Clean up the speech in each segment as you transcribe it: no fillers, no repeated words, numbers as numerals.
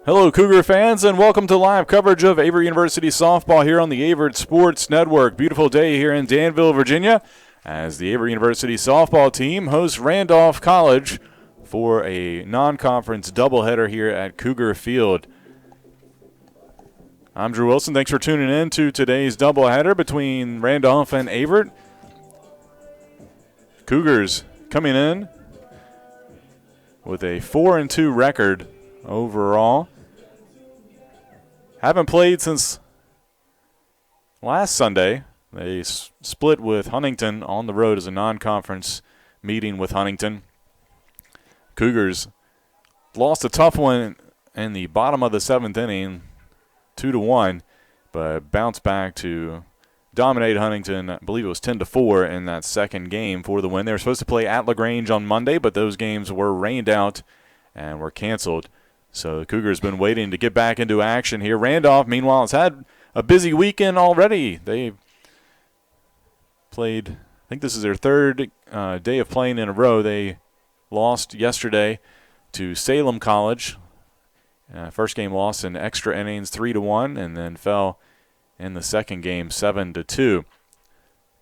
Hello, Cougar fans, and welcome to live coverage of Averett University softball here on the Averett Sports Network. Beautiful day here in Danville, Virginia, as the Averett University softball team hosts Randolph College for a non-conference doubleheader here at Cougar Field. I'm Drew Wilson. Thanks for tuning in to today's doubleheader between Randolph and Averett. Cougars coming in with a 4-2 record overall. Haven't played since last Sunday. They split with Huntington on the road as a non-conference meeting with Huntington. Cougars lost a tough one in the bottom of the seventh inning, 2-1, but bounced back to dominate Huntington. I believe it was 10-4 in that second game for the win. They were supposed to play at LaGrange on Monday, but those games were rained out and were canceled. So the Cougars been waiting to get back into action here. Randolph, meanwhile, has had a busy weekend already. They played, I think this is their third day of playing in a row. They lost yesterday to Salem College. First game lost in extra innings 3-1, and then fell in the second game 7-2.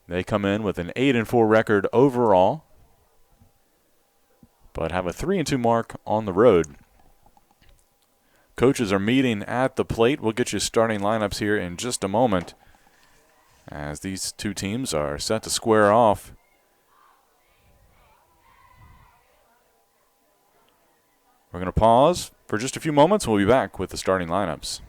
They come in with an 8-4 record overall, but have a 3-2 mark on the road. Coaches are meeting at the plate. We'll get you starting lineups here in just a moment as these two teams are set to square off. We're going to pause for just a few moments. We'll be back with the starting lineups.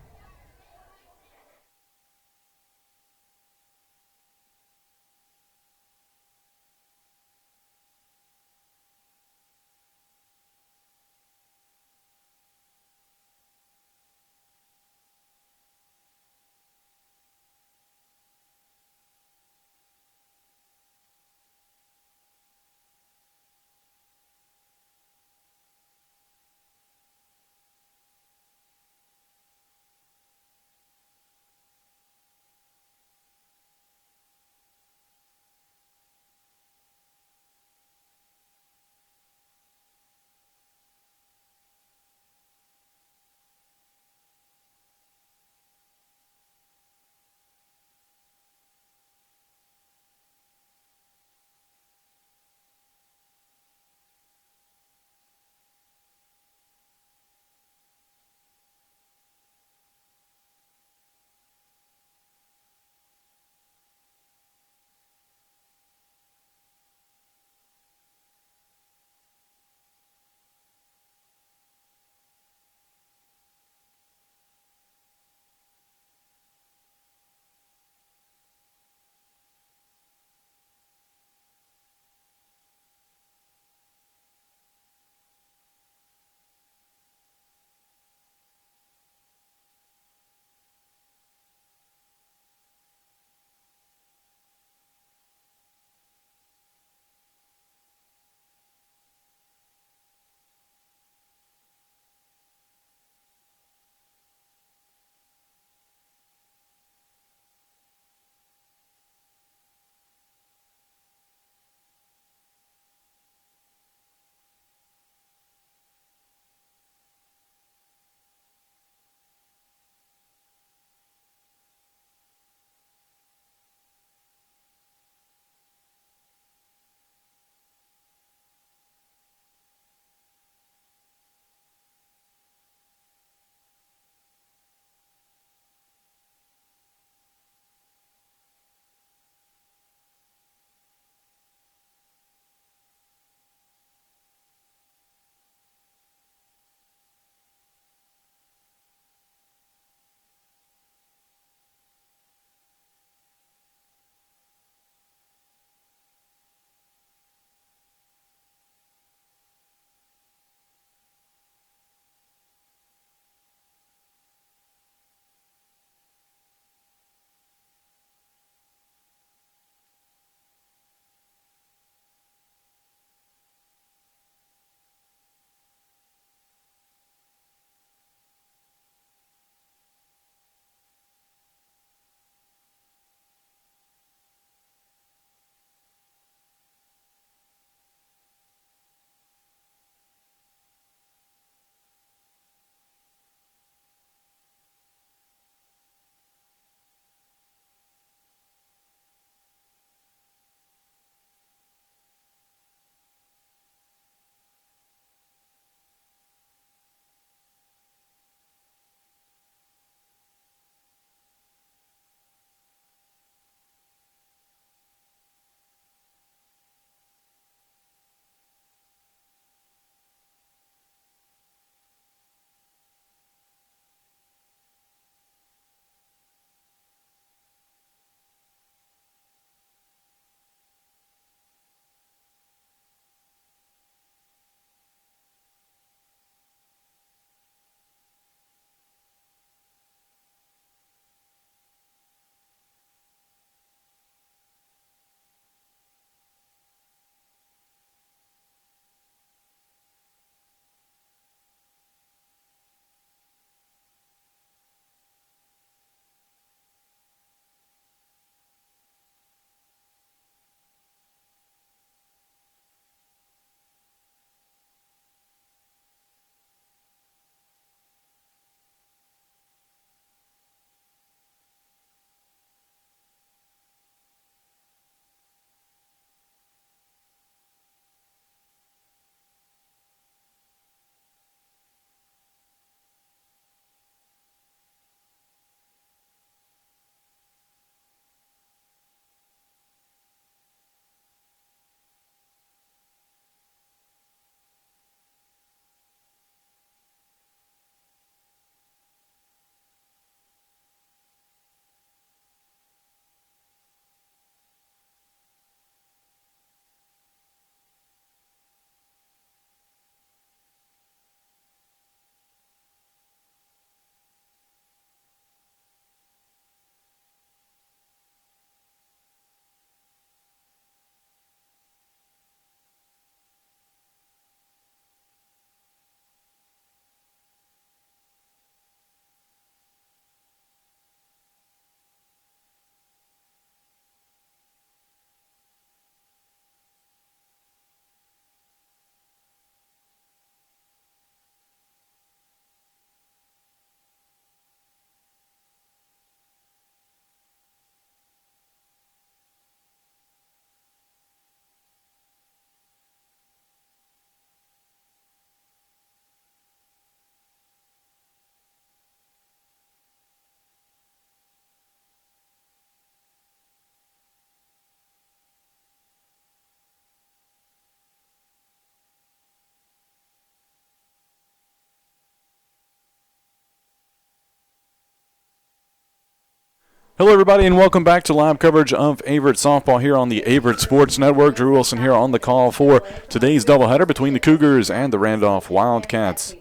Hello, everybody, and welcome back to live coverage of Averett softball here on the Averett Sports Network. Drew Wilson here on the call for today's doubleheader between the Cougars and the Randolph Wildcats.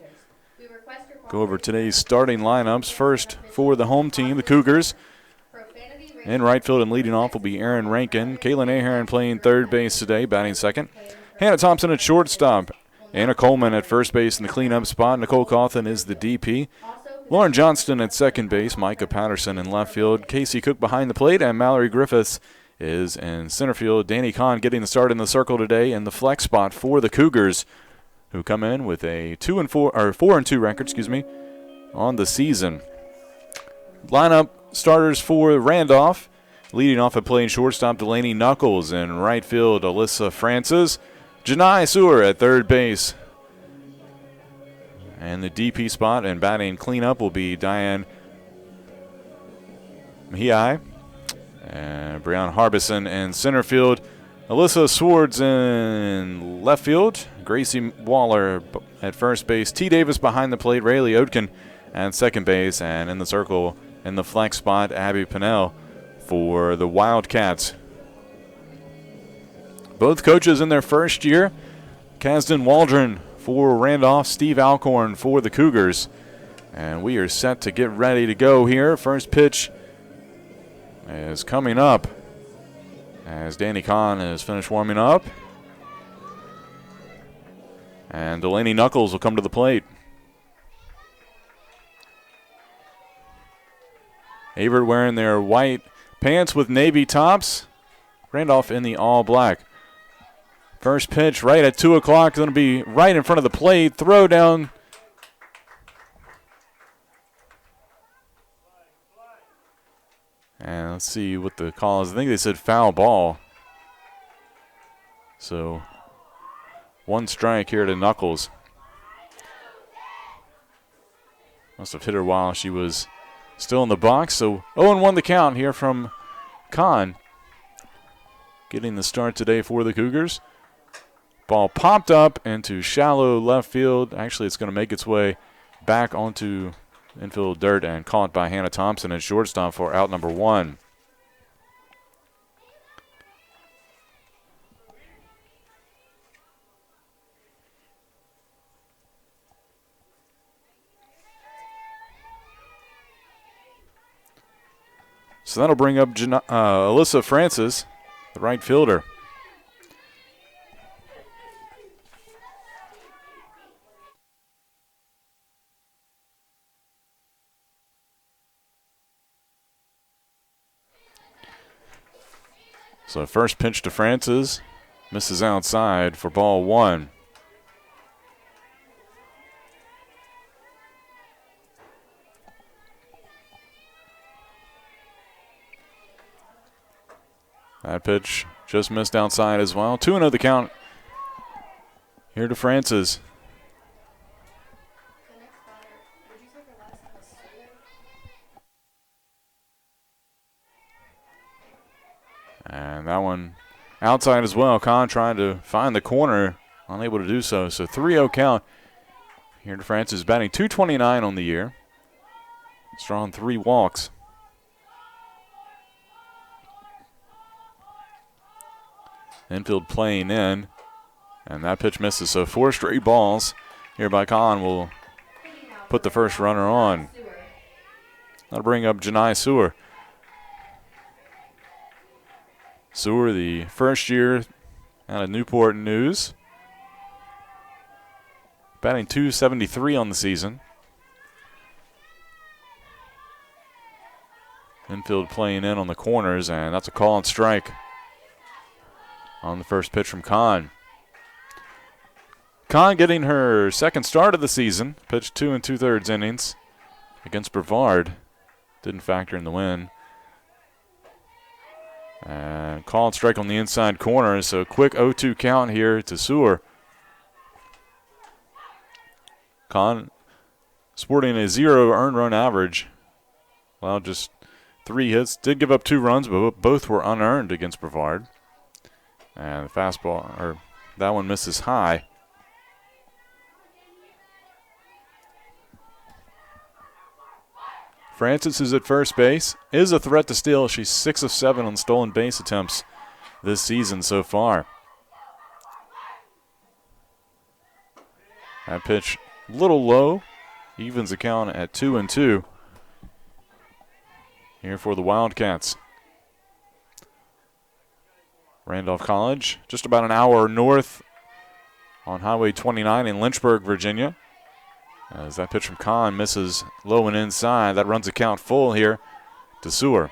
Go over today's starting lineups. First, for the home team, the Cougars. In right field and leading off will be Aaron Rankin. Kaylin Ahearn playing third base today, batting second. Hannah Thompson at shortstop. Anna Coleman at first base in the cleanup spot. Nicole Cawthon is the DP. Lauren Johnston at second base, Micah Patterson in left field, Casey Cook behind the plate, and Mallory Griffiths is in center field. Danny Kahn getting the start in the circle today in the flex spot for the Cougars, who come in with a 4-2 record, on the season. Lineup starters for Randolph, leading off at playing shortstop Delaney Knuckles, in right field Alyssa Francis, Janai Sewer at third base. And the DP spot and batting cleanup will be Diane Mihai and Brianna Harbison in center field. Alyssa Swords in left field. Gracie Waller at first base. T. Davis behind the plate. Rayleigh Oatkin at second base. And in the circle in the flex spot, Abby Pinnell for the Wildcats. Both coaches in their first year. Kasdan Waldron for Randolph, Steve Alcorn for the Cougars. And we are set to get ready to go here. First pitch is coming up as Danny Kahn has finished warming up. And Delaney Knuckles will come to the plate. Averett wearing their white pants with navy tops. Randolph in the all black. First pitch right at 2 o'clock. Going to be right in front of the plate. Throw down. And let's see what the call is. I think they said foul ball. So 1 strike here to Knuckles. Must have hit her while she was still in the box. So 0-1 the count here from Kahn. Getting the start today for the Cougars. Ball popped up into shallow left field. Actually, it's going to make its way back onto infield dirt and caught by Hannah Thompson at shortstop for out number 1. So that'll bring up Alyssa Francis, the right fielder. So first pitch to Francis, misses outside for ball 1. That pitch just missed outside as well. 2-0 the count here to Francis. And that one outside as well. Kahn trying to find the corner, unable to do so. So 3-0 count here to Francis, batting .229 on the year. Strong 3 walks. Infield playing in, and that pitch misses. So 4 straight balls here by Kahn will put the first runner on. That'll bring up Janai Sewer. Sewer, the first year out of Newport News. Batting .273 on the season. Infield playing in on the corners, and that's a call and strike on the first pitch from Kahn. Kahn getting her second start of the season. Pitched 2 2/3 innings against Brevard. Didn't factor in the win. And call and strike on the inside corner. So quick 0-2 count here to Sewer. Kahn sporting a 0 earned run average. Well, just 3 hits. Did give up 2 runs, but both were unearned against Brevard. And the fastball, that one misses high. Francis is at first base, is a threat to steal. She's 6 of 7 on stolen base attempts this season so far. That pitch a little low, evens the count at 2-2 here for the Wildcats. Randolph College, just about an hour north on Highway 29 in Lynchburg, Virginia. As that pitch from Kahn misses low and inside, that runs the count full here to Sewer.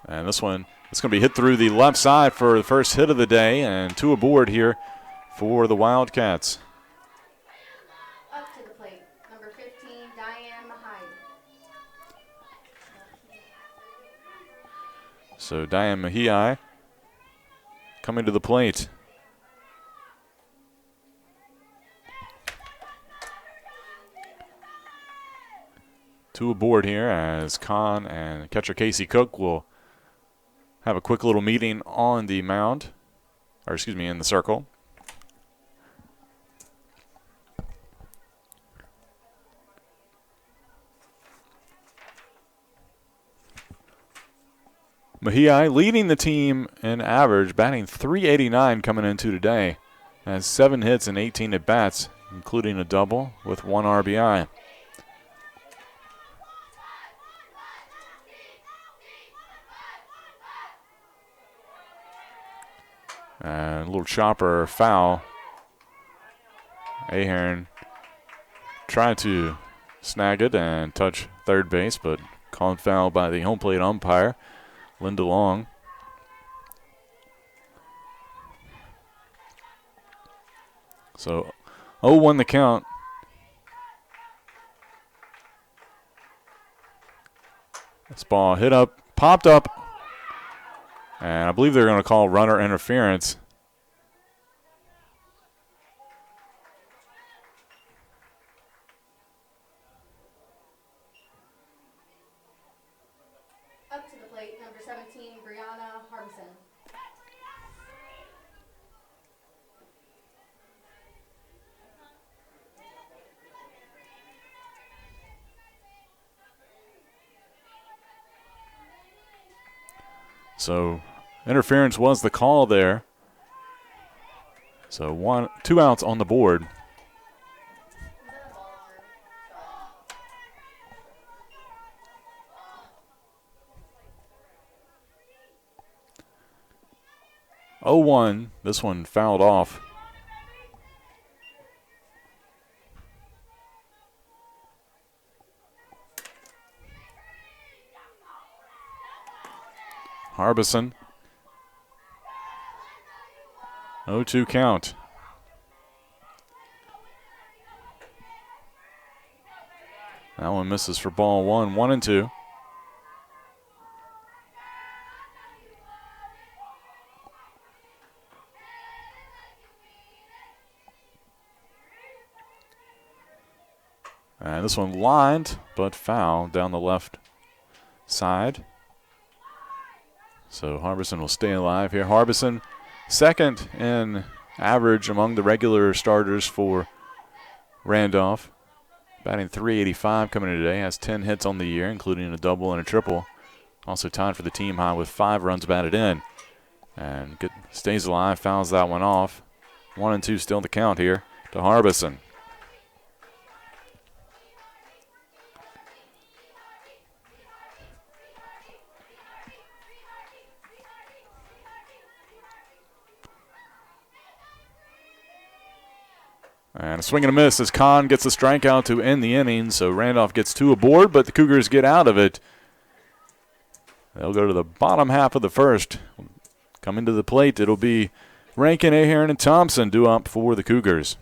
And this one, it's going to be hit through the left side for the first hit of the day, and 2 aboard here for the Wildcats. Up to the plate, number 15, Diane Mahide. So Diane Mahii coming to the plate. Two aboard here as Kahn and catcher Casey Cook will have a quick little meeting on the mound, or excuse me, in the circle. Mahii leading the team in average, batting .389 coming into today. Has 7 hits and 18 at-bats, including a double with 1 RBI. And a little chopper foul. Ahern tried to snag it and touch third base, but called foul by the home plate umpire, Linda Long. So 0-1 the count. This ball hit up, popped up, and I believe they're going to call runner interference. Up to the plate, number 17, Brianna Harbison. So interference was the call there. So 2 outs on the board. Oh, 1. This one fouled off. Harbison. 0-2 count. That one misses for ball 1, 1-2. And this one lined, but foul down the left side. So Harbison will stay alive here. Harbison, second in average among the regular starters for Randolph. Batting .385 coming in today. Has 10 hits on the year, including a double and a triple. Also tied for the team high with 5 runs batted in. And stays alive, fouls that one off. 1-2 still the count here to Harbison. And a swing and a miss as Kahn gets a strikeout to end the inning. So Randolph gets 2 aboard, but the Cougars get out of it. They'll go to the bottom half of the first. Coming to the plate, it'll be Rankin, Ahern, and Thompson due up for the Cougars.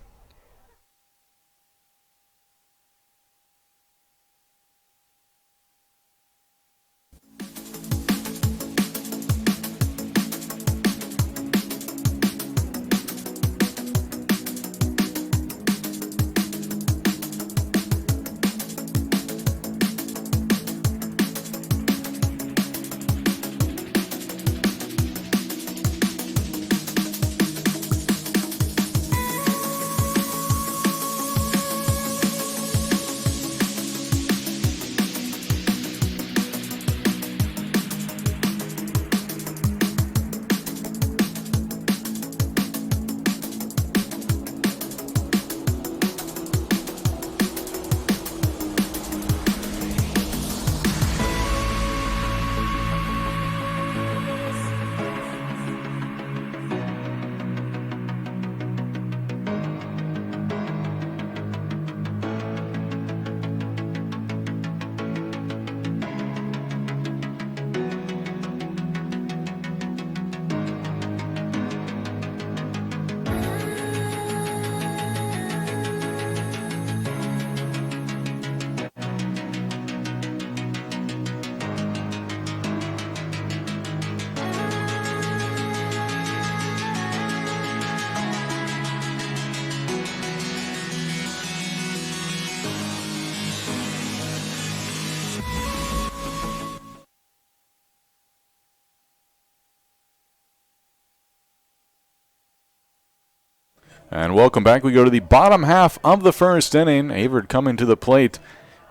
And welcome back. We go to the bottom half of the first inning. Averett coming to the plate.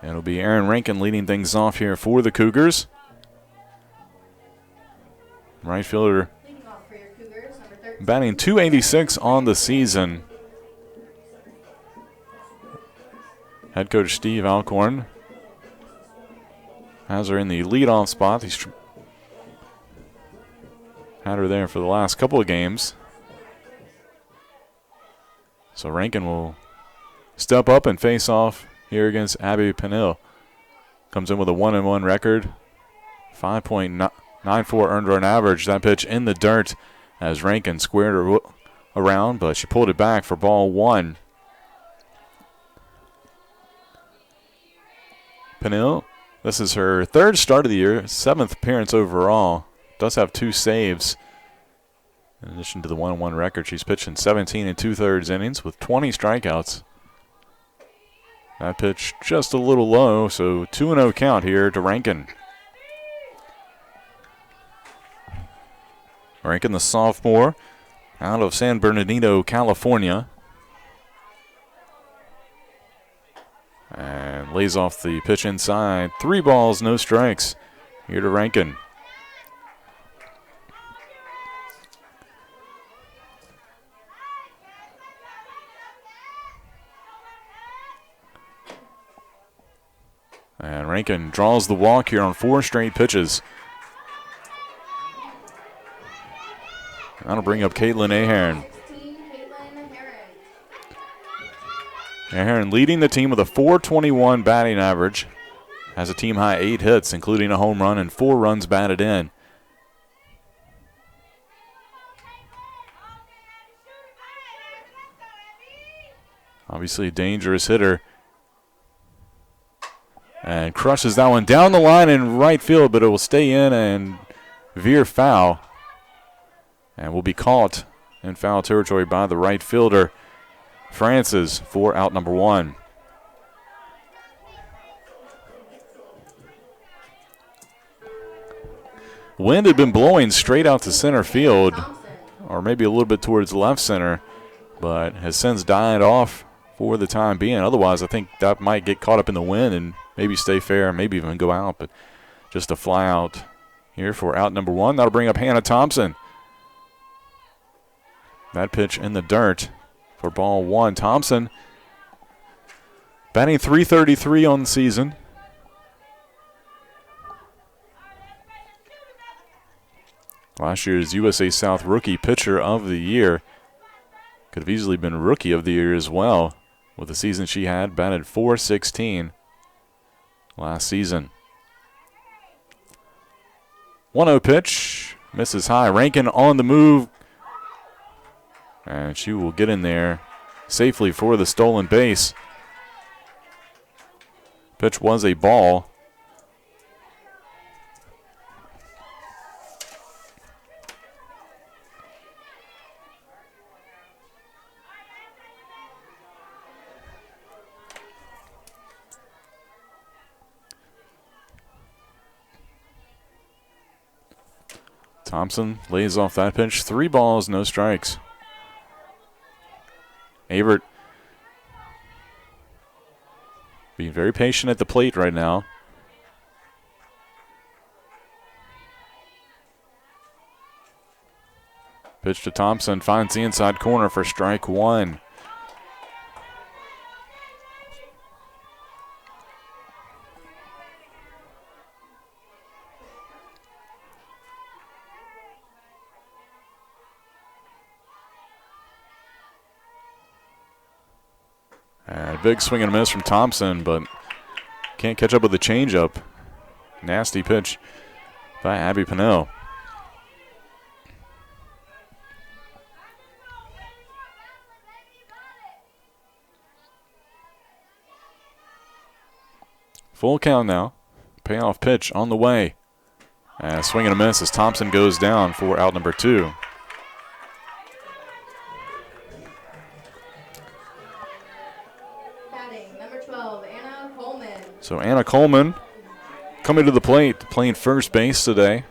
It'll be Aaron Rankin leading things off here for the Cougars. Right fielder batting .286 on the season. Head coach Steve Alcorn has her in the leadoff spot. He's had her there for the last couple of games. So Rankin will step up and face off here against Abby Peniel. Comes in with a 1-1 record, 5.94 earned run average. That pitch in the dirt as Rankin squared her around, but she pulled it back for ball one. Peniel, this is her third start of the year, 7th appearance overall. Does have 2 saves. In addition to the 1-1 record, she's pitched in 17 2/3 innings with 20 strikeouts. That pitch just a little low, so 2-0 count here to Rankin. Rankin, the sophomore, out of San Bernardino, California. And lays off the pitch inside. 3 balls, no strikes here to Rankin. And Rankin draws the walk here on 4 straight pitches. That'll bring up Caitlin Ahern. Ahern leading the team with a .421 batting average. Has a team high 8 hits, including a home run and 4 runs batted in. Obviously a dangerous hitter. And crushes that one down the line in right field, but it will stay in and veer foul. And will be caught in foul territory by the right fielder, Francis, for out number 1. Wind had been blowing straight out to center field, or maybe a little bit towards left center, but has since died off for the time being. Otherwise, I think that might get caught up in the wind and maybe stay fair, maybe even go out, but just a fly out here for out number 1. That'll bring up Hannah Thompson. That pitch in the dirt for ball 1. Thompson batting .333 on the season. Last year's USA South Rookie Pitcher of the Year. Could have easily been Rookie of the Year as well with the season she had. Batted .416 last season. 1-0 pitch. Misses high. Rankin on the move. And she will get in there safely for the stolen base. Pitch was a ball. Thompson lays off that pitch. 3 balls, no strikes. Averett being very patient at the plate right now. Pitch to Thompson, finds the inside corner for strike 1. And a big swing and a miss from Thompson, but can't catch up with the changeup. Nasty pitch by Abby Pennell. Full count now. Payoff pitch on the way. And a swing and a miss as Thompson goes down for out number 2. So Anna Coleman coming to the plate, playing first base today.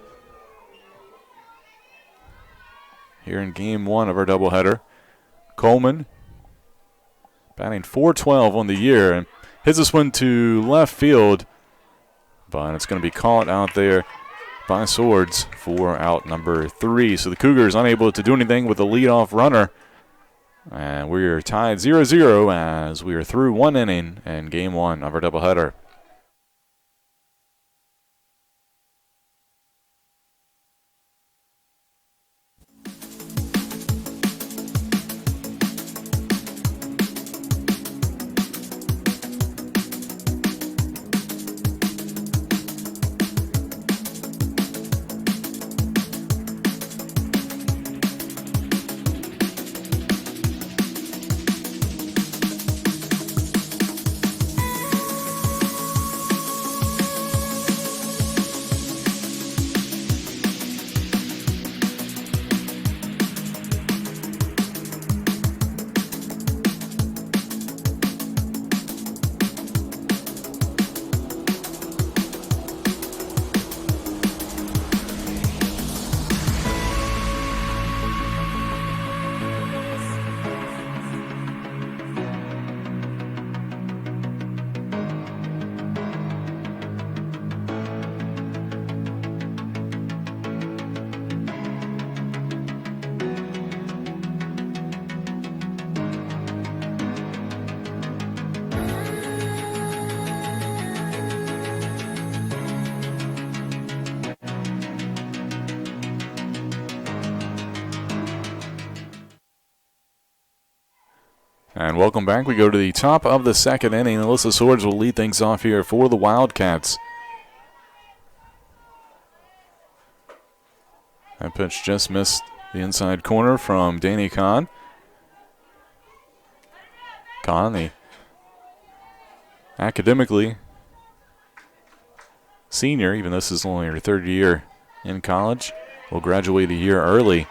Here in game 1 of our doubleheader. Coleman batting .412 on the year, and hits this one to left field, but it's going to be caught out there by Swords for out number 3. So the Cougars unable to do anything with the leadoff runner, and we are tied 0-0 as we are through 1 inning in Game 1 of our doubleheader. And welcome back. We go to the top of the second inning. Alyssa Swords will lead things off here for the Wildcats. That pitch just missed the inside corner from Danny Kahn. Kahn, the academically senior, even though this is only her third year in college, will graduate a year early.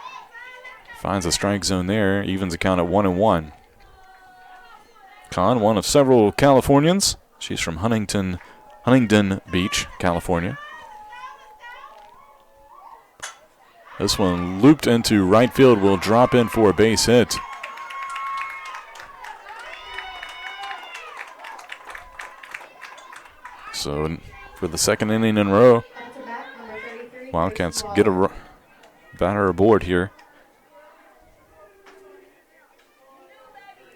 Finds a strike zone there, evens the count at 1-1. Kahn, one of several Californians. She's from Huntington Beach, California. This one looped into right field, will drop in for a base hit. So for the second inning in a row, Wildcats get a batter aboard here.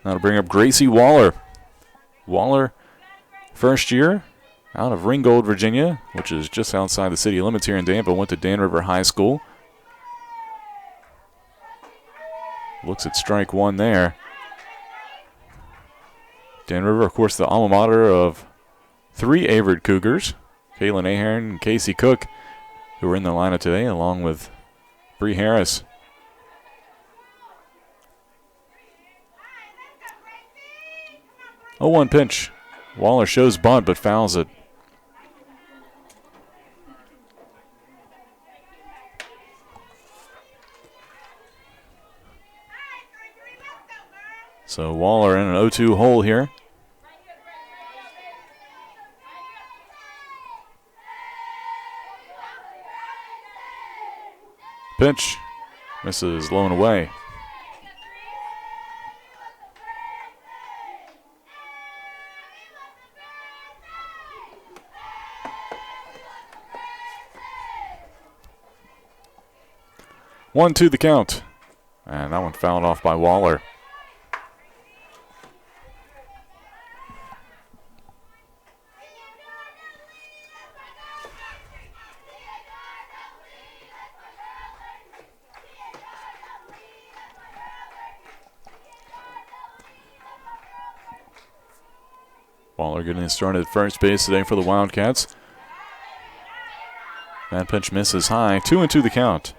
Now to bring up Gracie Waller. Waller, first year out of Ringgold, Virginia, which is just outside the city limits here in Danville. Went to Dan River High School. Looks at strike one there. Dan River, of course, the alma mater of 3 Averett Cougars. Kaylin Ahern and Casey Cook, who were in the lineup today, along with Bree Harris. 0-1 pitch. Waller shows bunt, but fouls it. So Waller in an 0-2 hole here. Pitch misses low and away. One, two the count. And that one fouled off by Waller. Waller getting started at first base today for the Wildcats. That pitch misses high. 2-2 the count.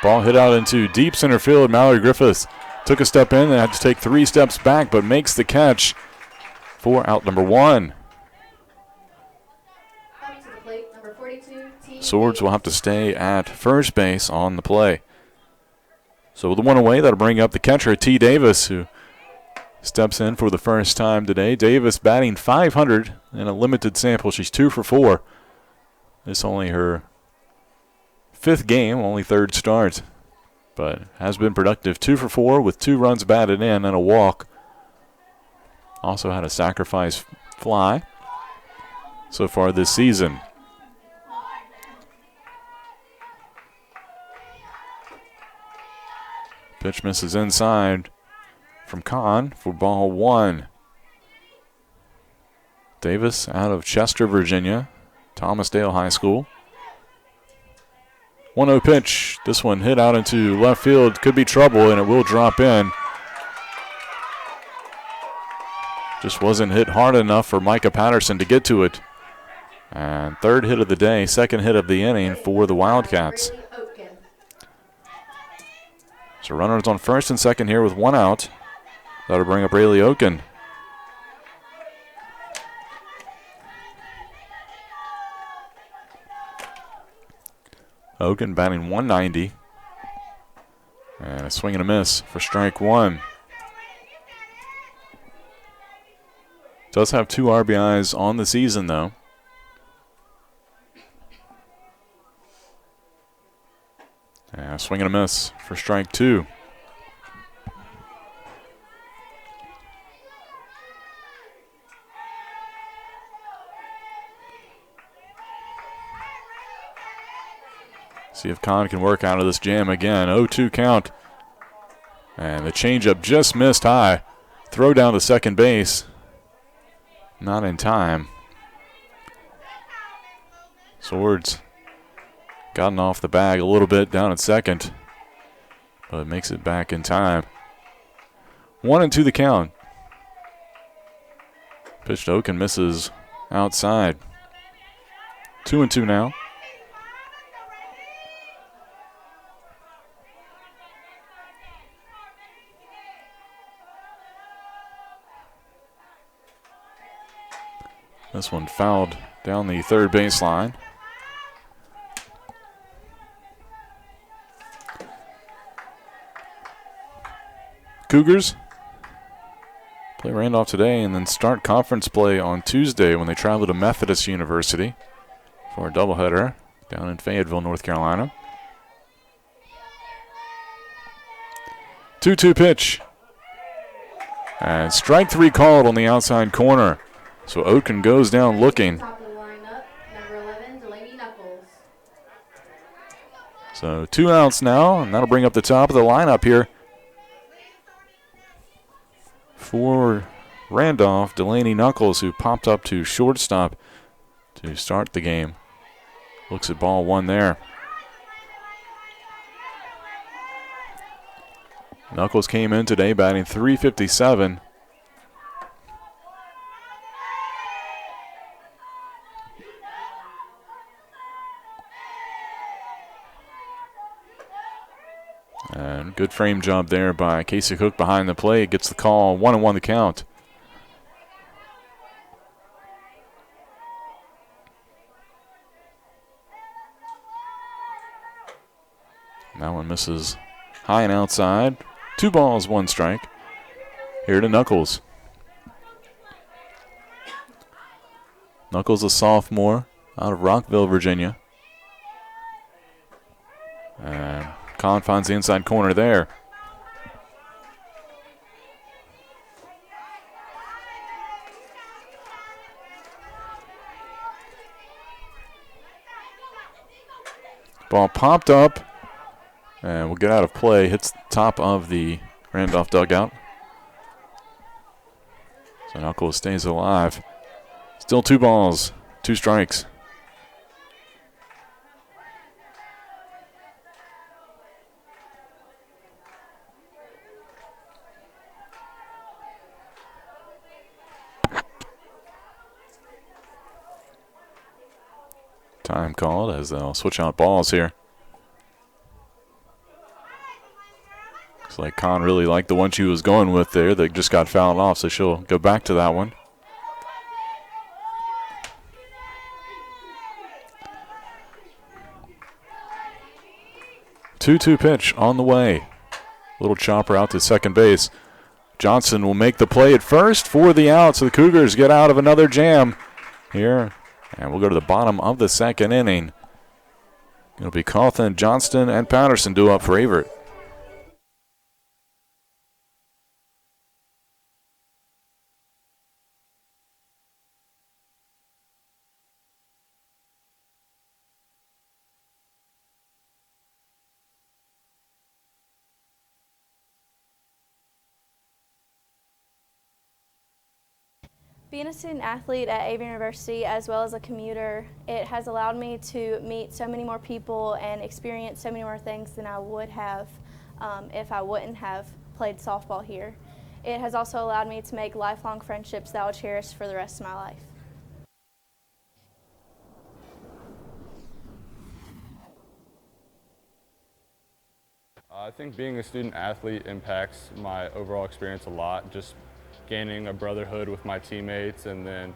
Ball hit out into deep center field. Mallory Griffiths took a step in and had to take 3 steps back, but makes the catch for out number 1. Swords will have to stay at first base on the play. So with the one away, that'll bring up the catcher, T. Davis, who steps in for the first time today. Davis batting .500 in a limited sample. She's 2 for 4. This only her 5th game, only 3rd start, but has been productive. 2 for 4 with 2 runs batted in and a walk. Also had a sacrifice fly so far this season. Pitch misses inside from Kahn for ball 1. Davis out of Chester, Virginia, Thomasdale High School. 1-0 pitch. This one hit out into left field. Could be trouble, and it will drop in. Just wasn't hit hard enough for Micah Patterson to get to it. And 3rd hit of the day, 2nd hit of the inning for the Wildcats. So runners on 1st and 2nd here with 1 out. That'll bring up Rayleigh Oken. Oken batting .190. And a swing and a miss for strike 1. Does have 2 RBIs on the season, though. And a swing and a miss for strike 2. See if Kahn can work out of this jam again. 0-2 count. And the changeup just missed high. Throw down to second base. Not in time. Swords gotten off the bag a little bit down at second, but makes it back in time. 1-2 the count. Pitch to Oken misses outside. 2-2 now. This one fouled down the 3rd baseline. Cougars play Randolph today and then start conference play on Tuesday when they travel to Methodist University for a doubleheader down in Fayetteville, North Carolina. 2-2 pitch. And strike 3 called on the outside corner. So Oken goes down looking. Top of the lineup, number 11, Delaney Knuckles. So 2 outs now, and that'll bring up the top of the lineup here. For Randolph, Delaney Knuckles, who popped up to shortstop to start the game. Looks at ball 1 there. Knuckles came in today batting .357. And good frame job there by Casey Cook behind the plate. Gets the call, 1-1 the count. And that one misses high and outside. 2 balls, 1 strike. Here to Knuckles. Knuckles, a sophomore out of Rockville, Virginia. And Kahn finds the inside corner there. Ball popped up and will get out of play. Hits the top of the Randolph dugout. So Knuckles stays alive. Still 2 balls, 2 strikes. Time called as they'll switch out balls here. Looks like Kahn really liked the one she was going with there that just got fouled off, so she'll go back to that one. Two-two pitch on the way. Little chopper out to second base. Johnson will make the play at first for the out, so the Cougars get out of another jam here. And we'll go to the bottom of the second inning. It'll be Cawthon, Johnston, and Patterson due up for Averett. Being a student athlete at Averett University as well as a commuter, it has allowed me to meet so many more people and experience so many more things than I would have if I wouldn't have played softball here. It has also allowed me to make lifelong friendships that I'll cherish for the rest of my life. I think being a student athlete impacts my overall experience a lot, just gaining a brotherhood with my teammates, and then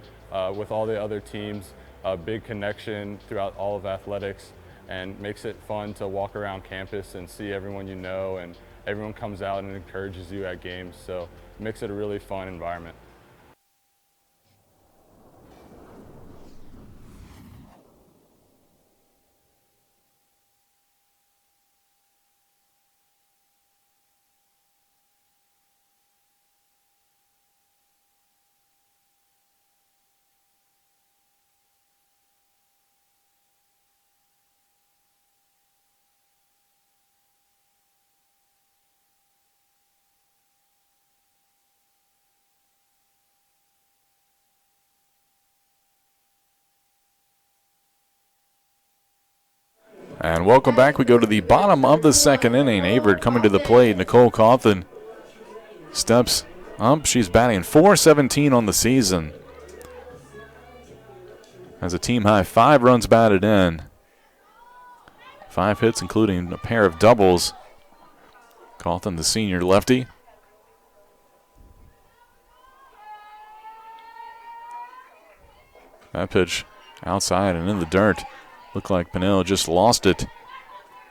with all the other teams, a big connection throughout all of athletics, and makes it fun to walk around campus and see everyone you know, and everyone comes out and encourages you at games, so it makes it a really fun environment. And welcome back. We go to the bottom of the second inning. Averett coming to the plate. Nicole Cawthon steps up. She's batting .417 on the season. Has a team high 5 runs batted in. 5 hits, including a pair of doubles. Cawthon, the senior lefty. That pitch outside and in the dirt. Looked like Pinnell just lost it.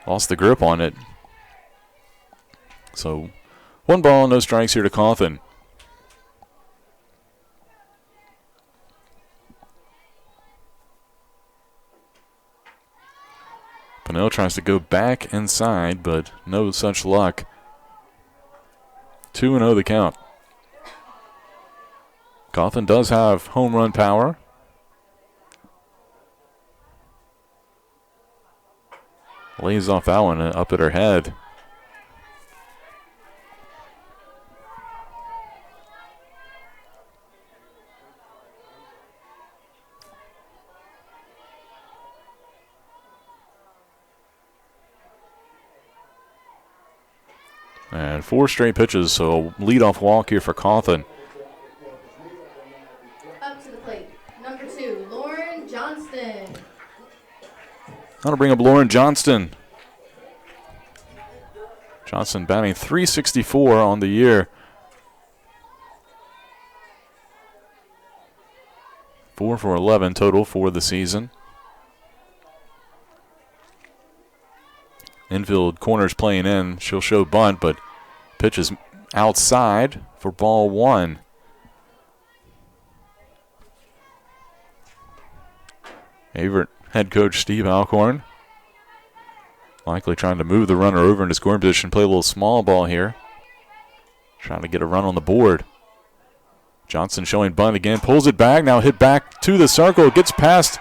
Lost the grip on it. So 1 ball, no strikes here to Cawthon. Pinnell tries to go back inside, but no such luck. 2-0 the count. Cawthon does have home run power. Lays off that one up at her head. And 4 straight pitches, so leadoff walk here for Cawthon. Up to the plate, number 2, Lauren Johnston. That'll bring up Lauren Johnston. Johnston batting .364 on the year. 4 for 11 total for the season. Infield corners playing in. She'll show bunt, but pitch is outside for ball 1. Averett head coach Steve Alcorn likely trying to move the runner over into scoring position, play a little small ball here. Trying to get a run on the board. Johnson showing bunt again, pulls it back, now hit back to the circle, gets past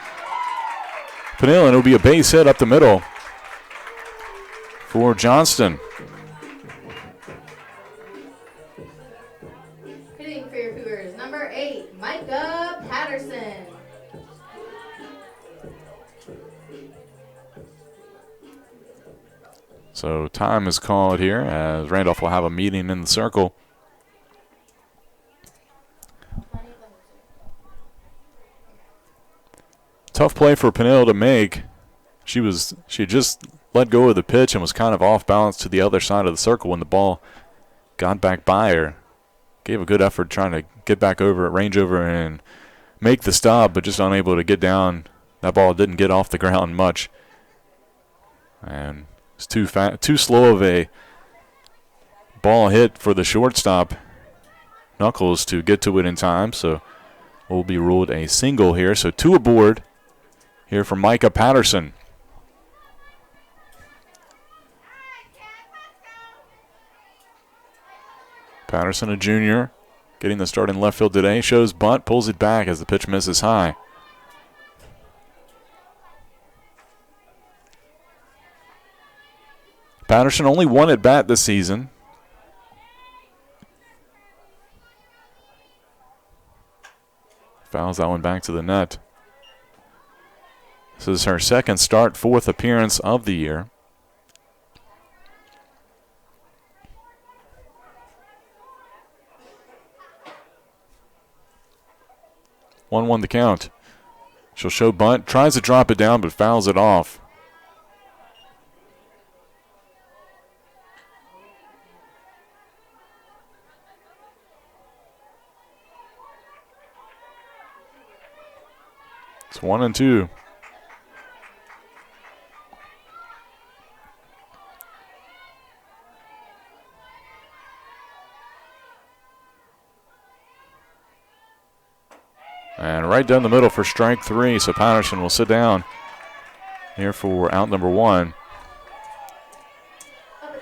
Pinnell, and it'll be a base hit up the middle for Johnston. Hitting for your Cougars, number 8, Micah Patterson. So time is called here as Randolph will have a meeting in the circle. Tough play for Pinnell to make. She just let go of the pitch and was kind of off balance to the other side of the circle when the ball got back by her. Gave a good effort trying to get back over it, range over and make the stop, but just unable to get down. That ball didn't get off the ground much. And it's too slow of a ball hit for the shortstop. knuckles to get to it in time, so will be ruled a single here. So 2 aboard here from Micah Patterson. Patterson, a junior, getting the start in left field today. Shows bunt, pulls it back as the pitch misses high. Patterson only 1 at bat this season. Fouls that one back to the net. This is her second start, 4th appearance of the year. One the count. She'll show bunt, tries to drop it down, but fouls it off. It's 1-2. And right down the middle for strike 3, so Patterson will sit down here for out number 1.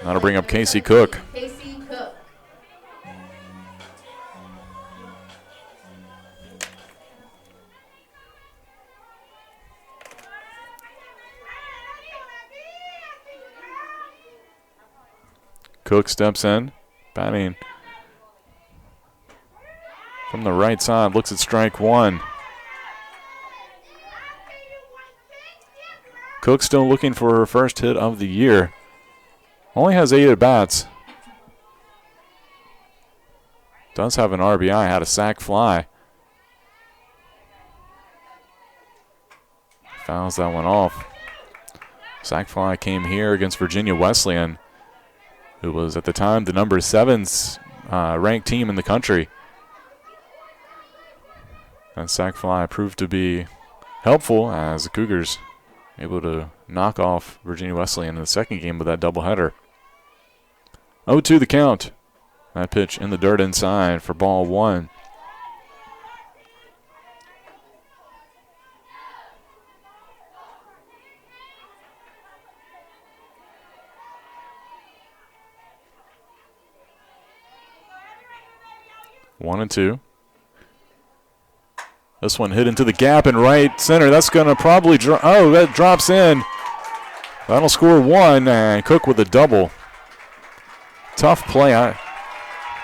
That'll bring up Casey Cook. Casey Cook. Cook steps in, batting from the right side, looks at strike 1. Cook still looking for her first hit of the year. Only has 8 at bats. Does have an RBI, had a sac fly. Fouls that one off. Sac fly came here against Virginia Wesleyan, who was at the time the number 7 ranked team in the country. That sac fly proved to be helpful as the Cougars able to knock off Virginia Wesleyan in the second game of that doubleheader. 0-2 the count. That pitch in the dirt inside for ball 1. One and 2. This one hit into the gap in right center. That's going to probably drop. Oh, that drops in. That'll score 1, and Cook with a double. Tough play.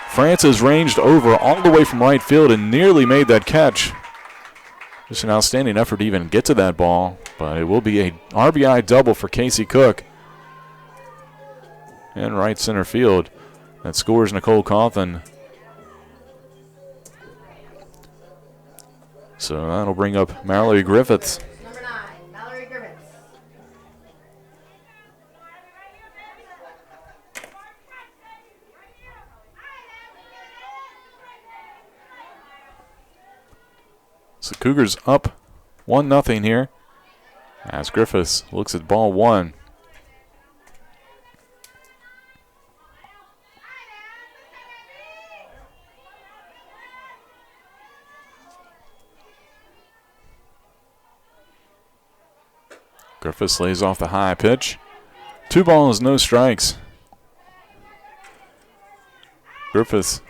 Francis ranged over all the way from right field and nearly made that catch. Just an outstanding effort to even get to that ball, but it will be a RBI double for Casey Cook in right center field. That scores Nicole Cawthon. So that'll bring up Mallory Griffiths. Number 9, Mallory Griffiths. So Cougars up 1-0 here as Griffiths looks at ball 1. Griffiths lays off the high pitch. 2 balls, no strikes. Griffiths,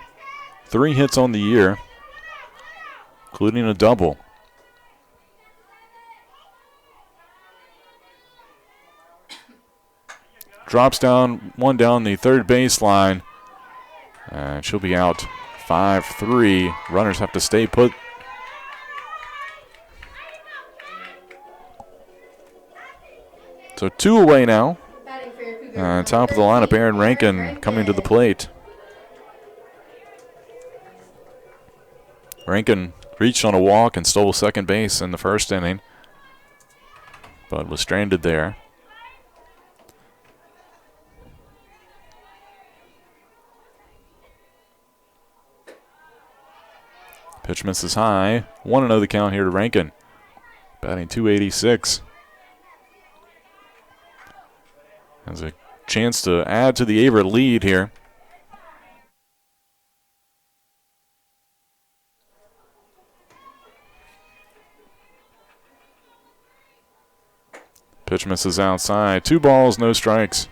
3 hits on the year, including a double. Drops down, 1 down the third baseline. And she'll be out 5-3. Runners have to stay put. So 2 away now. Batting for your Cougars. Top of the lineup, Aaron Rankin coming to the plate. Rankin reached on a walk and stole second base in the first inning, but was stranded there. Pitch misses high. 1-0 the count here to Rankin. Batting .286. Has a chance to add to the Averett lead here. Pitch misses outside. 2 balls, no strikes.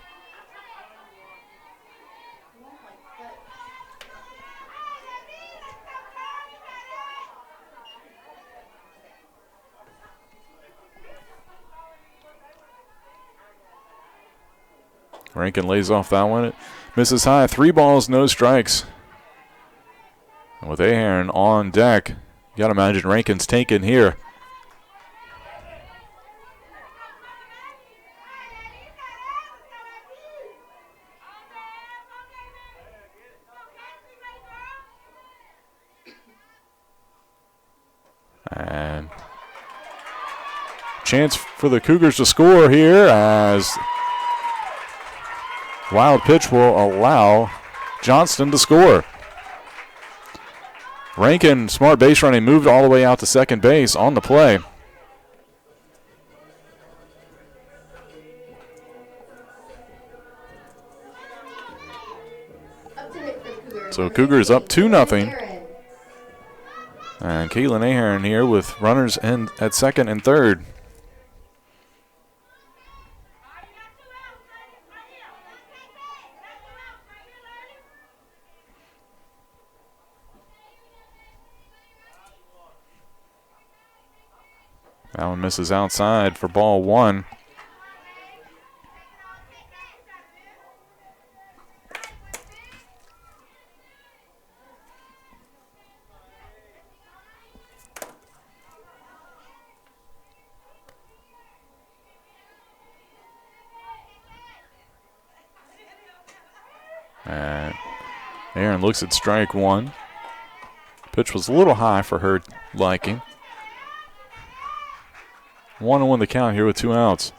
Rankin lays off that one. It misses high. 3 balls, no strikes. And with Ahern on deck, you got to imagine Rankin's taken here. And chance for the Cougars to score here as wild pitch will allow Johnston to score. Rankin, smart base running, moved all the way out to second base on the play. So Cougars up 2-0. And Caitlin Ahern here with runners in at second and third. That one misses outside for ball 1. And Ahern looks at strike 1. Pitch was a little high for her liking. 1-1 the count here with 2 outs.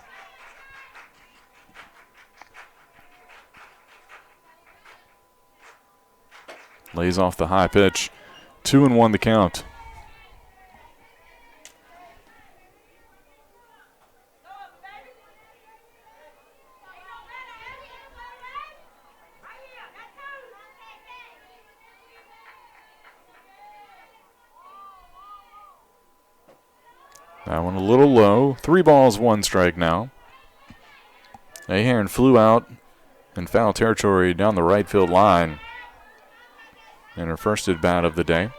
Lays off the high pitch. 2-1 the count. That one a little low. 3 balls, 1 strike now. Ahern flew out in foul territory down the right field line in her first at bat of the day.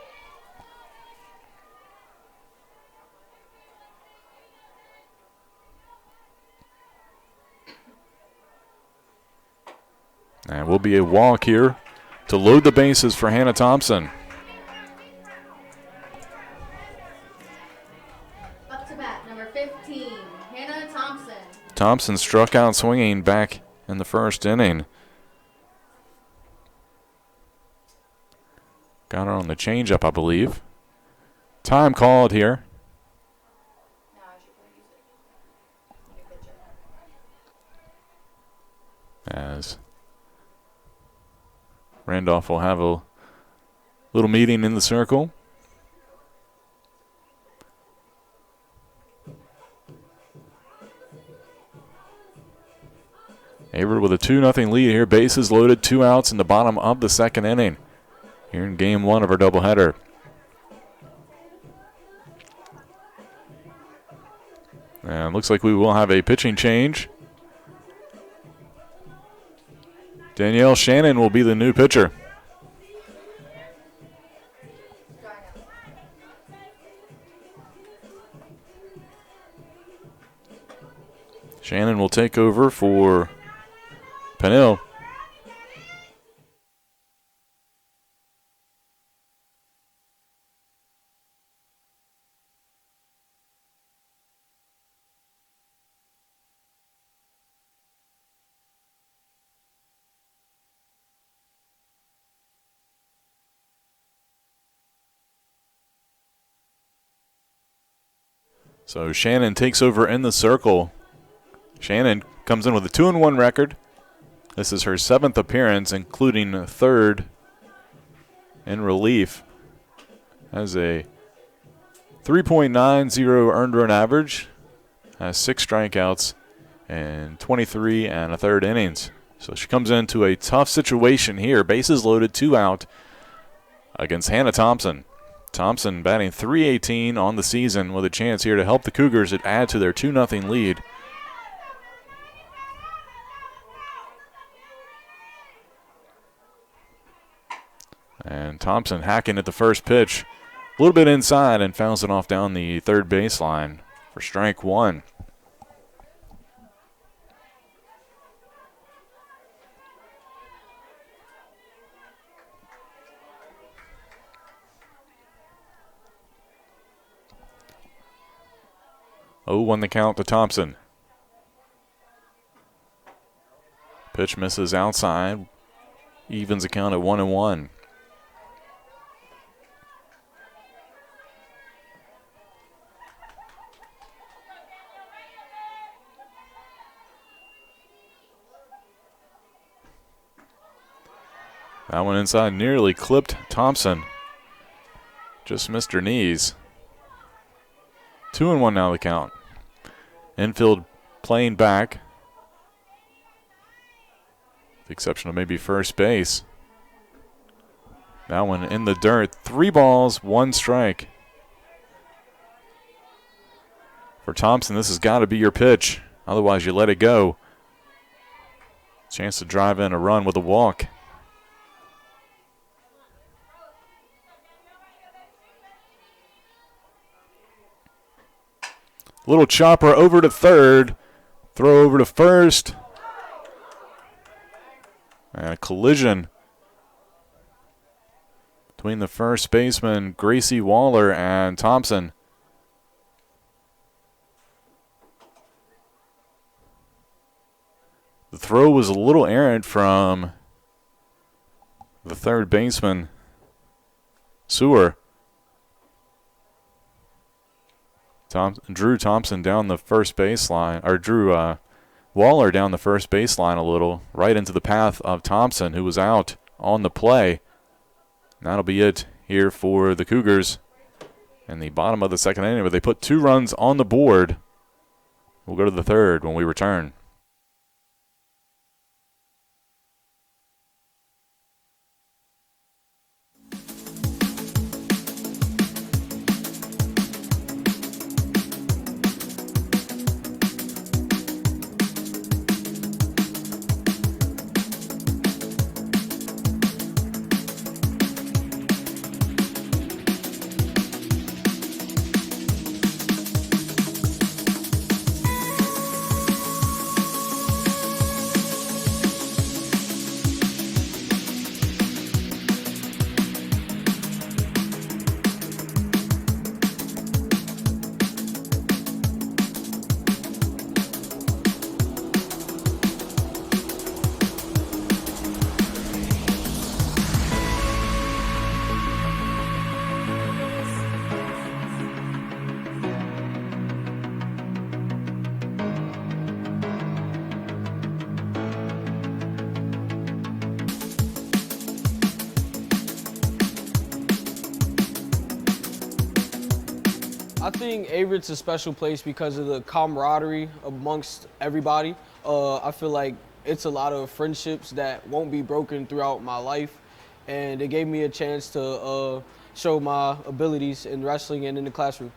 And will be a walk here to load the bases for Hannah Thompson. Thompson struck out swinging back in the first inning. Got her on the changeup, I believe. Time called here. As Randolph will have a little meeting in the circle. Averett with a 2-0 lead here. Bases loaded, 2 outs in the bottom of the second inning here in game 1 of our doubleheader. And looks like we will have a pitching change. Danielle Shannon will be the new pitcher. Shannon will take over for Penill. So Shannon takes over in the circle. Shannon comes in with a 2-1 record. This is her 7th appearance, including 3rd in relief. Has a 3.90 earned run average. Has 6 strikeouts and 23 1/3 innings. So she comes into a tough situation here. Bases loaded, 2 out against Hannah Thompson. Thompson batting .318 on the season with a chance here to help the Cougars add to their 2-0 lead And Thompson hacking at the first pitch. A little bit inside and fouls it off down the third baseline for strike one. Oh, 1 the count to Thompson. Pitch misses outside. Evens the count at 1-1. That one inside nearly clipped Thompson. Just missed her knees. 2-1 now the count. Infield playing back. The exception of maybe first base. That one in the dirt. 3 balls, 1 strike. For Thompson, this has got to be your pitch. Otherwise, you let it go. Chance to drive in a run with a walk. Little chopper over to third. Throw over to first. And a collision between the first baseman, Gracie Waller, and Thompson. The throw was a little errant from the third baseman, Sewer. Drew Thompson down the first baseline, or Drew Waller down the first baseline a little, right into the path of Thompson, who was out on the play. And that'll be it here for the Cougars in the bottom of the second inning, but they put 2 runs on the board. We'll go to the third when we return. I think Averett's a special place because of the camaraderie amongst everybody. I feel like it's a lot of friendships that won't be broken throughout my life, and it gave me a chance to show my abilities in wrestling and in the classroom.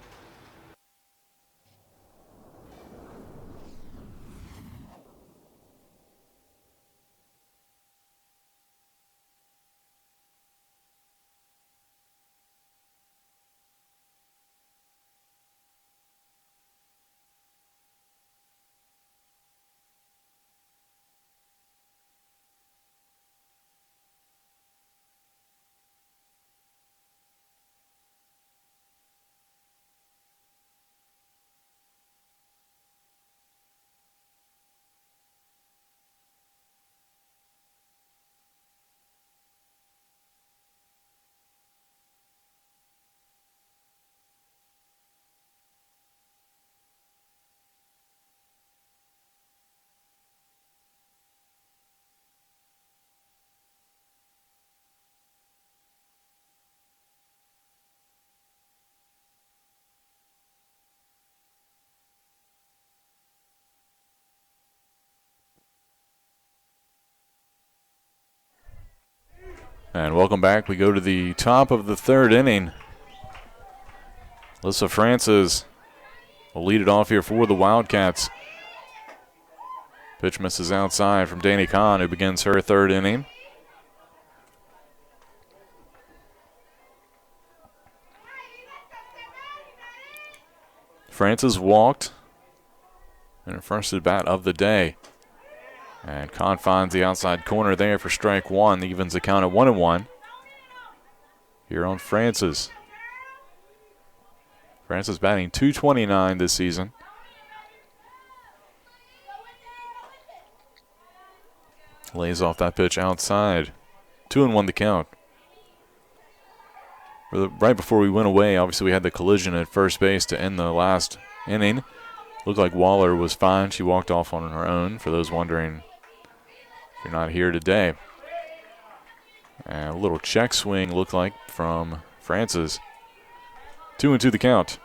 And welcome back. We go to the top of the third inning. Alyssa Francis will lead it off here for the Wildcats. Pitch misses outside from Danny Kahn, who begins her third inning. Francis walked in her first at bat of the day. And Kahn finds the outside corner there for strike one. Evens the count at 1-1. Here on Francis. Francis batting .229 this season. Lays off that pitch outside. 2-1 the count. Right before we went away, obviously we had the collision at first base to end the last inning. Looked like Waller was fine. She walked off on her own, for those wondering if you're not here today. And a little check swing looked like from Francis. 2-2 the count.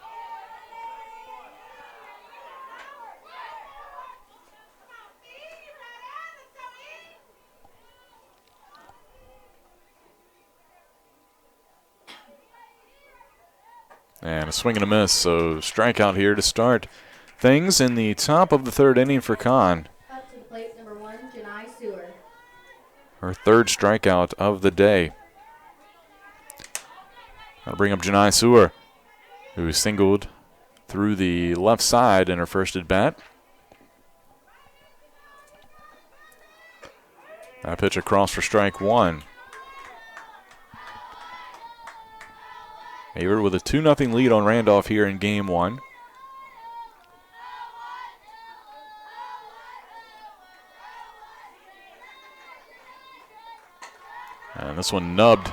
And a swing and a miss, so strikeout here to start things in the top of the third inning for Kahn. Up to the plate, number 1, Janai Sewer. Her third strikeout of the day. I'll bring up Janai Sewer, who singled through the left side in her first at bat. That pitch across for strike one. Averett with a 2-0 lead on Randolph here in game one. And this one nubbed.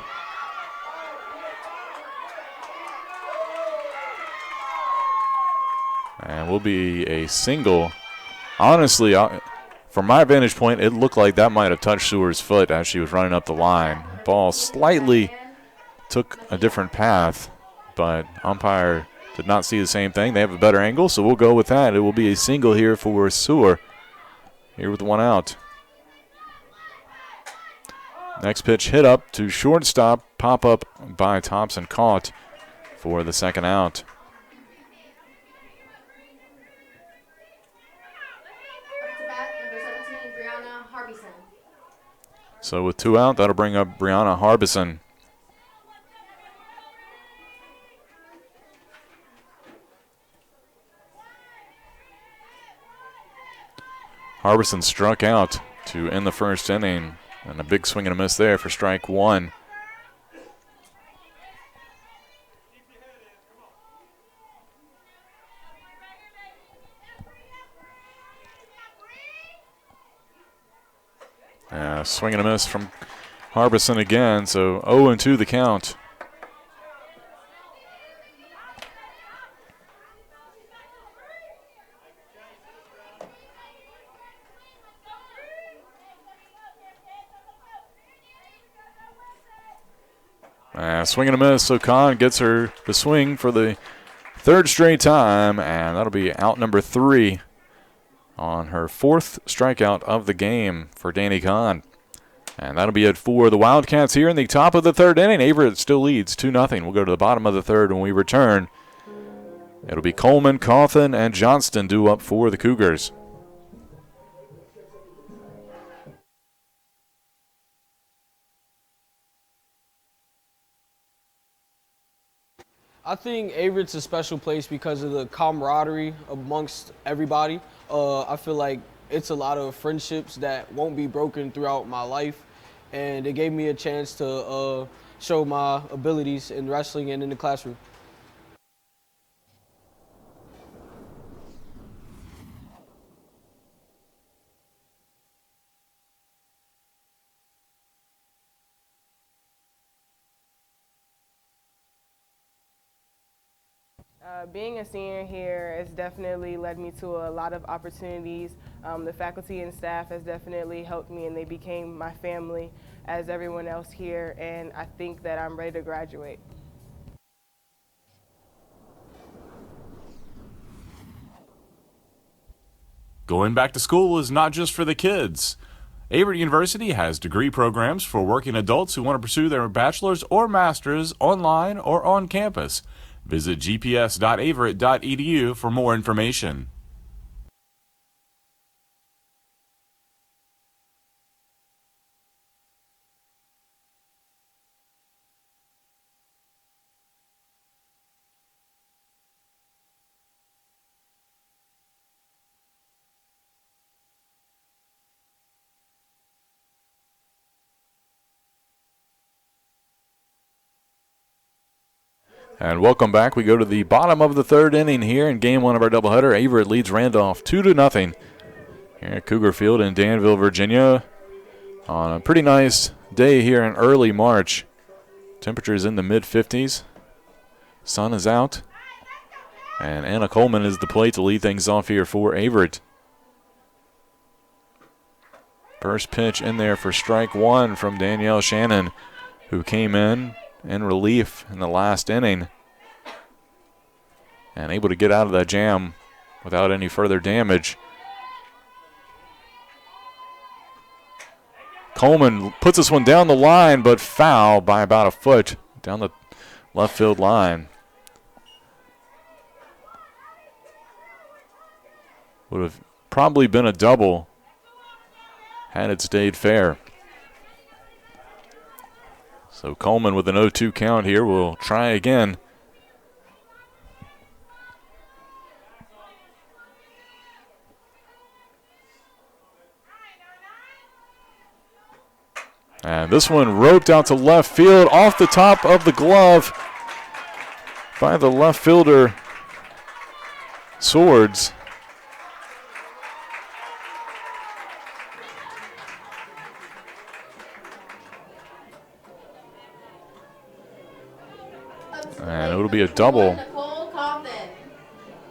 And will be a single. Honestly, from my vantage point, it looked like that might have touched Sewer's foot as she was running up the line. Ball slightly took a different path, but umpire did not see the same thing. They have a better angle, so we'll go with that. It will be a single here for Sewer, here with one out. Next pitch hit up to shortstop, pop up by Thompson, caught for the second out. Up to bat, number 17, Brianna Harbison. So with two out, that'll bring up Brianna Harbison. Harbison struck out to end the first inning, and a big swing and a miss there for strike one. Swing and a miss from Harbison again, so 0-2 the count. Swing and a miss, so Kahn gets her to swing for the third straight time, and that'll be out number 3 on her fourth strikeout of the game for Danny Kahn. And that'll be it for the Wildcats here in the top of the third inning. Averett still leads 2-0. We'll go to the bottom of the third when we return. It'll be Coleman, Cawthon, and Johnston due up for the Cougars. I think Averett's a special place because of the camaraderie amongst everybody. I feel like it's a lot of friendships that won't be broken throughout my life, and it gave me a chance to show my abilities in wrestling and in the classroom. Being a senior here has definitely led me to a lot of opportunities. The faculty and staff has definitely helped me, and they became my family as everyone else here, and I think that I'm ready to graduate. Going back to school is not just for the kids. Averett University has degree programs for working adults who want to pursue their bachelor's or master's online or on campus. Visit gps.averett.edu for more information. And welcome back. We go to the bottom of the third inning here in game one of our doubleheader. Averett leads Randolph 2-0 here at Cougar Field in Danville, Virginia, on a pretty nice day here in early March. Temperatures in the mid-50s. Sun is out. And Anna Coleman is the plate to lead things off here for Averett. First pitch in there for strike one from Danielle Shannon, who came in relief in the last inning and able to get out of that jam without any further damage. Coleman puts this one down the line, but foul by about a foot down the left field line. Would have probably been a double had it stayed fair. So Coleman with an 0-2 count here will try again. And this one roped out to left field off the top of the glove by the left fielder, Swords. And it'll be a double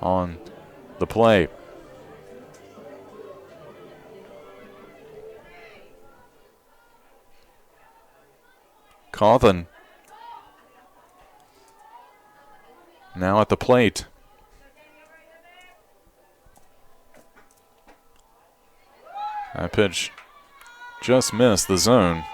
on the play. Cawthon now at the plate. That pitch just missed the zone.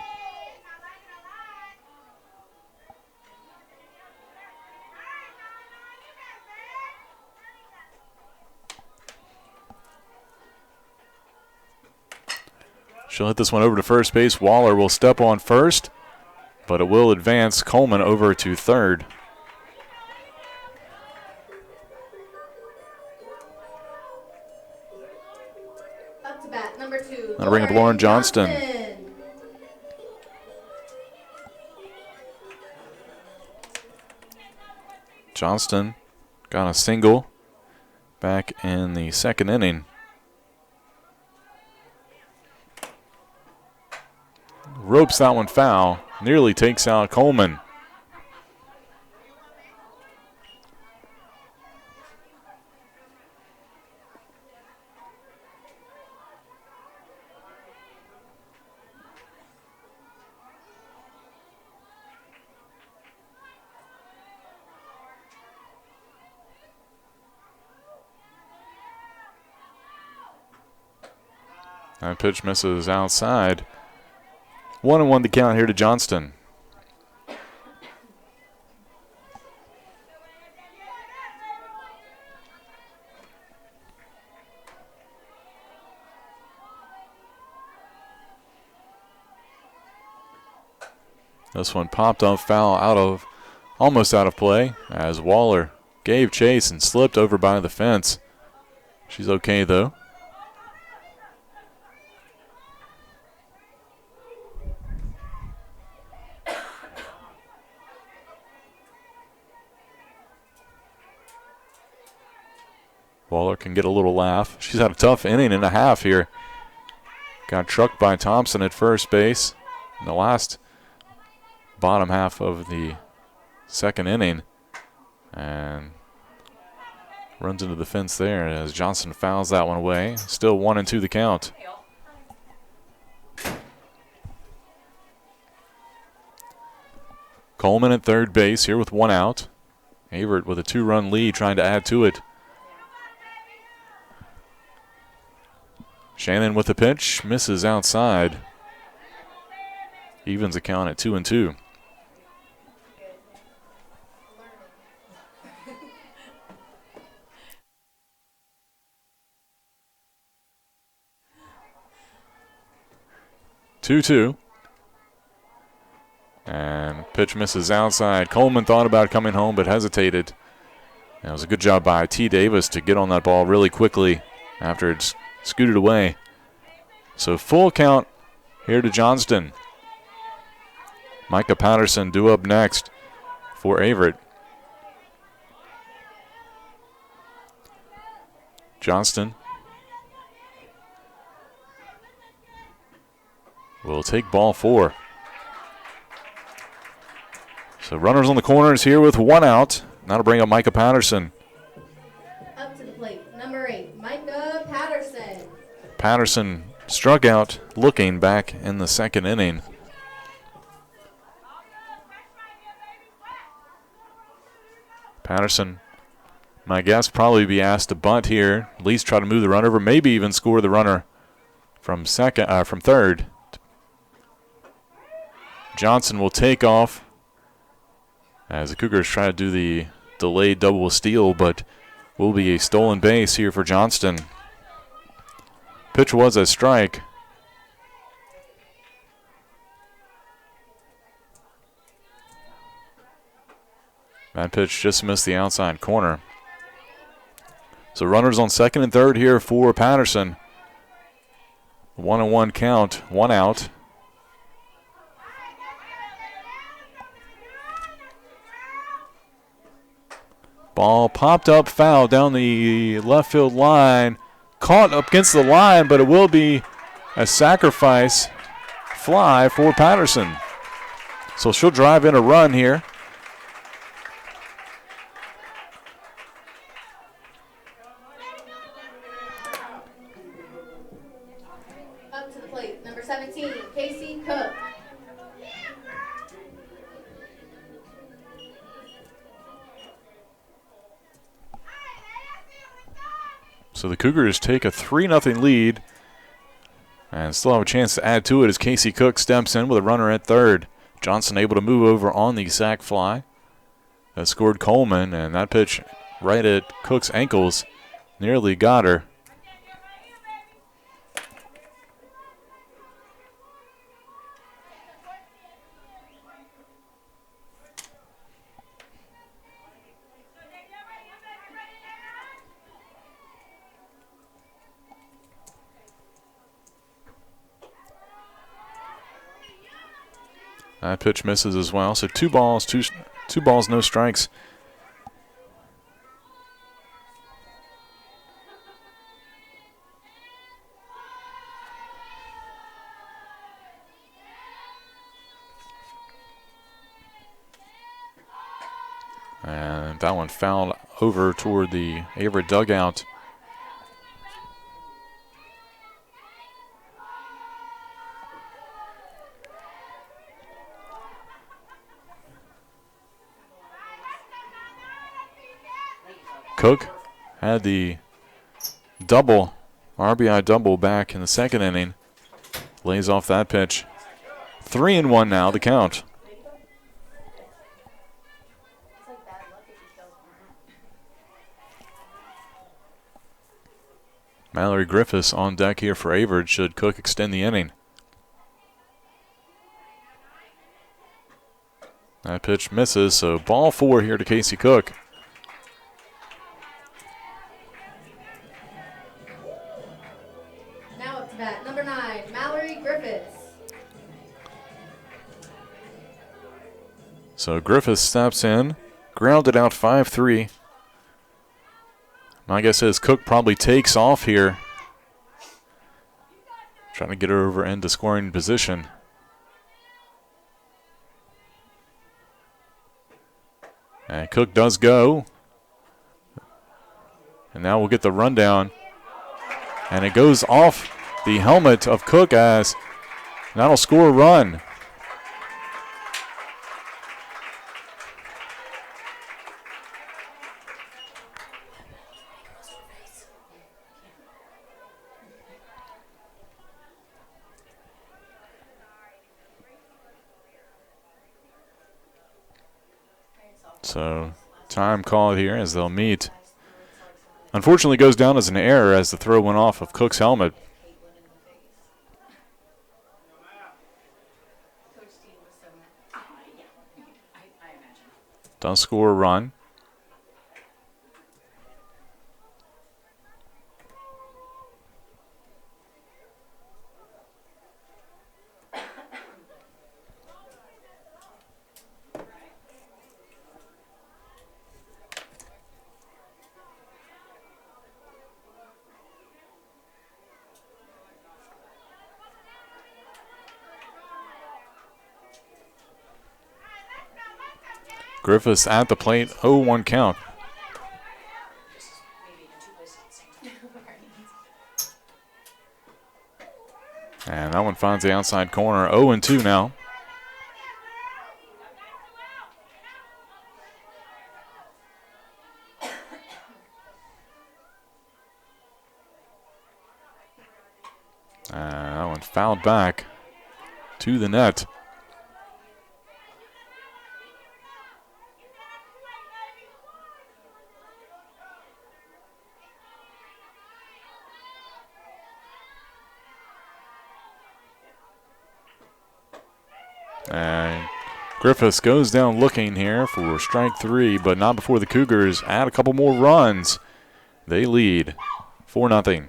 She'll hit this one over to first base. Waller will step on first, but it will advance Coleman over to third. Up to bat, number 2. That'll bring up Lauren Johnston. Johnston got a single back in the second inning. Ropes that one foul, nearly takes out Coleman. That pitch misses outside. 1-1 to count here to Johnston. This one popped off foul almost out of play as Waller gave chase and slipped over by the fence. She's okay though. Waller can get a little laugh. She's had a tough inning and a half here. Got trucked by Thompson at first base in the last bottom half of the second inning. And runs into the fence there as Johnson fouls that one away. Still 1-2 the count. Coleman at third base here with one out. Averett with a 2-run lead trying to add to it. Shannon with the pitch, misses outside. Evens the count at 2-2. Two-two. And pitch misses outside. Coleman thought about coming home but hesitated. And it was a good job by T. Davis to get on that ball really quickly after it's scooted away. So full count here to Johnston. Micah Patterson due up next for Averett. Johnston will take ball 4. So runners on the corners here with 1 out. Now to bring up Micah Patterson. Up to the plate, number 8, Micah Patterson. Patterson struck out looking back in the 2nd inning. Patterson, my guess, probably be asked to bunt here, at least try to move the runner over, maybe even score the runner from 3rd. Johnson will take off as the Cougars try to do the delayed double steal, but will be a stolen base here for Johnston. Pitch was a strike. That pitch just missed the outside corner. So runners on 2nd and 3rd here for Patterson. 1-1 count, 1 out. Ball popped up foul down the left field line. Caught up against the line, but it will be a sacrifice fly for Patterson. So she'll drive in a run here. Up to the plate, number 17, Casey Cook. So the Cougars take a 3-0 lead and still have a chance to add to it as Casey Cook steps in with a runner at 3rd. Johnson able to move over on the sac fly. That scored Coleman, and that pitch right at Cook's ankles nearly got her. That pitch misses as well. So 2 balls, no strikes. And that one fouled over toward the Averett dugout. Cook had the double, RBI double back in the 2nd inning. Lays off that pitch. 3-1 now, the count. Mallory Griffiths on deck here for Averett should Cook extend the inning. That pitch misses, so ball 4 here to Casey Cook. Now up to bat, number 9, Mallory Griffiths. So Griffiths steps in, grounded out 5-3. My guess is Cook probably takes off here. Trying to get her over into scoring position. And Cook does go. And now we'll get the rundown. And it goes off the helmet of Cook as that'll score a run. So time called here as they'll meet. Unfortunately goes down as an error as the throw went off of Cook's helmet. Does score a run. Griffiths at the plate, 0-1 count. And that one finds the outside corner, 0-2 now. That one fouled back to the net. And Griffiths goes down looking here for strike 3, but not before the Cougars add a couple more runs. They lead 4-0.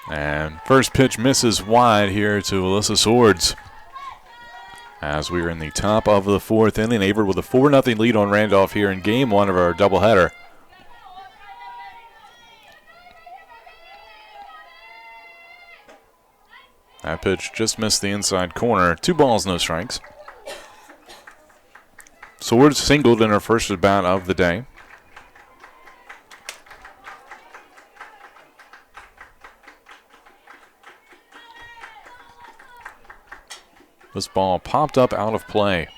And first pitch misses wide here to Alyssa Swords. As we are in the top of the 4th inning, Averett with a 4-0 lead on Randolph here in game 1 of our doubleheader. That pitch just missed the inside corner. 2 balls, no strikes. Swords singled in her first at bat of the day. This ball popped up out of play.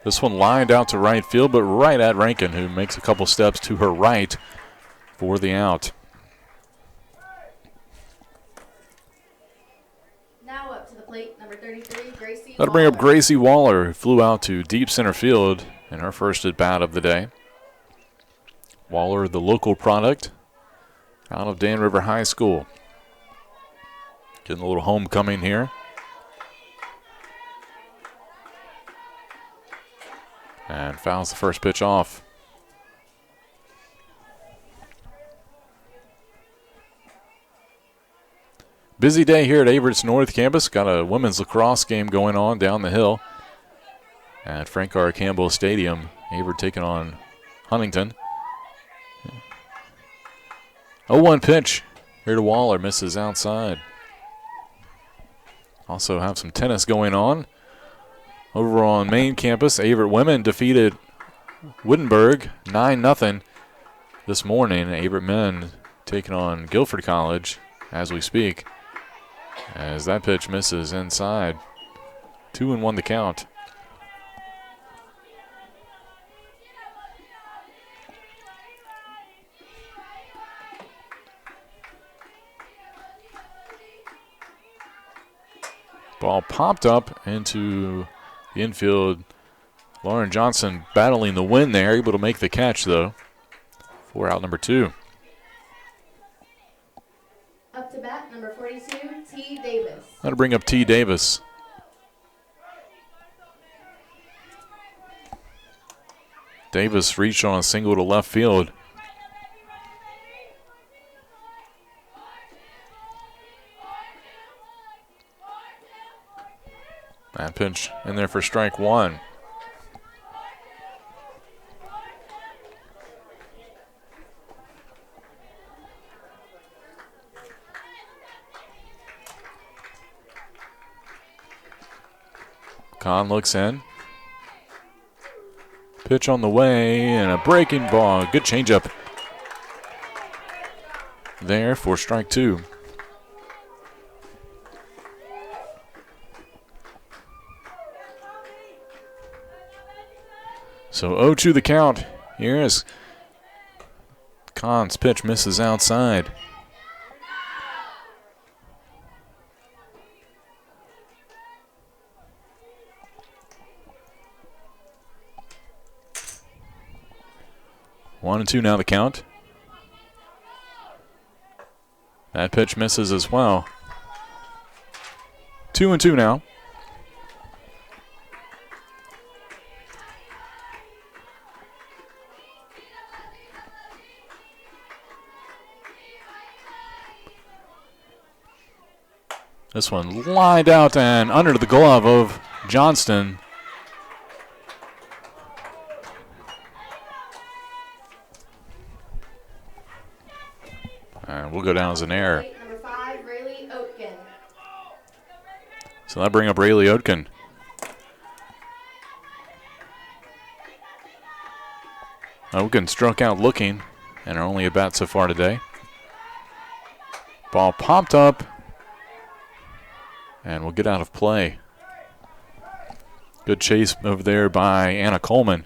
This one lined out to right field, but right at Rankin, who makes a couple steps to her right for the out. Now up to the plate, number 33, Gracie That'll bring up Gracie Waller, who flew out to deep center field in her first at bat of the day. Waller, the local product out of Dan River High School. Getting a little homecoming here. And fouls the first pitch off. Busy day here at Averett's North Campus. Got a women's lacrosse game going on down the hill at Frank R. Campbell Stadium. Averett taking on Huntington. 0-1 pitch here to Waller. Misses outside. Also have some tennis going on. Over on main campus, Averett women defeated Wittenberg 9-0 this morning. Averett men taking on Guilford College as we speak. As that pitch misses inside. 2-1 the count. Ball popped up into the infield. Lauren Johnson battling the wind there, able to make the catch, though, for out number 2. Up to bat, number 42, T. Davis. That'll bring up T. Davis. Davis reached on a single to left field. That pitch in there for strike 1. Kahn looks in. Pitch on the way and a breaking ball. Good changeup there for strike 2. So 0-2 the count here as Kahn's pitch misses outside. One and 2 now the count. That pitch misses as well. 2-2 now. This one lined out and under the glove of Johnston. And we'll go down as an error. Number 5, Rayleigh Oatkin. So that bring up Rayleigh Oatkin. Oatkin struck out looking and are only at bat so far today. Ball popped up and will get out of play. Good chase over there by Anna Coleman.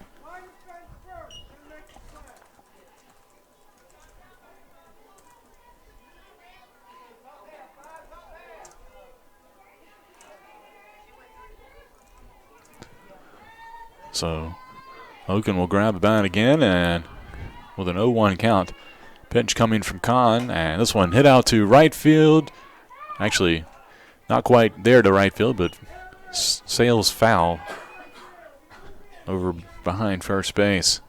So Oaken will grab the bat again and with an 0-1 count. Pitch coming from Kahn, and this one hit out to right field. Actually, not quite there to right field, but sails foul over behind first base.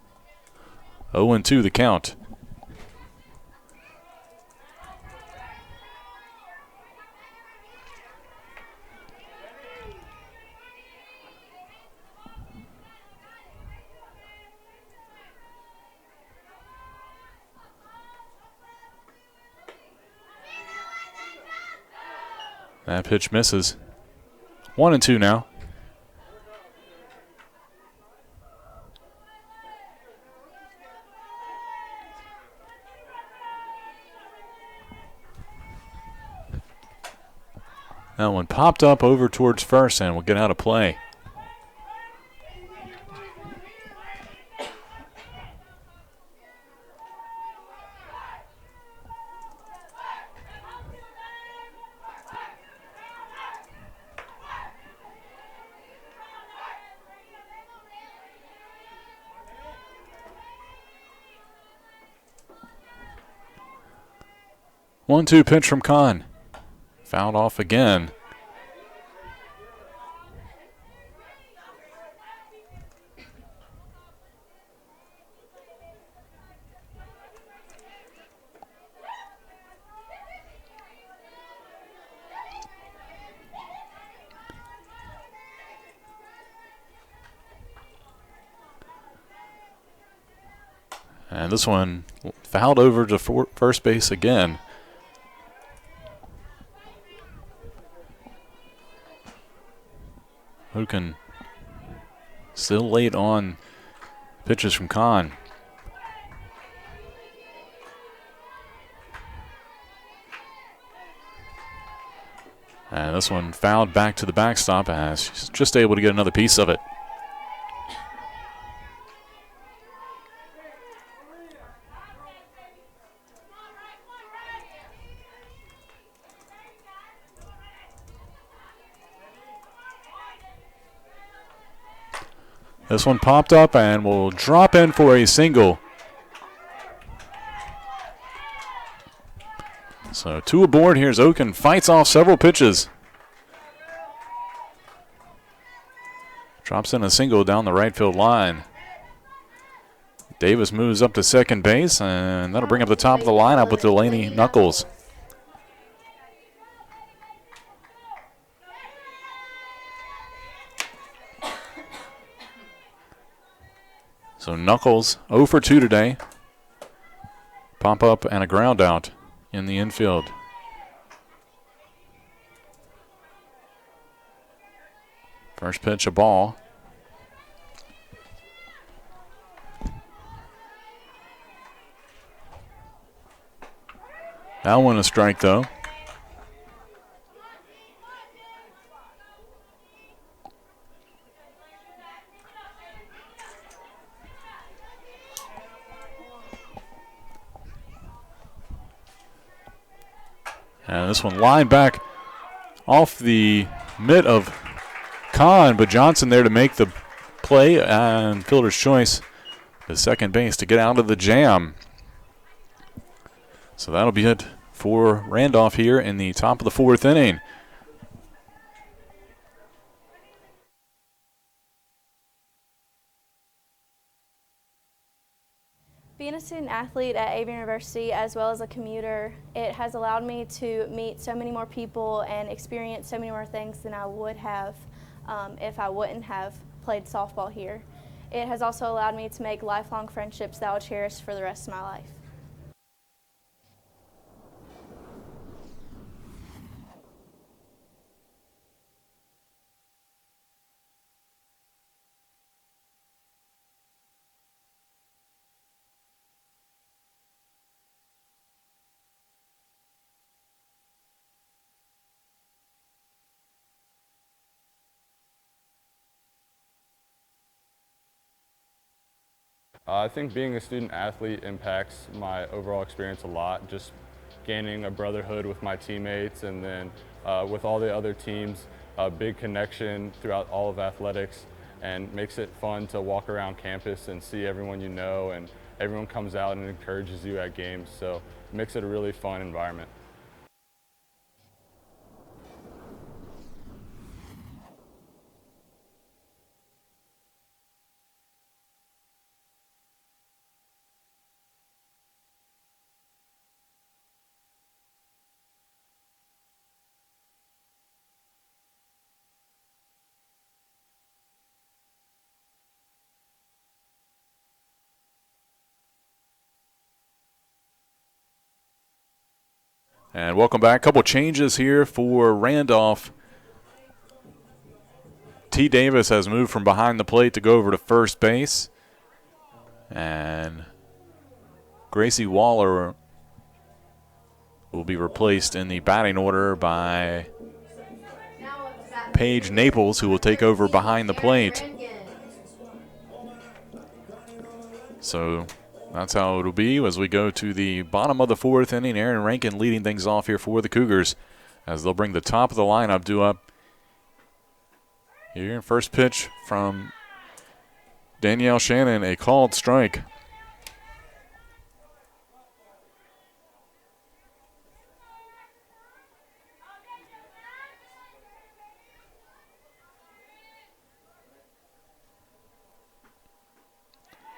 0-2 the count. That pitch misses. 1-2 now. That one popped up over towards first and will get out of play. One-two pitch from Kahn. Fouled off again. And this one fouled over to first base again. Hogan still late on pitches from Kahn. And this one fouled back to the backstop as she's just able to get another piece of it. This one popped up and will drop in for a single. So 2 aboard. Here's Oken. Fights off several pitches. Drops in a single down the right field line. Davis moves up to second base, and that'll bring up the top of the lineup with Delaney Knuckles. So Knuckles 0 for 2 today. Pop up and a ground out in the infield. First pitch, a ball. That one a strike, though. And this one lined back off the mitt of Kahn, but Johnson there to make the play, and fielder's choice to second base to get out of the jam. So that'll be it for Randolph here in the top of the 4th inning. Being a student athlete at Averett University as well as a commuter, it has allowed me to meet so many more people and experience so many more things than I would have if I wouldn't have played softball here. It has also allowed me to make lifelong friendships that I'll cherish for the rest of my life. I think being a student athlete impacts my overall experience a lot, just gaining a brotherhood with my teammates, and then with all the other teams, a big connection throughout all of athletics, and makes it fun to walk around campus and see everyone you know, and everyone comes out and encourages you at games, so it makes it a really fun environment. And welcome back. A couple changes here for Randolph. T. Davis has moved from behind the plate to go over to first base. And Gracie Waller will be replaced in the batting order by Paige Naples, who will take over behind the plate. So that's how it'll be as we go to the bottom of the 4th inning. Aaron Rankin leading things off here for the Cougars as they'll bring the top of the lineup due up. Here, first pitch from Danielle Shannon, a called strike.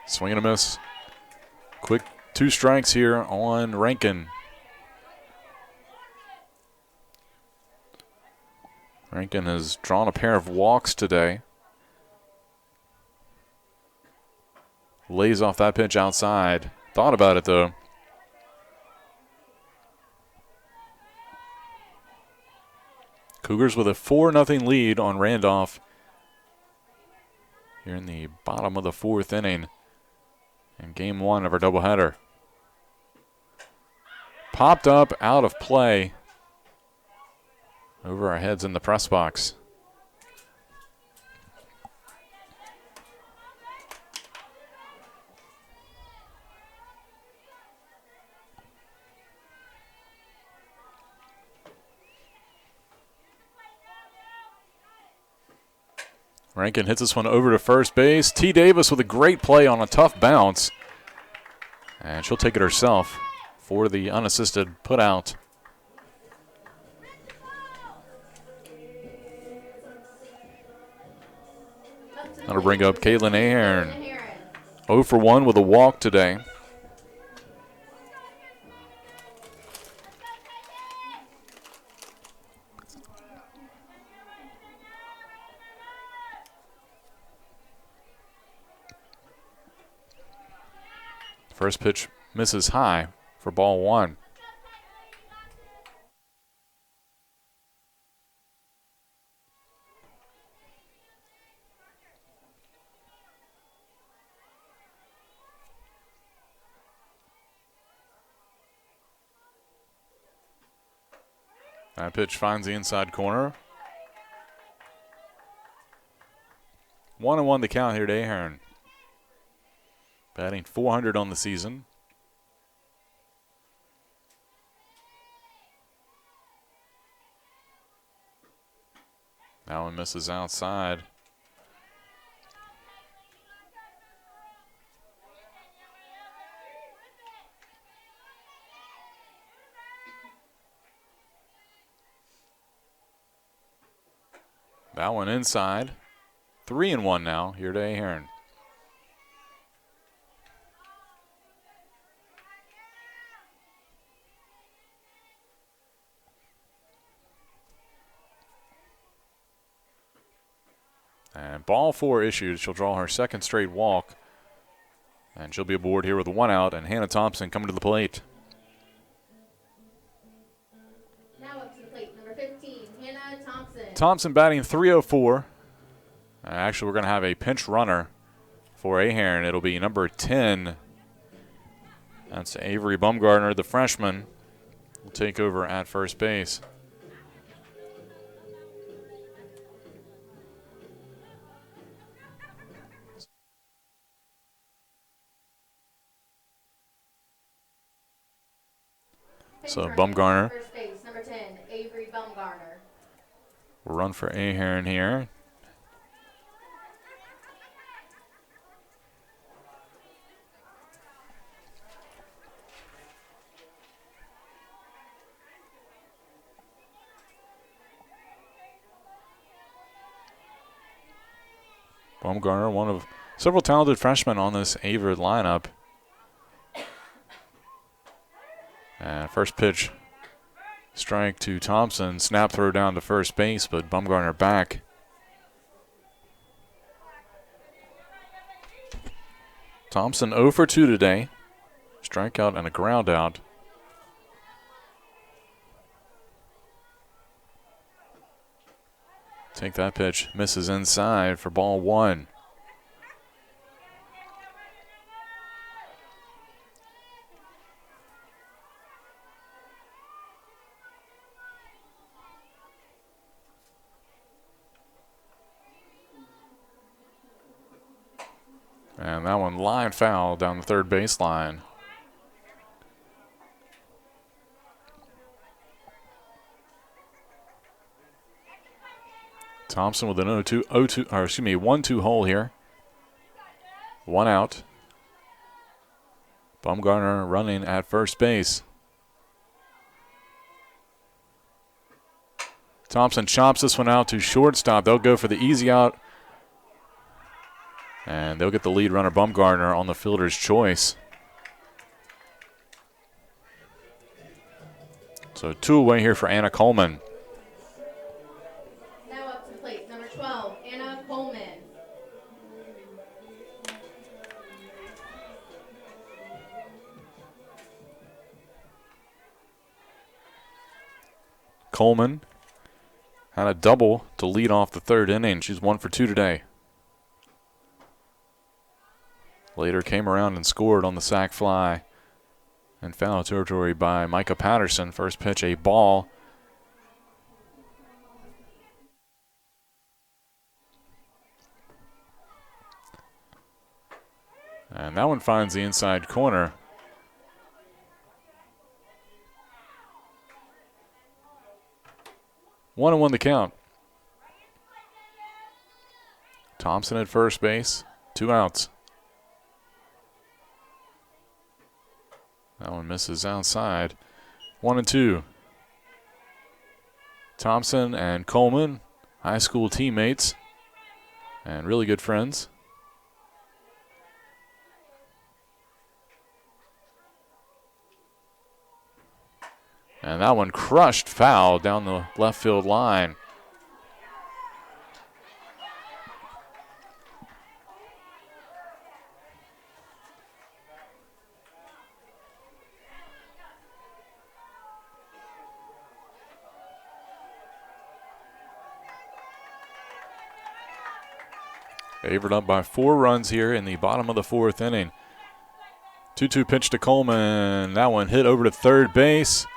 Swing and a miss. Quick 2 strikes here on Rankin. Rankin has drawn a pair of walks today. Lays off that pitch outside. Thought about it, though. Cougars with a 4-0 lead on Randolph here in the bottom of the 4th inning in game 1 of our doubleheader. Popped up, out of play, over our heads in the press box. Rankin hits this one over to first base. T. Davis with a great play on a tough bounce. And she'll take it herself for the unassisted put out. That'll bring up Caitlin Ahern. 0 for 1 with a walk today. First pitch misses high for ball 1. That pitch finds the inside corner. 1-1 the count here to Ahern. Batting .400 on the season. That one misses outside. That one inside. 3-1 now here to Ahern. And ball 4 issued. She'll draw her second straight walk. And she'll be aboard here with a 1 out. And Hannah Thompson coming to the plate. Now up to the plate, number 15, Hannah Thompson. Thompson batting .304. Actually, we're going to have a pinch runner for Ahern. It'll be number 10. That's Avery Bumgardner, the freshman, will take over at first base. So Bumgarner First base, number 10, Avery Bumgarner. will run for Ahern here. Bumgarner, one of several talented freshmen on this Averett lineup. And first pitch, strike to Thompson. Snap throw down to first base, but Bumgarner back. Thompson 0 for 2 today. Strikeout and a ground out. Take that pitch, misses inside for ball 1. And that one line foul down the third baseline. Thompson with an 1-2 hole here. 1 out. Bumgarner running at first base. Thompson chops this one out to shortstop. They'll go for the easy out. And they'll get the lead runner Bumgarner on the fielder's choice. So 2 away here for Anna Coleman. Now up to the plate, number 12, Anna Coleman. Coleman had a double to lead off the third inning. She's 1 for 2 today. Later came around and scored on the sac fly in foul territory by Micah Patterson. First pitch, a ball. And that one finds the inside corner. One and one the count. Thompson at first base. 2 outs. That one misses outside. 1-2. Thompson and Coleman, high school teammates and really good friends. And that one crushed foul down the left field line. Averett up by 4 runs here in the bottom of the 4th inning. 2-2 pitch to Coleman. That one hit over to third base.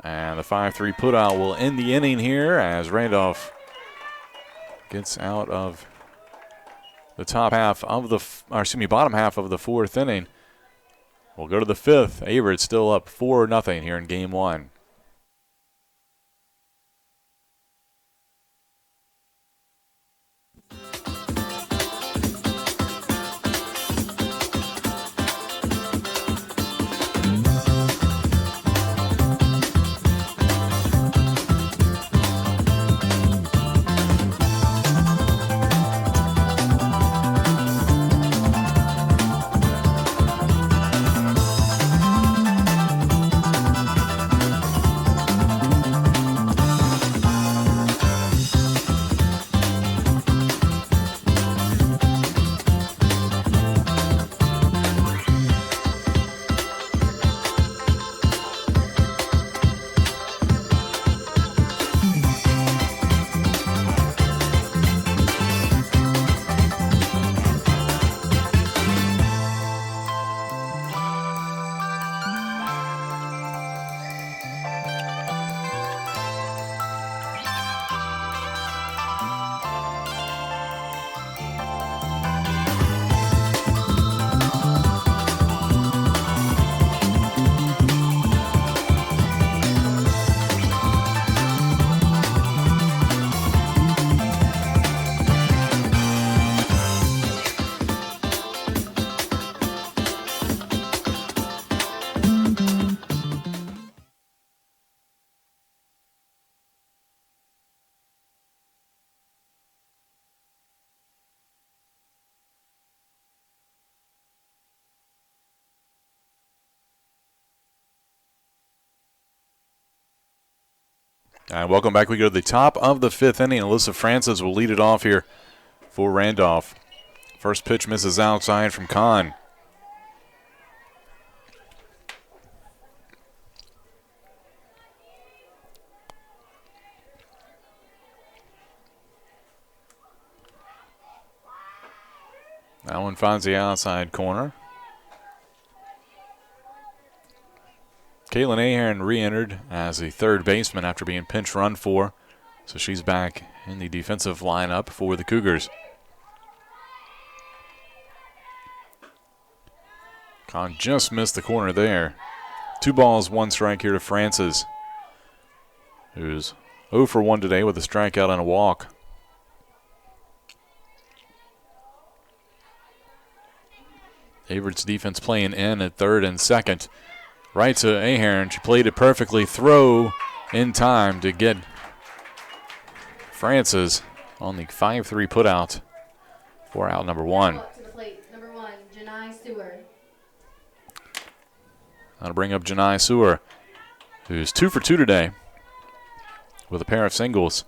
And the 5-3 putout will end the inning here as Randolph gets out of the top half of the, bottom half of the 4th inning. We'll go to the 5th. Averett still up 4-0 here in game 1. And welcome back. We go to the top of the 5th inning. Alyssa Francis will lead it off here for Randolph. First pitch misses outside from Kahn. That one finds the outside corner. Caitlin Ahern re-entered as the third baseman after being pinch run for, so she's back in the defensive lineup for the Cougars. Kahn just missed the corner there. 2 balls, 1 strike here to Francis, who's 0 for 1 today with a strikeout and a walk. Averett's defense playing in at third and second. Right to Ahern. She played it perfectly. Throw in time to get Francis on the 5-3 putout for out number 1. Up to the plate, number 1, Janai Sewer. That'll bring up Janai Sewer, who's 2 for 2 today with a pair of singles.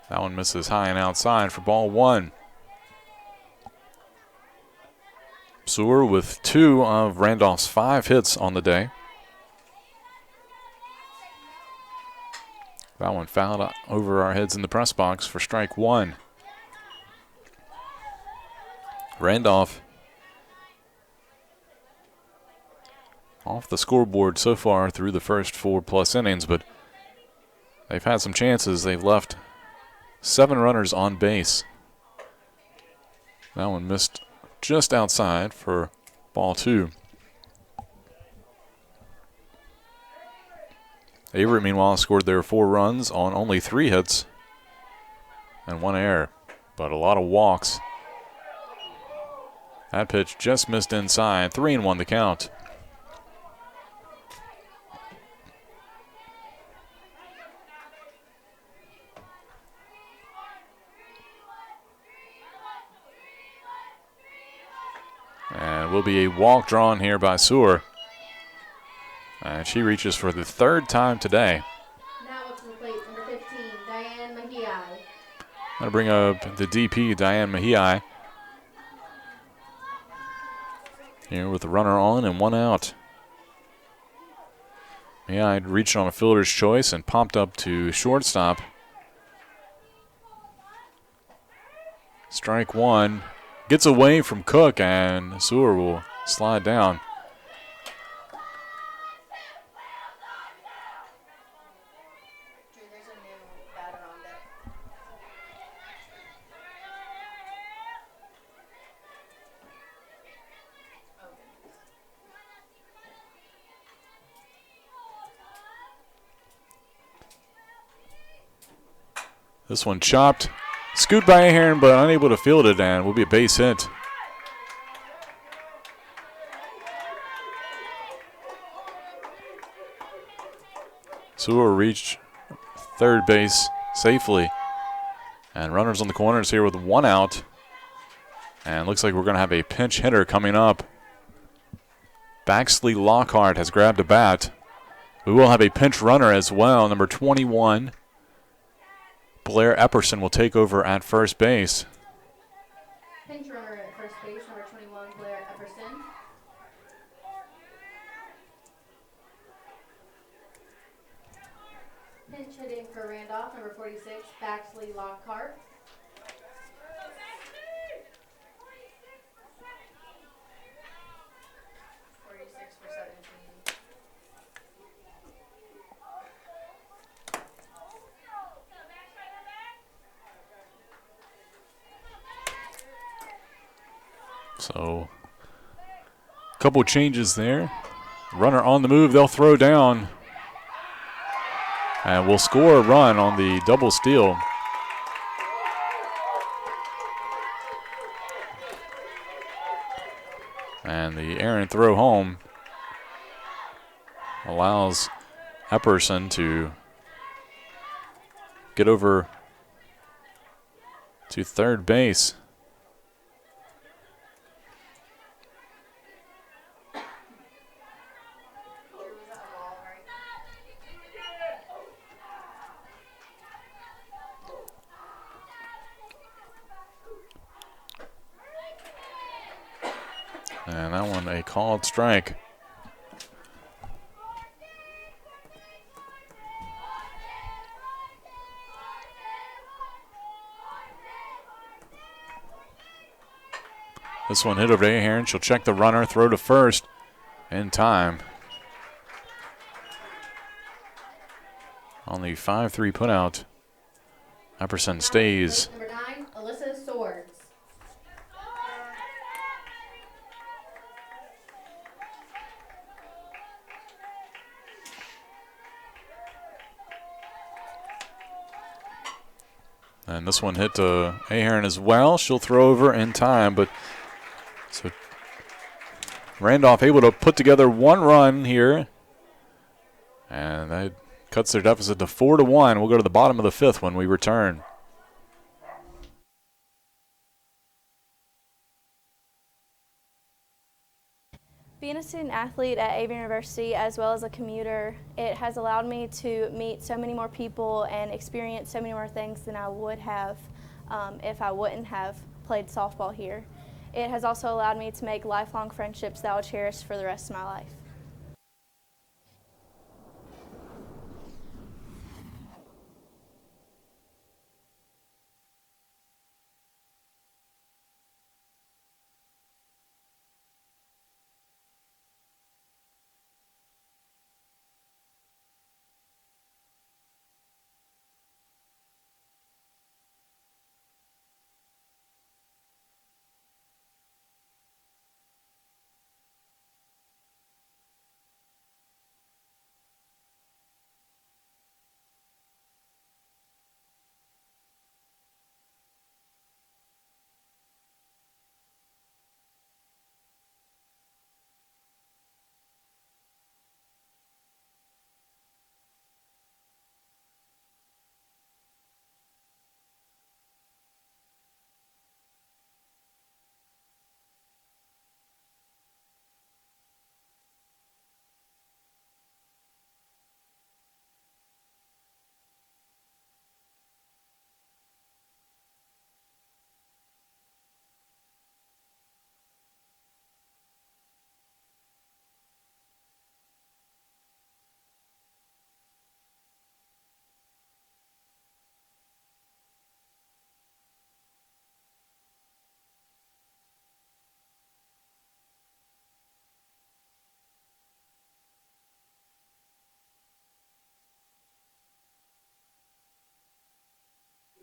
That one misses high and outside for ball 1. Sewer with 2 of Randolph's 5 hits on the day. That one fouled over our heads in the press box for strike 1. Randolph off the scoreboard so far through the first 4+ innings, but they've had some chances. They've left 7 runners on base. That one missed just outside for ball 2. Averett, meanwhile, scored their 4 runs on only 3 hits and 1 error, but a lot of walks. That pitch just missed inside. 3-1 the count. And will be a walk drawn here by Sewer. And she reaches for the 3rd time today. Now up to the plate, number 15, Diane Mahia. Going to bring up the DP, Diane Mahia. Here with the runner on and 1 out. Mahia reached on a fielder's choice and popped up to shortstop. Strike 1. Gets away from Cook, and Sewer will slide down. This one chopped. Scooped by Ahern, but unable to field it, and will be a base hit. Sewer reached 3rd base safely. And runners on the corners here with 1 out. And looks like we're going to have a pinch hitter coming up. Baxley Lockhart has grabbed a bat. We will have a pinch runner as well, number 21. Blair Epperson will take over at first base. Pinch runner at first base, number 21, Blair Epperson. Pinch hitting for Randolph, number 46, Baxley Lockhart. So, a couple changes there. Runner on the move, they'll throw down. And we'll score a run on the double steal. And the errant throw home allows Epperson to get over to 3rd base. And that one a called strike. This one hit over to Ahern. She'll check the runner, throw to first in time. On the 5-3 putout, Epperson stays. Number 9, Alyssa Swords. And this one hit to Ahern as well. She'll throw over in time, but so Randolph able to put together 1 run here. And that cuts their deficit to 4-1. We'll go to the bottom of the 5th when we return. Being a student athlete at Averett University as well as a commuter, it has allowed me to meet so many more people and experience so many more things than I would have if I wouldn't have played softball here. It has also allowed me to make lifelong friendships that I'll cherish for the rest of my life.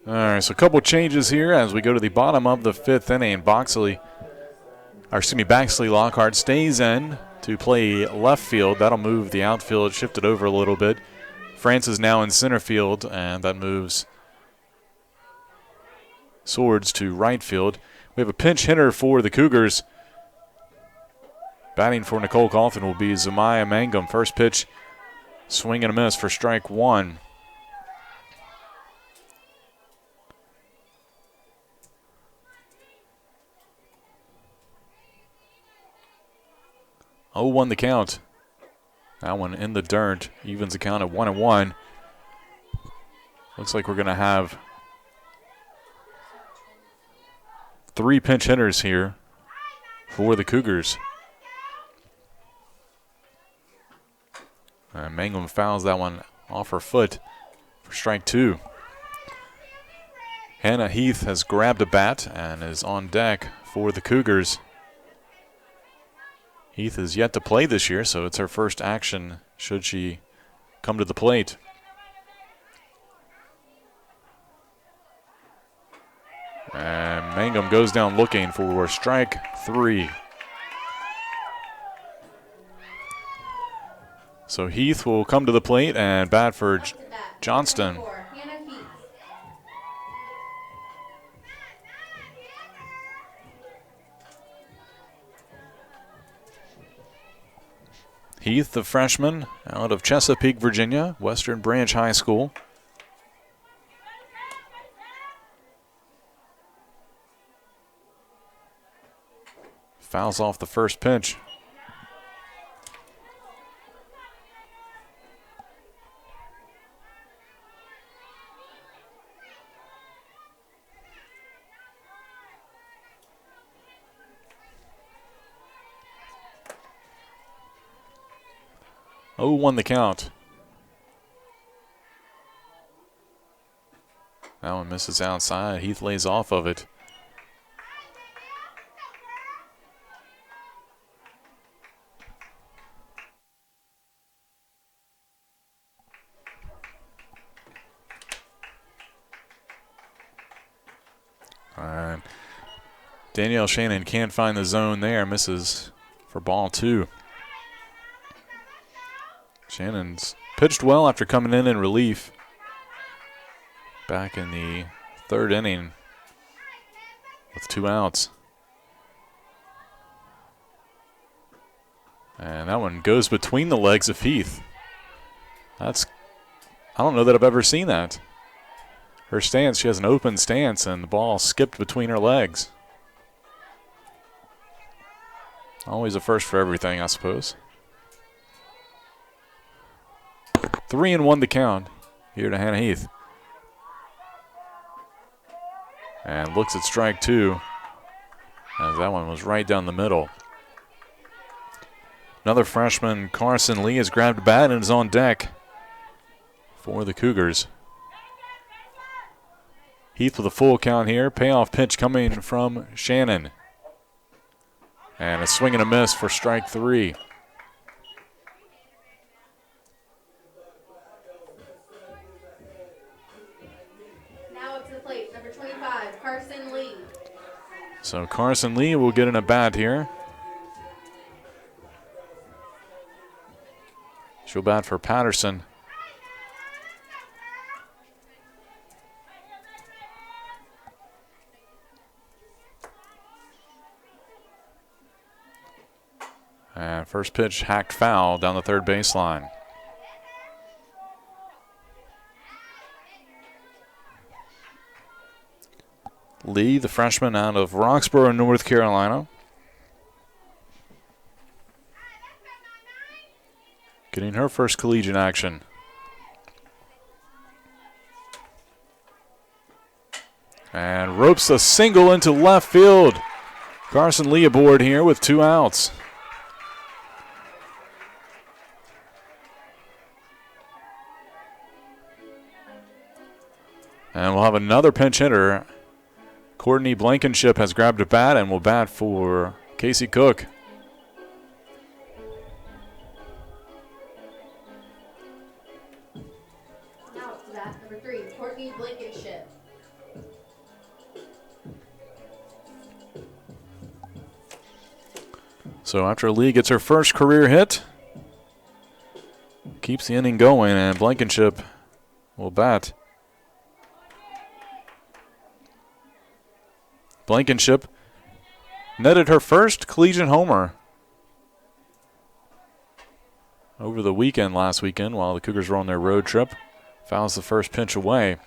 All right, so a couple changes here as we go to the bottom of the 5th inning. Baxley Lockhart stays in to play left field. That'll move the outfield, shift it over a little bit. France is now in center field, and that moves Swords to right field. We have a pinch hitter for the Cougars. Batting for Nicole Coughlin will be Zamaya Mangum. First pitch, swing and a miss for strike 1. Oh, 1 the count. That one in the dirt. Evens the count at 1-1. Looks like we're going to have 3 pinch hitters here for the Cougars. And Mangum fouls that one off her foot for strike 2. Hannah Heath has grabbed a bat and is on deck for the Cougars. Heath is yet to play this year, so it's her first action should she come to the plate. And Mangum goes down looking for strike 3. So Heath will come to the plate and bat for Johnston. Heath, the freshman out of Chesapeake, Virginia, Western Branch High School. Fouls off the first pitch. Oh, 1 the count. That one misses outside. Heath lays off of it. And Danielle Shannon can't find the zone there. Misses for ball 2. Shannon's pitched well after coming in relief back in the 3rd inning with 2 outs. And that one goes between the legs of Heath. I don't know that I've ever seen that. Her stance, she has an open stance, and the ball skipped between her legs. Always a first for everything, I suppose. 3-1 the count here to Hannah Heath. And looks at strike 2, as that one was right down the middle. Another freshman, Carson Lee, has grabbed a bat and is on deck for the Cougars. Heath with a full count here. Payoff pitch coming from Shannon. And a swing and a miss for strike 3. Now up to the plate, number 25, Carson Lee. So Carson Lee will get in a bat here. She'll bat for Patterson. And first pitch hacked foul down the 3rd baseline. Lee, the freshman out of Roxborough, North Carolina. Getting her first collegiate action. And ropes a single into left field. Carson Lee aboard here with 2 outs. And we'll have another pinch hitter. Courtney Blankenship has grabbed a bat and will bat for Casey Cook. Now up to that, number 3, Courtney Blankenship. So after Lee gets her first career hit, keeps the inning going, and Blankenship will bat. Blankenship netted her first collegiate homer over the weekend last weekend while the Cougars were on their road trip. Fouls the first pitch away.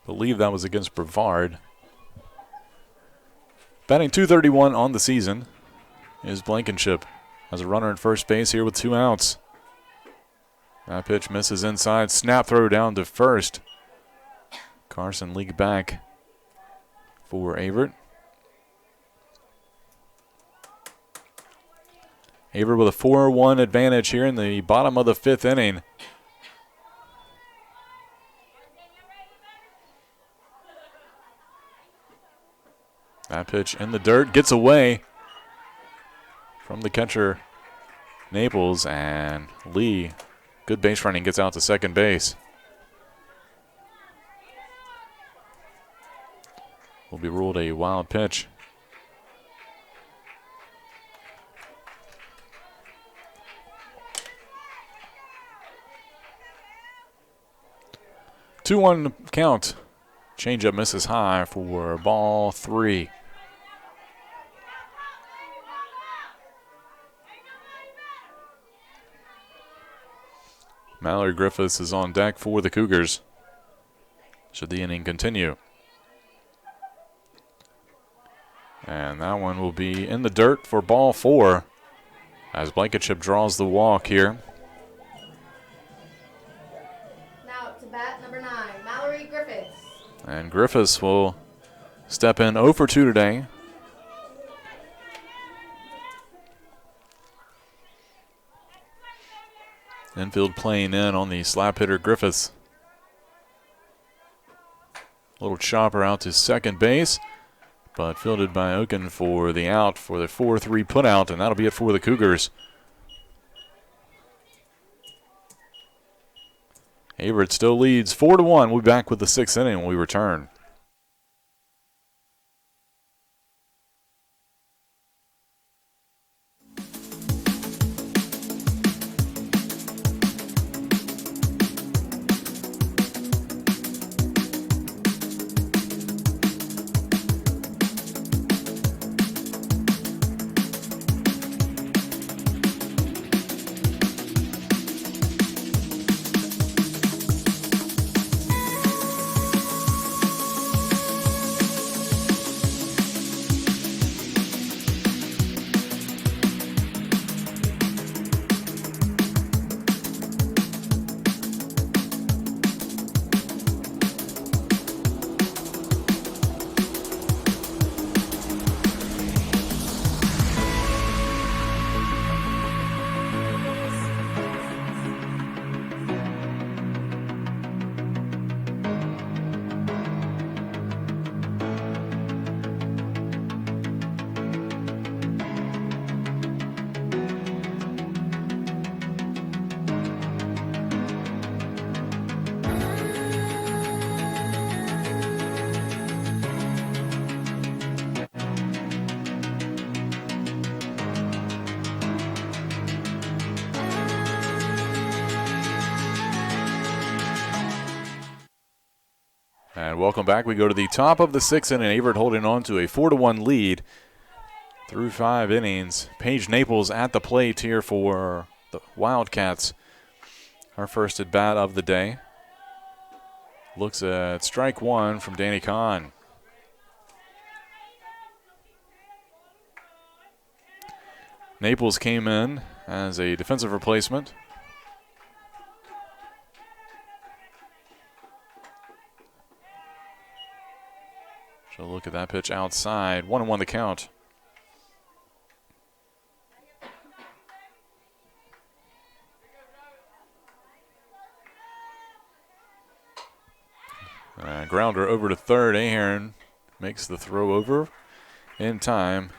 Believe that was against Brevard. Batting .231 on the season is Blankenship. Has a runner at first base here with 2 outs. That pitch misses inside. Snap throw down to first. Carson league back for Averett. Averett with a 4-1 advantage here in the bottom of the 5th inning. That pitch in the dirt, gets away from the catcher, Naples, and Lee, good base running, gets out to second base. Will be ruled a wild pitch. Two-one count. Changeup misses high for ball 3. Mallory Griffiths is on deck for the Cougars, should the inning continue. And that one will be in the dirt for ball 4 as Blankenship draws the walk here. Now up to bat number 9, Mallory Griffiths. And Griffiths will step in 0 for 2 today. Infield playing in on the slap hitter Griffiths. Little chopper out to second base, but fielded by Oken for the out for the 4-3 putout, and that'll be it for the Cougars. Averett still leads 4-1. We'll be back with the 6th inning when we return. And welcome back. We go to the top of the 6th inning. Averett holding on to a 4-1 lead through 5 innings. Paige Naples at the plate here for the Wildcats. Her first at bat of the day. Looks at strike 1 from Danny Kahn. Naples came in as a defensive replacement. So look at that pitch outside. 1-1 the count. Grounder over to third. Ahern makes the throw over in time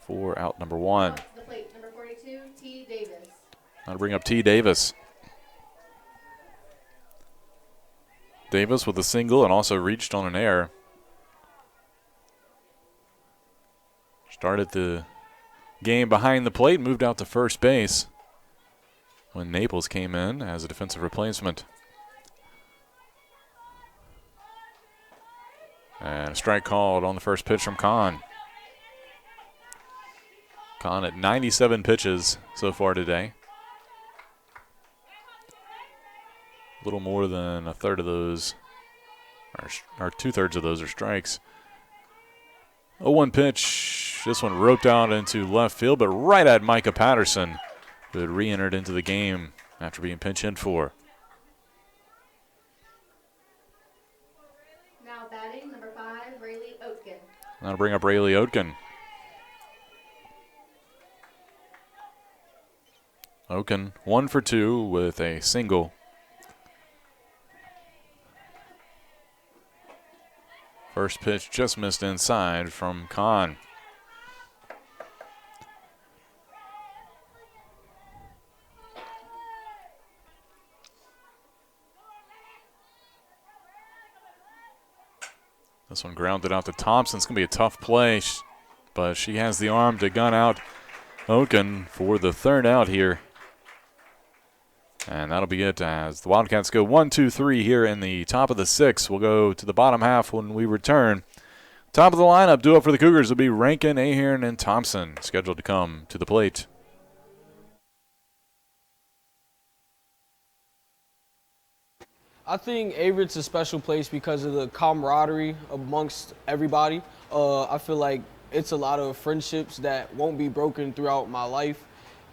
for out number 1. Up to the plate, number 42, T. Davis. Now to bring up T. Davis. Davis with a single and also reached on an error. Started the game behind the plate, moved out to first base when Naples came in as a defensive replacement. And a strike called on the first pitch from Kahn. Kahn at 97 pitches so far today. A little more than a third of those, or 2/3 of those are strikes. 0-1 pitch. This one roped out into left field, but right at Micah Patterson, who had re-entered into the game after being pinch hit for. Now batting, number 5, Rayleigh Oatkin. That'll bring up Rayleigh Oatkin. Oatkin 1 for 2 with a single. First pitch just missed inside from Kahn. This one grounded out to Thompson. It's going to be a tough play, but she has the arm to gun out Oatkin for the third out here. And that'll be it as the Wildcats go 1-2-3 here in the top of the 6th. We'll go to the bottom half when we return. Top of the lineup, duo for the Cougars will be Rankin, Ahern, and Thompson, scheduled to come to the plate. I think Averett's a special place because of the camaraderie amongst everybody. I feel like it's a lot of friendships that won't be broken throughout my life,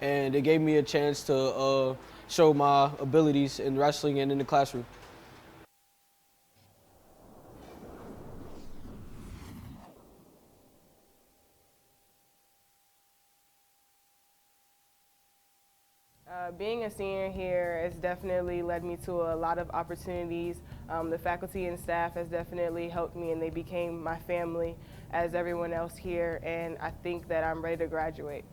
and it gave me a chance to show my abilities in wrestling and in the classroom. Being a senior here has definitely led me to a lot of opportunities. The faculty and staff has definitely helped me, and they became my family as everyone else here, and I think that I'm ready to graduate.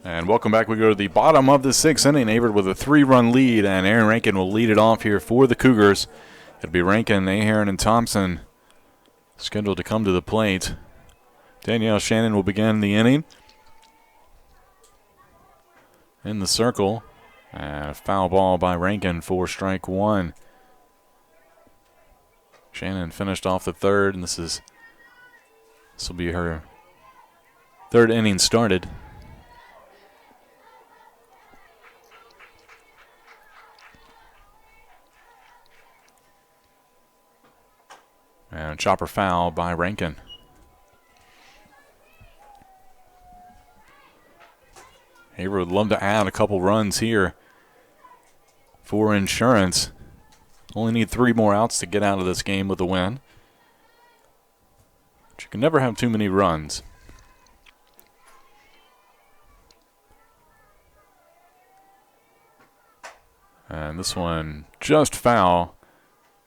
And welcome back. We go to the bottom of the 6th inning. Averett with a 3-run lead, and Aaron Rankin will lead it off here for the Cougars. It'll be Rankin, Ahern, and Thompson scheduled to come to the plate. Danielle Shannon will begin the inning. In the circle, a foul ball by Rankin for strike 1. Shannon finished off the third, and this will be her third inning started. And chopper foul by Rankin. Averett would love to add a couple runs here for insurance. Only need 3 more outs to get out of this game with a win. But you can never have too many runs. And this one just foul.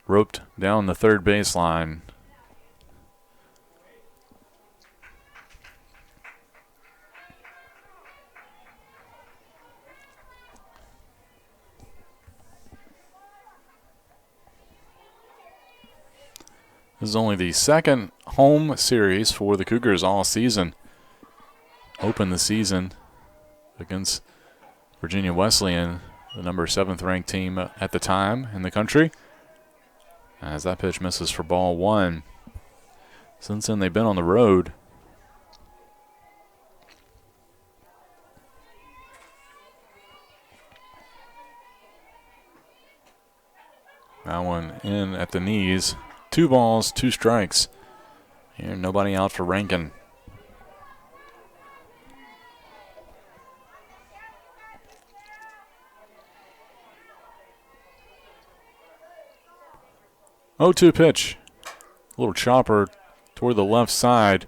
Roped down the third baseline. This is only the second home series for the Cougars all season. Opened the season against Virginia Wesleyan, the number 7th ranked team at the time in the country. As that pitch misses for ball 1. Since then, they've been on the road. That one in at the knees. 2 balls, 2 strikes. Here, nobody out for Rankin. Oh, 2 pitch. A little chopper toward the left side.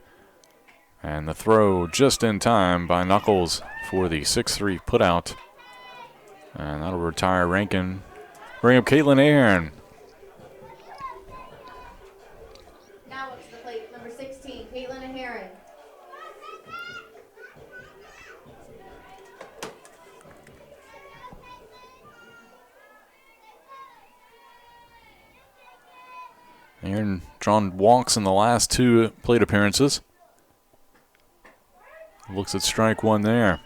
And the throw just in time by Knuckles for the 6-3 putout. And that'll retire Rankin. Bring up Caitlin Ahern. Now up to the plate, number 16, Caitlin Ahern. Ahern drawn walks in the last 2 plate appearances. Looks at strike 1 there.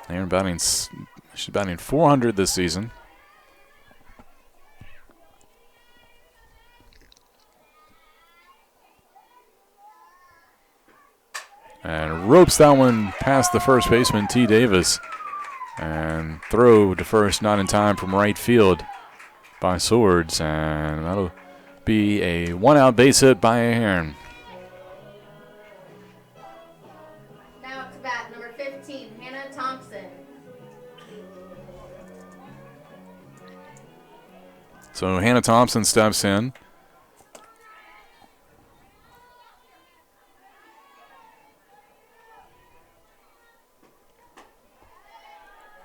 Ahern batting, she's batting .400 this season. And ropes that one past the first baseman, T. Davis. And throw to first, not in time from right field by Swords. And that'll be a 1-out base hit by Ahern. Now up to bat, number 15, Hannah Thompson. So Hannah Thompson steps in.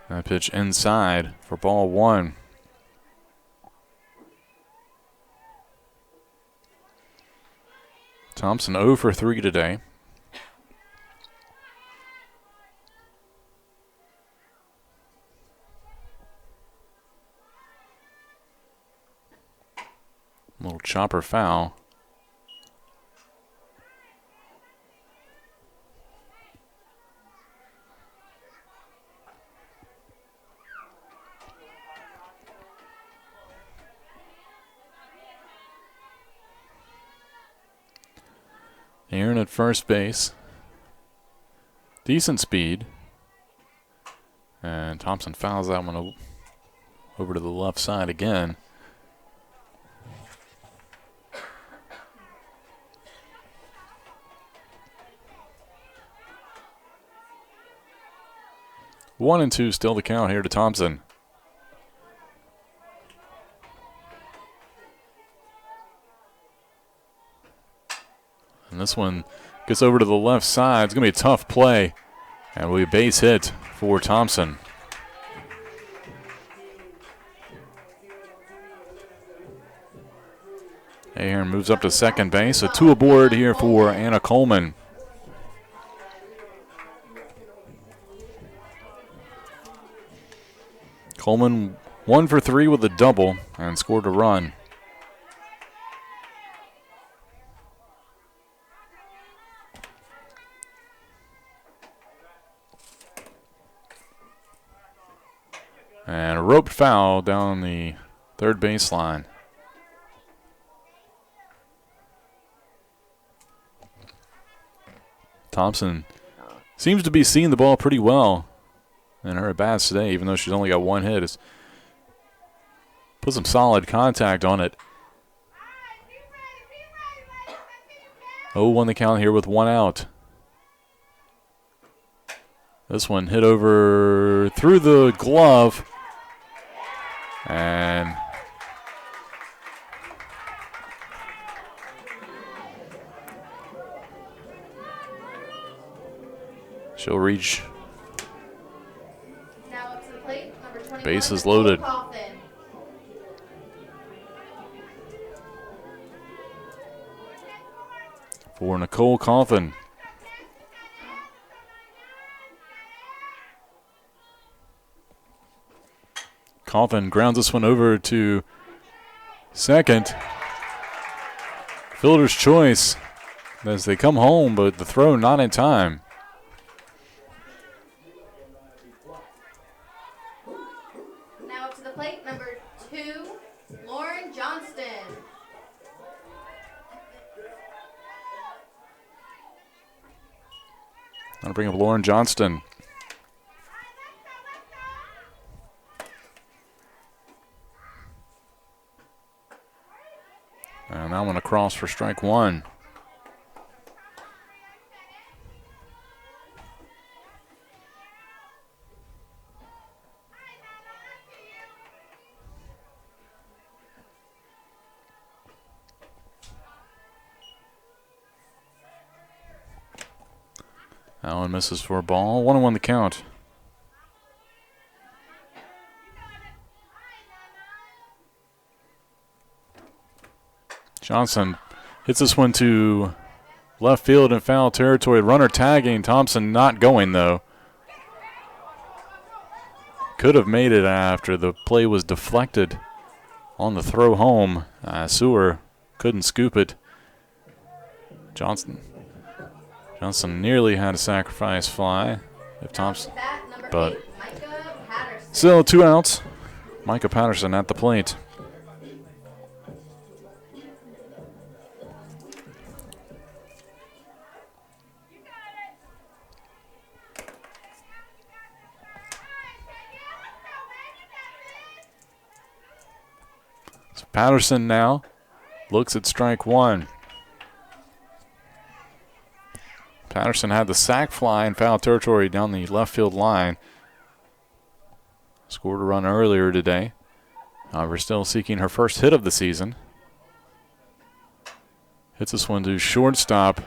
That pitch inside for ball 1. Thompson 0 for 3 today. Little chopper foul. Ahern at first base. Decent speed. And Thompson fouls that one over to the left side again. One and 2 still the count here to Thompson. And this one gets over to the left side. It's going to be a tough play. And will be a base hit for Thompson. Ahern moves up to second base. A 2 aboard here for Anna Coleman. Coleman 1 for 3 with a double and scored a run. And a roped foul down the third baseline. Thompson seems to be seeing the ball pretty well in her at-bats today, even though she's only got 1 hit. It's put some solid contact on it. 0-1 the count here with 1 out. This one hit over through the glove. And she'll reach. Now up to the plate, number 21, Bases Nicole loaded. Coffin. For Nicole Coffin. Coffin grounds this one over to second. Fielder's choice as they come home, but the throw not in time. Now up to the plate, number 2, Lauren Johnston. I'll bring up Lauren Johnston. across for strike one. Allen misses for a ball. 1-1 the count. Johnson hits this one to left field in foul territory. Runner tagging. Thompson not going, though. Could have made it after the play was deflected on the throw home. Sewer couldn't scoop it. Johnson nearly had a sacrifice fly if Thompson, but still 2 outs. Micah Patterson at the plate. So Patterson now looks at strike one. Patterson had the sac fly in foul territory down the left field line. Scored a run earlier today. However, still seeking her first hit of the season. Hits this one to shortstop.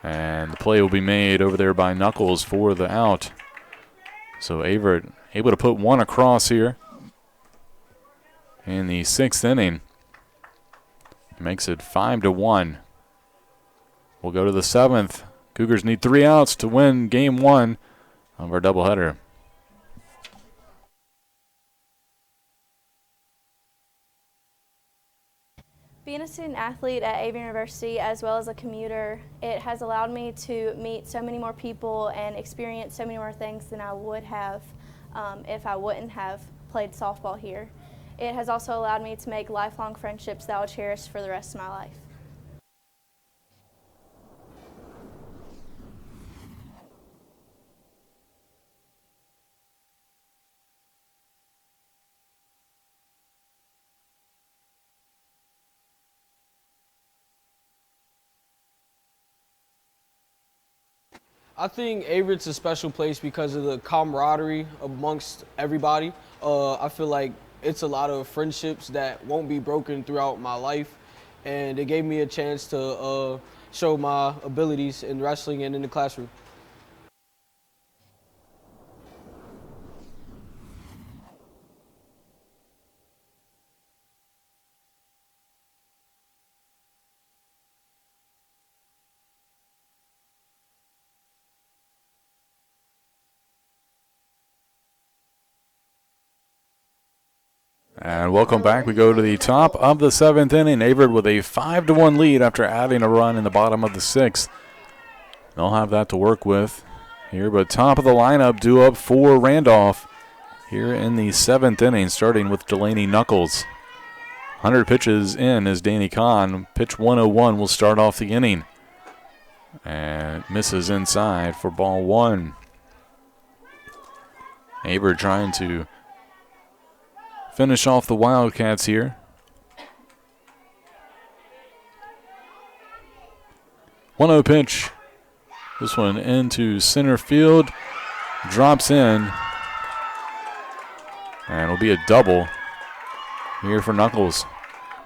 And the play will be made over there by Knuckles for the out. So Averett able to put one across here in the 6th inning. Makes it 5-1. We'll go to the 7th. Cougars need 3 outs to win game 1 of our doubleheader. Being a student athlete at Averett University as well as a commuter, it has allowed me to meet so many more people and experience so many more things than I would have if I wouldn't have played softball here. It has also allowed me to make lifelong friendships that I'll cherish for the rest of my life. I think Averett's a special place because of the camaraderie amongst everybody. I feel like it's a lot of friendships that won't be broken throughout my life, and it gave me a chance to show my abilities in wrestling and in the classroom. And welcome back. We go to the top of the 7th inning. Averett with a 5-1 lead after adding a run in the bottom of the 6th. They'll have that to work with here, but top of the lineup due up for Randolph here in the 7th inning, starting with Delaney Knuckles. 100 pitches in is Danny Kahn. Pitch 101 will start off the inning. And misses inside for ball 1. Averett trying to finish off the Wildcats here. 1-0 pitch. This one into center field. Drops in. And it'll be a double here for Knuckles.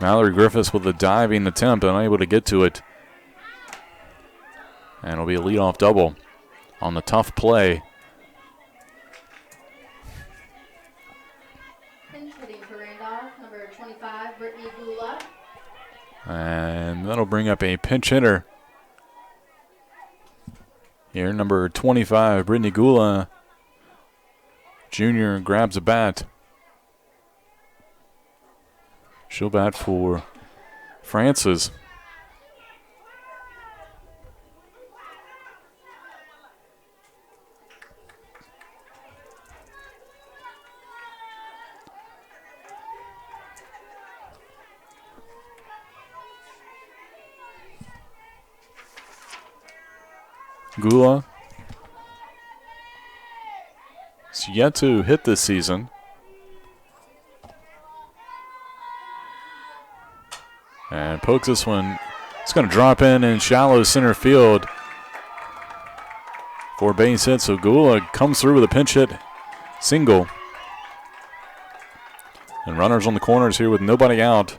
Mallory Griffiths with a diving attempt, unable to get to it. And it'll be a leadoff double on the tough play. Number 25, Brittany Gula. And that'll bring up a pinch hitter. Here, number 25, Brittany Gula. Junior grabs a bat. She'll bat for Francis. Gula is yet to hit this season. And pokes this one. It's going to drop in shallow center field for a base hit. So Gula comes through with a pinch hit single. And runners on the corners here with nobody out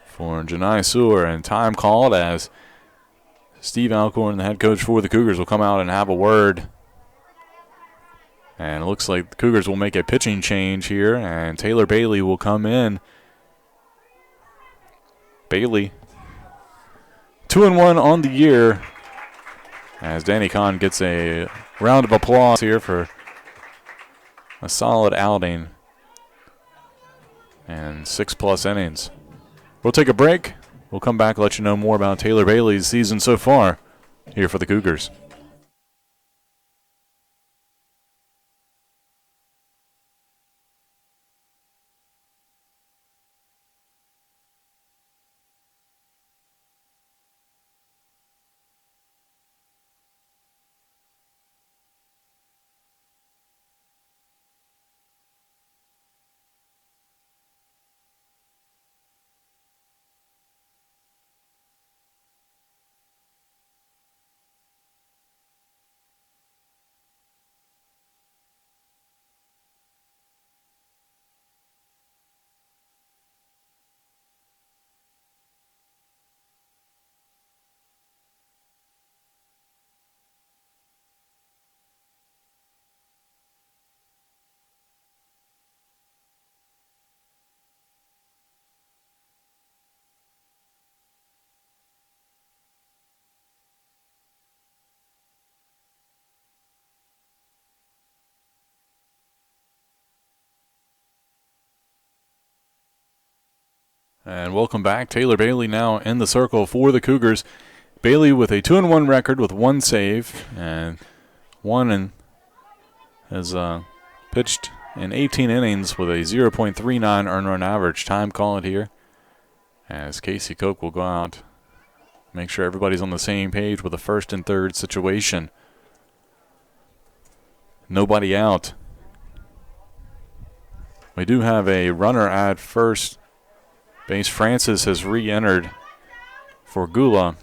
for Janai Sewer. And time called as Steve Alcorn, the head coach for the Cougars, will come out and have a word. And it looks like the Cougars will make a pitching change here, and Taylor Bailey will come in. Bailey, 2-1 on the year, as Danny Kahn gets a round of applause here for a solid outing and 6+ innings. We'll take a break. We'll come back and let you know more about Taylor Bailey's season so far here for the Cougars. And welcome back. Taylor Bailey now in the circle for the Cougars. Bailey with a 2-1 record with 1 save and has pitched in 18 innings with a 0.39 earned run average. Time called here as Casey Koch will go out, make sure everybody's on the same page with the first and third situation. Nobody out. We do have a runner at first base. Francis has re-entered for Gula.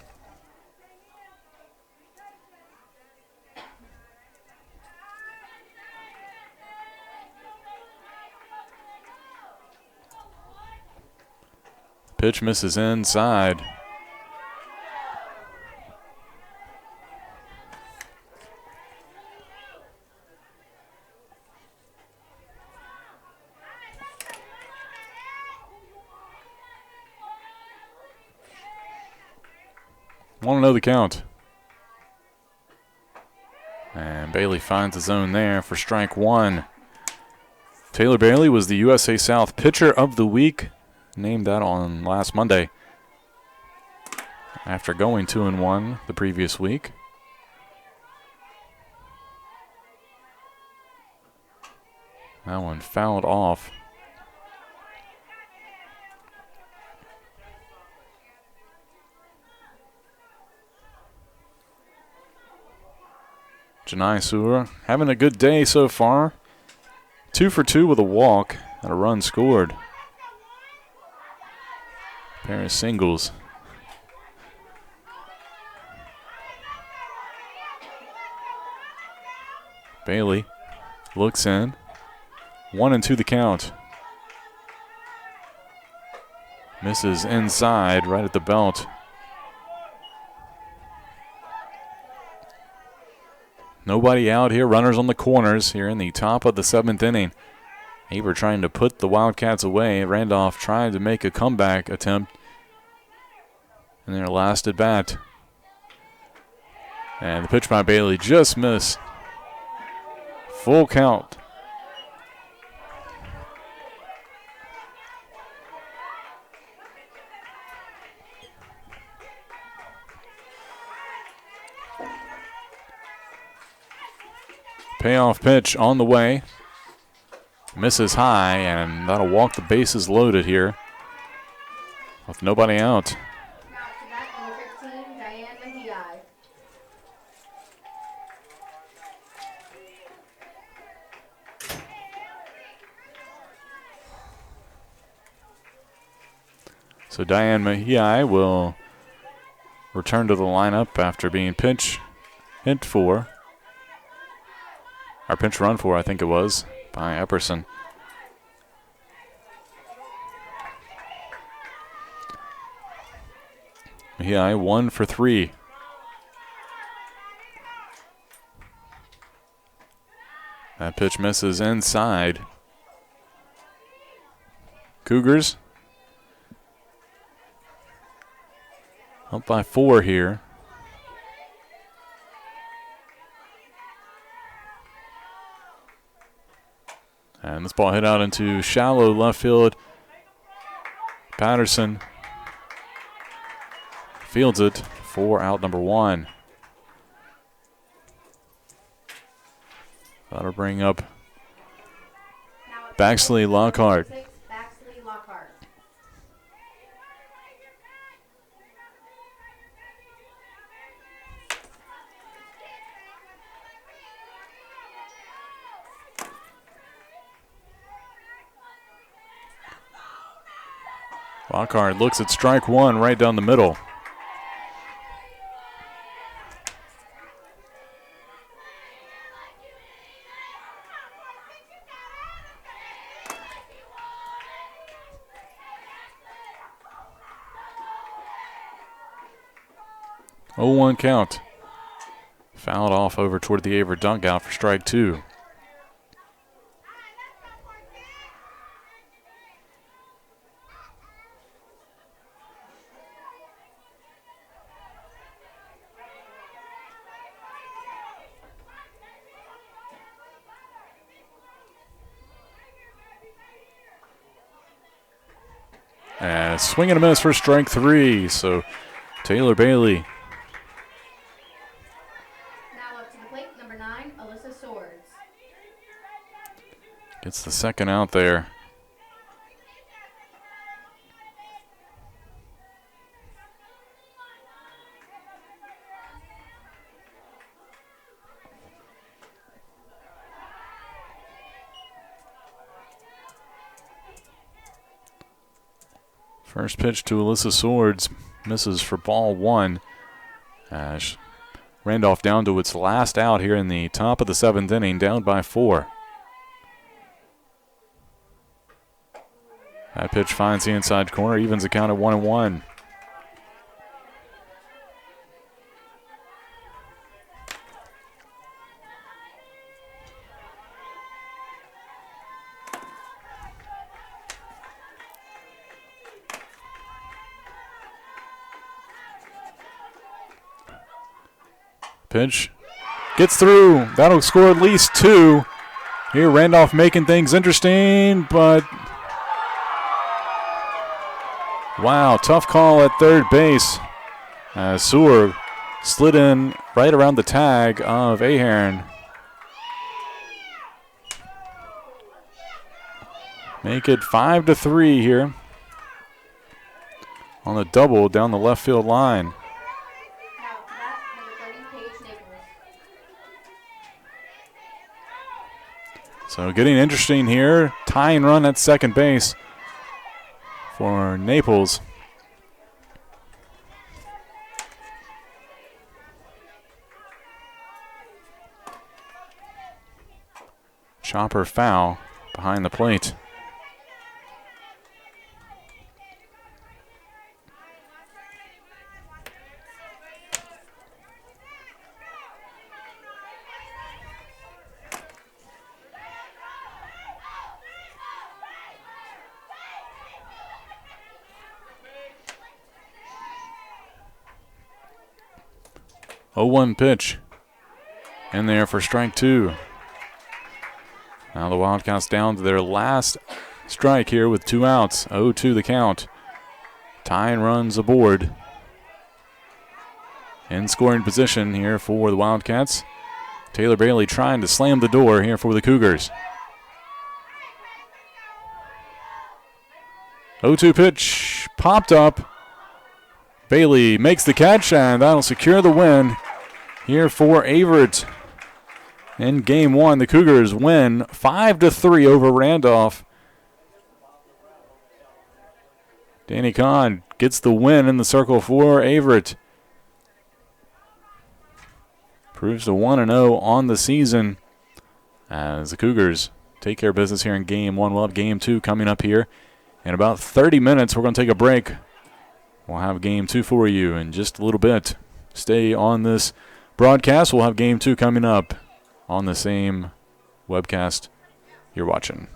Pitch misses inside. Want to know the count. And Bailey finds the zone there for strike 1. Taylor Bailey was the USA South Pitcher of the Week, named that on last Monday after going 2-1 the previous week. That one fouled off. Janai Sewer having a good day so far. 2 for 2 with a walk and a run scored. Pair of singles. Bailey looks in. 1-2 the count. Misses inside right at the belt. Nobody out here. Runners on the corners here in the top of the 7th inning. Averett trying to put the Wildcats away. Randolph trying to make a comeback attempt in their last at bat. And the pitch by Bailey just missed. Full count. Payoff pitch on the way. Misses high, and that'll walk the bases loaded here with nobody out. Now to bat number 15, Diane Mejia. So Diane Mahia will return to the lineup after being pinch run for, I think it was, by Epperson. Mahia 1 for 3. That pitch misses inside. Cougars up by 4 here. And this ball hit out into shallow left field. Patterson fields it for out number 1. That'll bring up Baxley Lockhart. Baxley Lockhart. Lockhart looks at strike 1 right down the middle. Oh, 1 count. Fouled off over toward the Averett dugout for strike 2. And swing and a miss for strike 3. So Taylor Bailey gets the second out there. First pitch to Alyssa Swords misses for ball 1. Randolph down to its last out here in the top of the 7th inning, down by 4. That pitch finds the inside corner, evens the count at 1-1. Pitch gets through. That'll score at least 2. Here, Randolph making things interesting, but wow, tough call at third base. Seward slid in right around the tag of Ahern. Make it 5-3 here on the double down the left field line. So getting interesting here. Tying run at second base for Naples. Chopper foul behind the plate. Oh, 1 pitch in there for strike 2. Now the Wildcats down to their last strike here with 2 outs. 0-2 the count. Tying runs aboard. In scoring position here for the Wildcats. Taylor Bailey trying to slam the door here for the Cougars. 0-2 pitch popped up. Bailey makes the catch, and that'll secure the win here for Averett. In game 1, the Cougars win 5-3 over Randolph. Danny Kahn gets the win in the circle for Averett. Proves to 1-0 on the season as the Cougars take care of business here in Game 1. We'll have Game 2 coming up here in about 30 minutes. We're going to take a break. We'll have Game 2 for you in just a little bit. Stay on this broadcast. We'll have Game 2 coming up on the same webcast you're watching.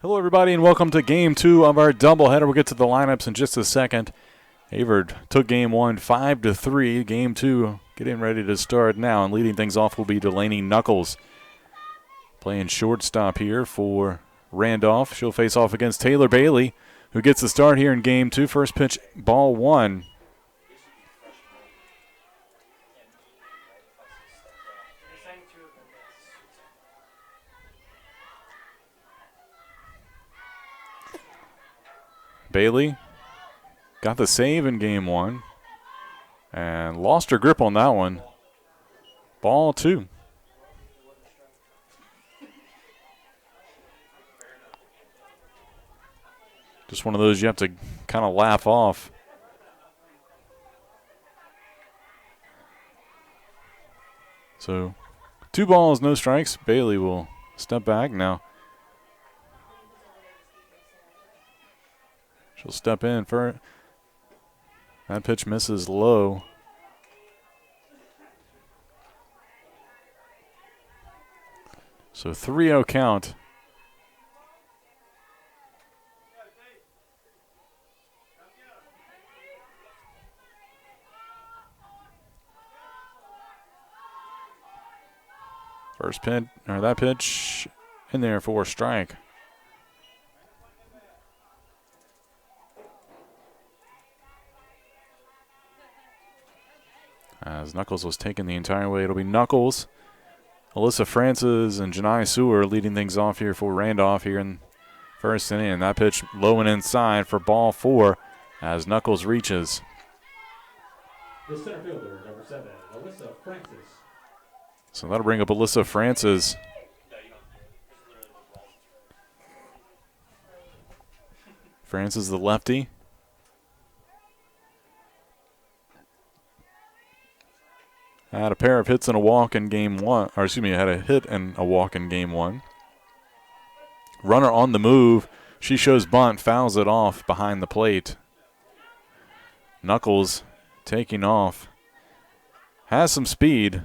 Hello, everybody, and welcome to Game 2 of our doubleheader. We'll get to the lineups in just a second. Averett took Game 1 5-3. Game 2 getting ready to start now, and leading things off will be Delaney Knuckles. Playing shortstop here for Randolph. She'll face off against Taylor Bailey, who gets the start here in Game 2. First pitch, ball 1. Bailey got the save in Game 1 and lost her grip on that one. Ball 2. Just one of those you have to kind of laugh off. So 2 balls, no strikes. Bailey will step back now. She'll step in for that pitch, misses low. So 3-0 count. First pitch, or that pitch in there for a strike. As Knuckles was taken the entire way, it'll be Knuckles, Alyssa Francis, and Janai Sewer leading things off here for Randolph here in first inning. And that pitch low and inside for ball 4 as Knuckles reaches. The center fielder, number 7, Alyssa Francis. So that'll bring up Alyssa Francis. Francis, the lefty. Had a pair of hits and a walk in Game 1. Or excuse me, had a hit and a walk in Game 1. Runner on the move. She shows bunt, fouls it off behind the plate. Knuckles taking off. Has some speed.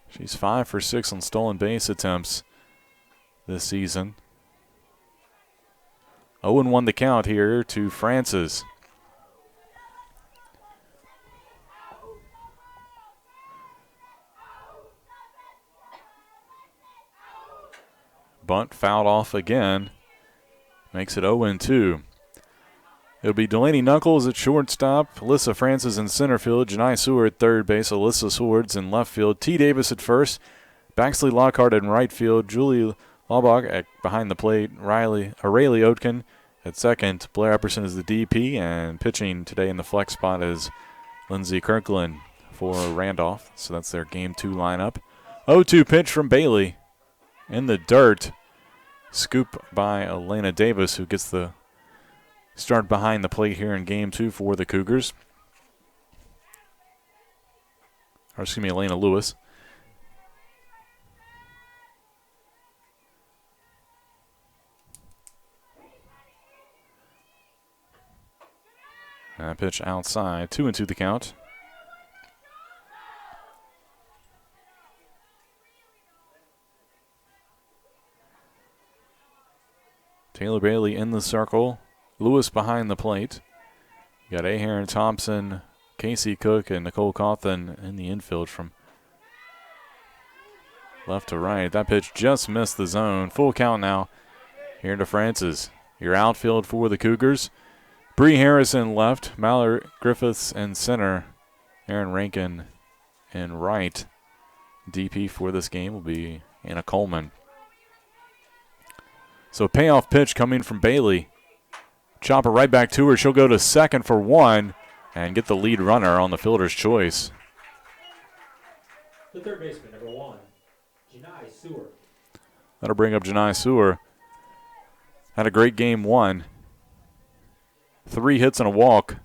She's 5 for 6 on stolen base attempts this season. 0-1 the count here to Francis. Bunt fouled off again. Makes it 0-2. It'll be Delaney Knuckles at shortstop, Alyssa Francis in center field, Janai Sewer at third base, Alyssa Swords in left field, T. Davis at first, Baxley Lockhart in right field, Julie Laubach at behind the plate, Rayleigh Oatkin at second. Blair Epperson is the DP, and pitching today in the flex spot is Lindsey Kirkland for Randolph. So that's their Game 2 lineup. 0-2 pitch from Bailey in the dirt. Scoop by Elena Davis, who gets the start behind the plate here in Game 2 for the Cougars. Or excuse me, Elena Lewis. Pitch outside, 2-2 the count. Taylor Bailey in the circle. Lewis behind the plate. You got Ahearn Thompson, Casey Cook, and Nicole Cawthon in the infield from left to right. That pitch just missed the zone. Full count now here to Francis. Your outfield for the Cougars. Bree Harrison left, Mallory Griffiths in center, Aaron Rankin in right. DP for this game will be Anna Coleman. So payoff pitch coming from Bailey. Chopper right back to her. She'll go to second for 1 and get the lead runner on the fielder's choice. The third baseman, number 1, Janai Sewer. That'll bring up Janai Sewer. Had a great Game 1. 3 hits and a walk.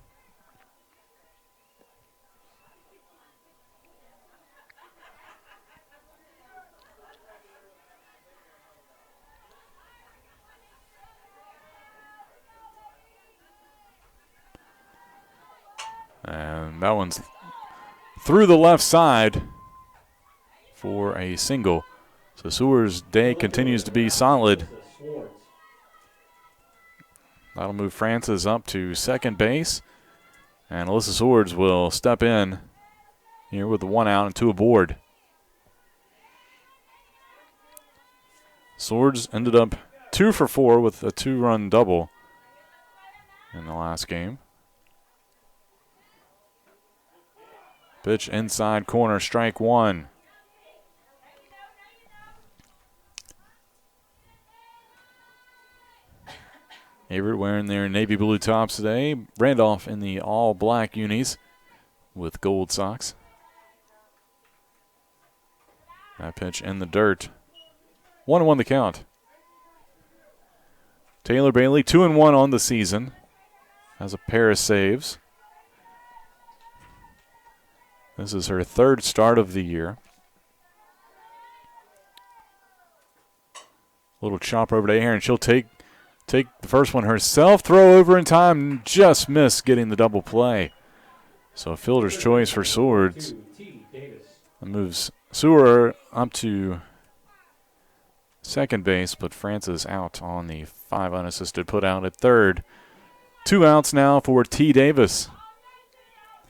And that one's through the left side. for a single. So Seward's day continues to be solid. That'll move Francis up to second base. And Alyssa Swords will step in here with the 1 out and 2 aboard. Swords ended up 2 for 4 with a 2-run double in the last game. Pitch inside corner, strike 1. Averett wearing their navy blue tops today. Randolph in the all black unis with gold socks. That pitch in the dirt. 1-1 the count. Taylor Bailey 2-1 on the season. Has a pair of saves. This is her 3rd start of the year. Little chopper over to Aaron. She'll take the first one herself. Throw over in time. Just missed getting the double play. So a fielder's choice for Swords. That moves Seward up to second base, but Francis out on the 5 unassisted put out at third. 2 outs now for T. Davis.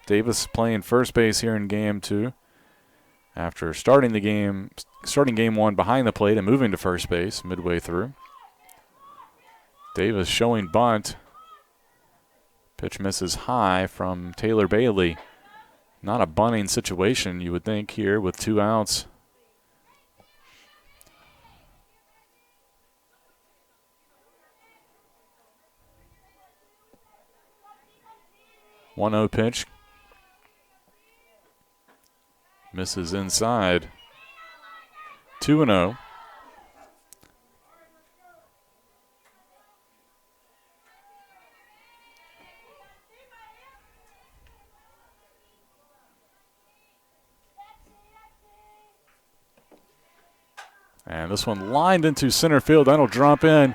Davis playing first base here in game 2 after starting game 1 behind the plate and moving to first base midway through. Davis showing bunt. Pitch misses high from Taylor Bailey. Not a bunting situation, you would think, here with 2 outs. One 0 pitch. Misses inside. 2-0. And this one lined into center field. That'll drop in.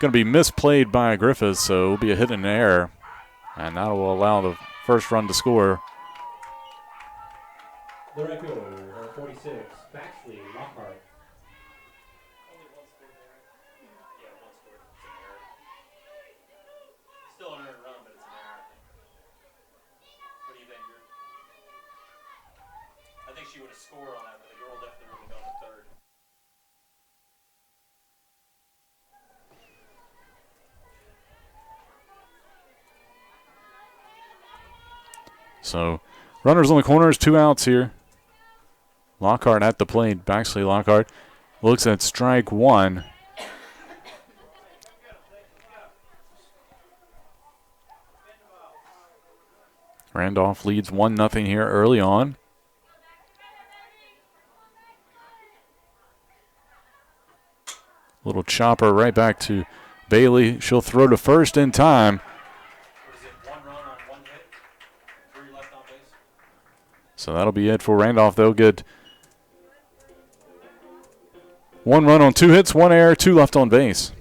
Going to be misplayed by Griffiths, so it'll be a hit and error. And that will allow the first run to score. The right fielder, number 46, Baxley Lockhart. Still an earned run, but it's an error, I think. What do you think, Drew? I think she would have scored on that, but the girl definitely would have gone to third. So runners on the corners, 2 outs here. Lockhart at the plate. Baxley Lockhart looks at strike 1. Randolph leads 1-0 here early on. Little chopper right back to Bailey. She'll throw to first in time. What is it, 1 run on 1 hit? 3 left on base? So that'll be it for Randolph. They'll get 1 run on 2 hits, 1 error, 2 left on base.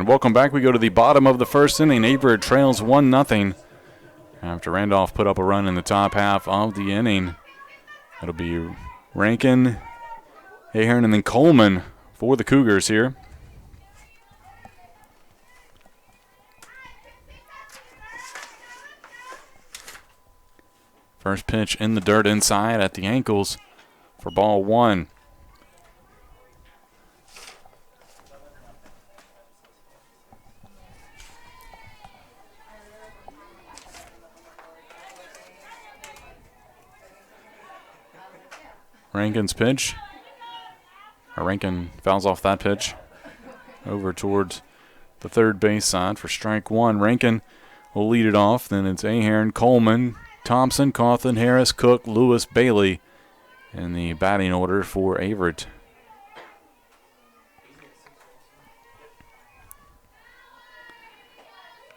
And welcome back. We go to the bottom of the first inning. Averett trails 1-0 after Randolph put up a run in the top half of the inning. It'll be Rankin, Ahern, and then Coleman for the Cougars here. First pitch in the dirt inside at the ankles for ball 1. Rankin's pitch. Rankin fouls off that pitch over towards the third base side for strike 1. Rankin will lead it off. Then it's Ahern, Coleman, Thompson, Coughlin, Harris, Cook, Lewis, Bailey in the batting order for Averett.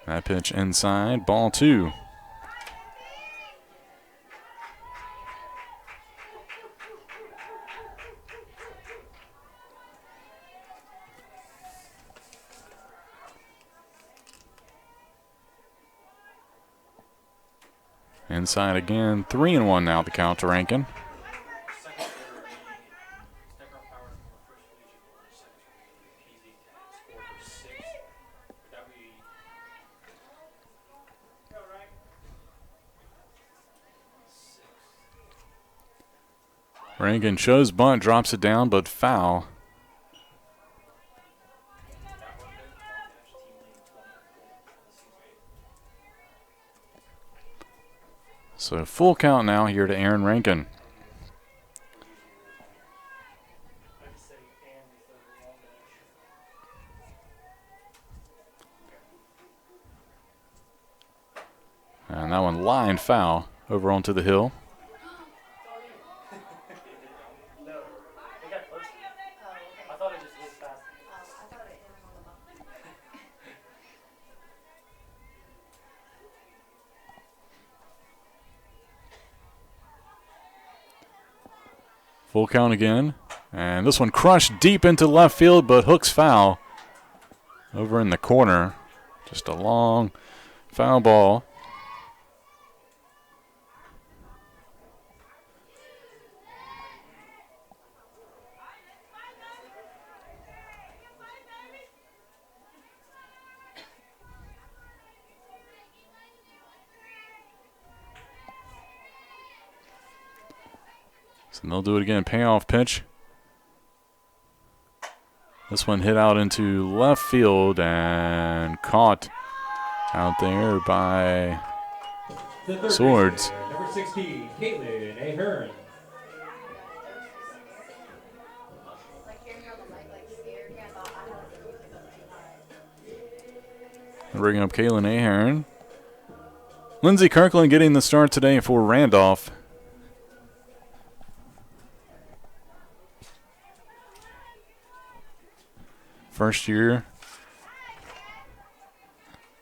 That pitch inside, ball 2. Inside again, 3-1 now the count to Rankin. Rankin shows bunt, drops it down, but foul. So full count now here to Aaron Rankin. And that one line foul over onto the hill. Full count again. And this one crushed deep into left field, but hooks foul over in the corner. Just a long foul ball. And they'll do it again. Payoff pitch. This one hit out into left field and caught out there by Swords. Number 16, Caitlin Ahern. Bringing up Kaylin Ahern. Lindsey Kirkland getting the start today for Randolph. First year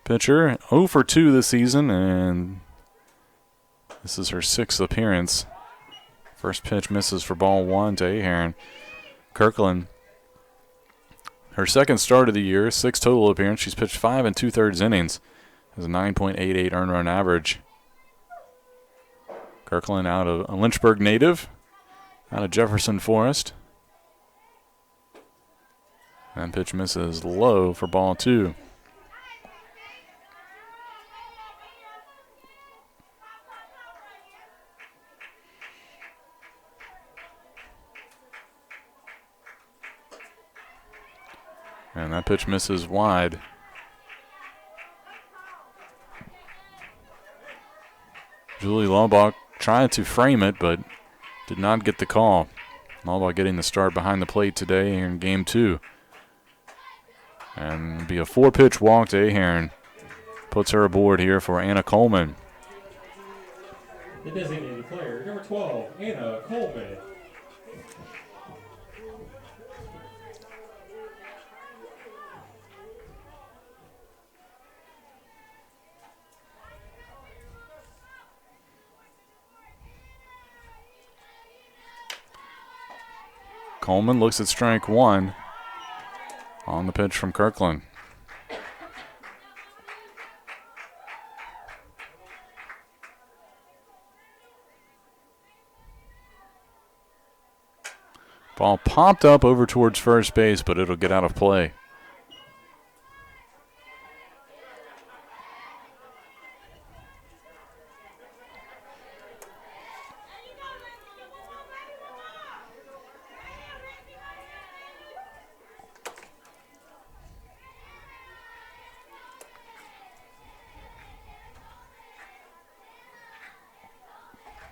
pitcher, 0 for 2 this season, and this is her 6th appearance. First pitch misses for ball 1 to Ahern. Kirkland, her second start of the year, 6 total appearance. She's pitched 5 2/3 innings, has a 9.88 earned run average. Kirkland out of a Lynchburg native, out of Jefferson Forest. That pitch misses low for ball 2. And that pitch misses wide. Julie Laubach tried to frame it, but did not get the call. Laubach getting the start behind the plate today in game 2. And it'll be a 4-pitch walk to Ahern. Puts her aboard here for Anna Coleman. The designated player, number 12, Anna Coleman. Coleman looks at strike 1 on the pitch from Kirkland. Ball popped up over towards first base, but it'll get out of play.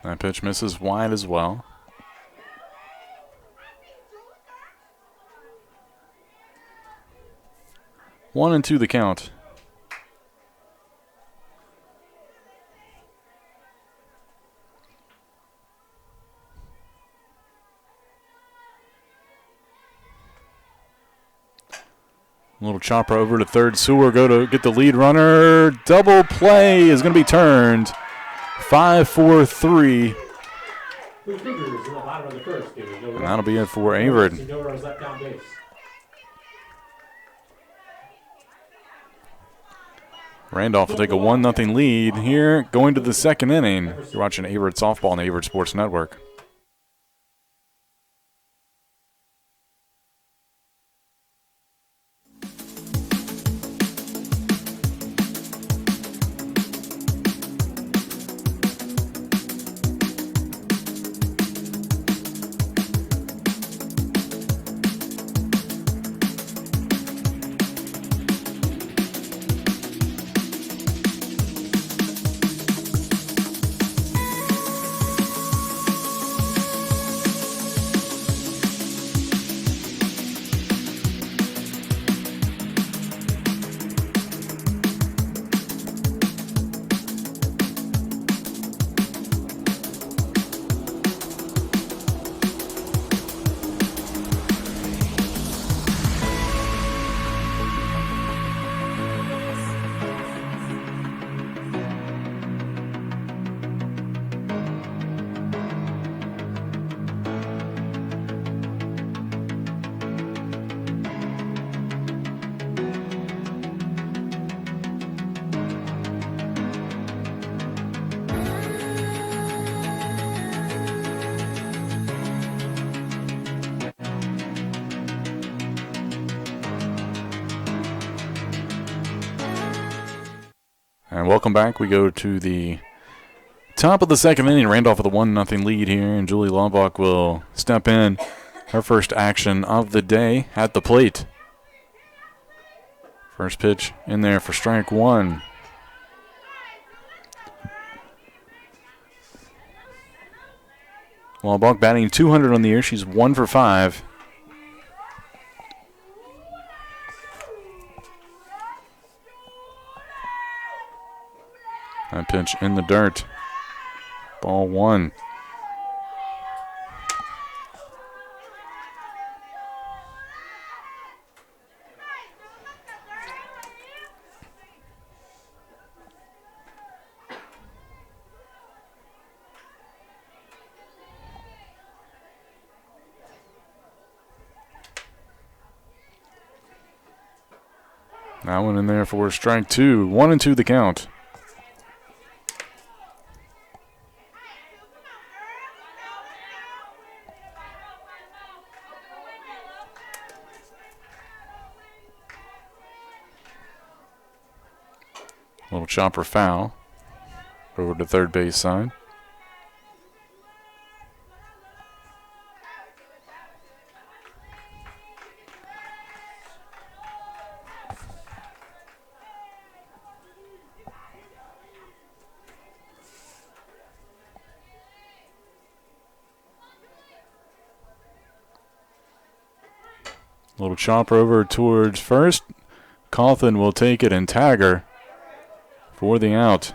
That pitch misses wide as well. One and two the count. Little chopper over to third. Sewer go to get the lead runner. Double play is going to be turned. 5-4-3. For the Cougars in the bottom of the first, giving no And that'll be it for Averett. No runs left on base. Randolph will take a 1-0 lead here going to the second inning. You're watching Averett Softball on the Averett Sports Network. And welcome back. We go to the top of the second inning. Randolph with a 1-0 lead here, and Julie Lombach will step in. Her first action of the day at the plate. First pitch in there for strike one. Lombach batting 200 on the year. She's 1 for 5. That pitch in the dirt. Ball one. That one in there for strike two. 1-2 the count. Little chopper foul over to third base side. Little chopper over towards first. Cawthon will take it and tag her for the out.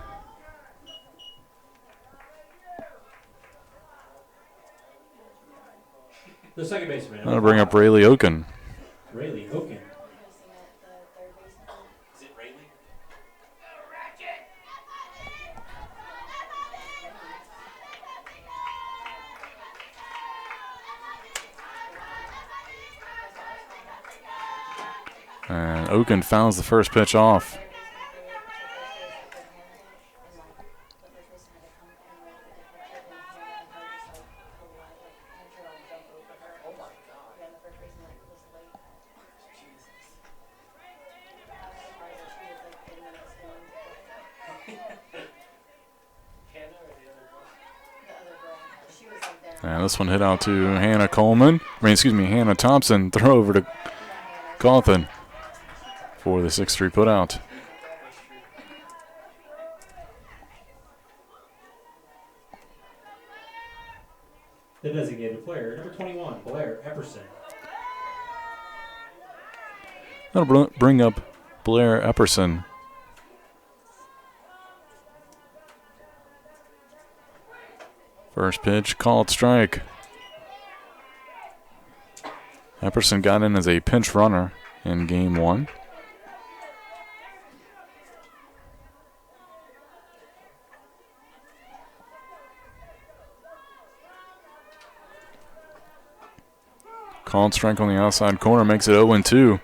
The second baseman. That'll bring up Rayleigh Oken. Rayleigh Oken. Is it Rayleigh? And Oken fouls the first pitch off. And this one hit out to Hannah Hannah Thompson. Throw over to Cawthon for the 6-3 put out. The designated player, number 21, Blair Epperson. That'll bring up Blair Epperson. First pitch, called strike. Epperson got in as a pinch runner in game 1. Called strike on the outside corner makes it 0-2.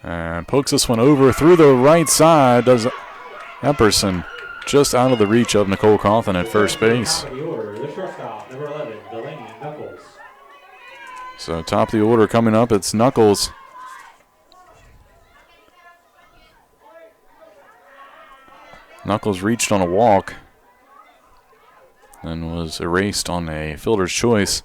And pokes this one over through the right side. Does Epperson, just out of the reach of Nicole Cawthon at first base. Top of the order, the shortstop, number 11, Delaney Knuckles. So top of the order coming up, it's Knuckles. Knuckles reached on a walk and was erased on a fielder's choice.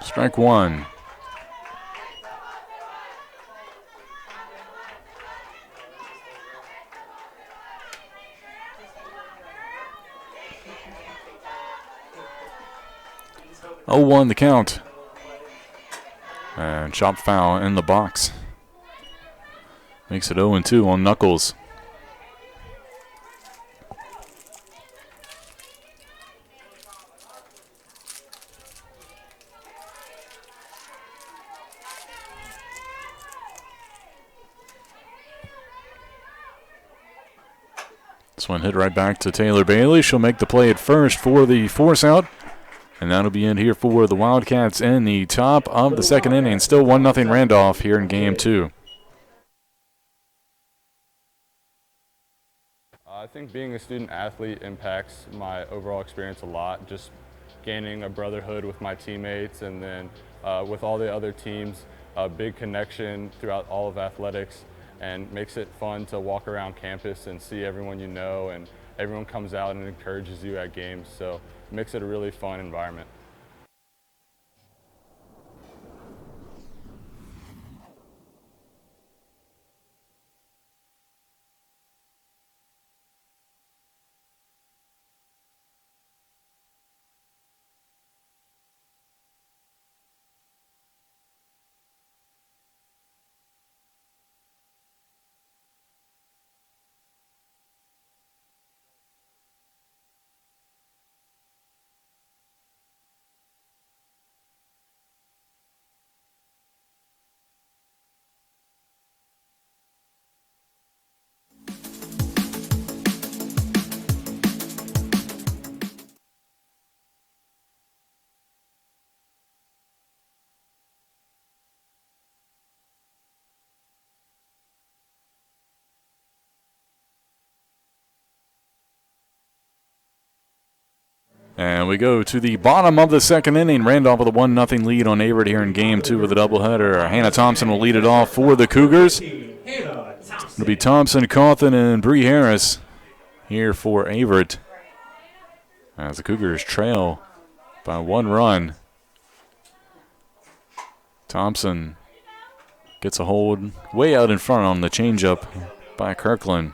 Strike one. Oh, 1 the count. And chop foul in the box. Makes it 0-2 on Knuckles. This one hit right back to Taylor Bailey. She'll make the play at first for the force out. And that'll be in here for the Wildcats in the top of the second inning. Still 1-0 Randolph here in game 2. I think being a student athlete impacts my overall experience a lot. Just gaining a brotherhood with my teammates, and then with all the other teams, a big connection throughout all of athletics, and makes it fun to walk around campus and see everyone you know, and everyone comes out and encourages you at games. So it makes it a really fun environment. And we go to the bottom of the second inning. Randolph with a 1-0 lead on Averett here in game 2 of the doubleheader. Hannah Thompson will lead it off for the Cougars. It'll be Thompson, Cawthon, and Bree Harris here for Averett, as the Cougars trail by 1 run. Thompson gets a hold way out in front on the changeup by Kirkland.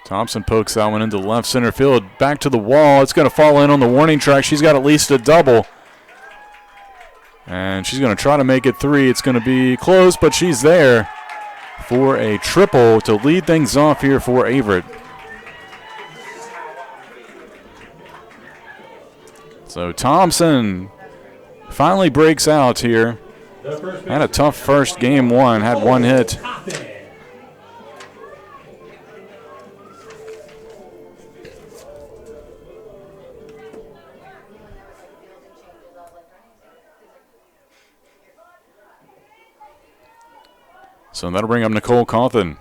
Thompson pokes that one into left center field. Back to the wall. It's going to fall in on the warning track. She's got at least a double. And she's going to try to make it 3. It's going to be close, but she's there for a triple to lead things off here for Averett. So Thompson finally breaks out here. Had a tough first game one, had one hit. So that'll bring up Nicole Cawthon.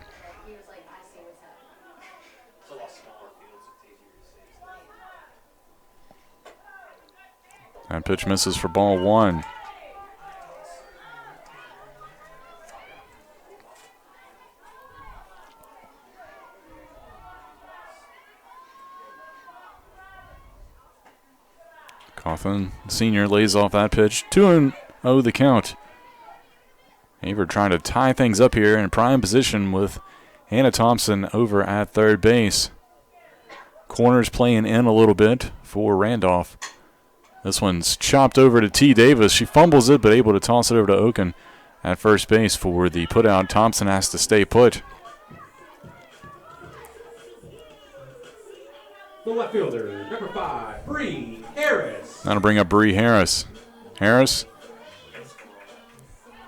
That pitch misses for ball one. Cawthon, senior, lays off that pitch. 2-0 the count. Averett trying to tie things up here in prime position with Hannah Thompson over at third base. Corners playing in a little bit for Randolph. This one's chopped over to T. Davis. She fumbles it, but able to toss it over to Oken at first base for the putout. Thompson has to stay put. The left fielder, number 5, Bree Harris. That'll bring up Bree Harris. Harris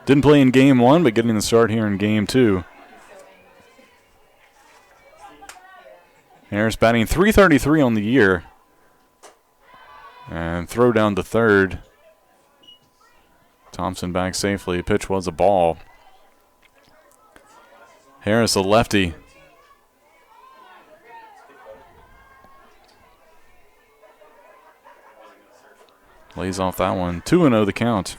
didn't play in game one, but getting the start here in game two. Harris batting .333 on the year. And throw down to third. Thompson back safely. Pitch was a ball. Harris, a lefty. Lays off that one. 2-0 the count.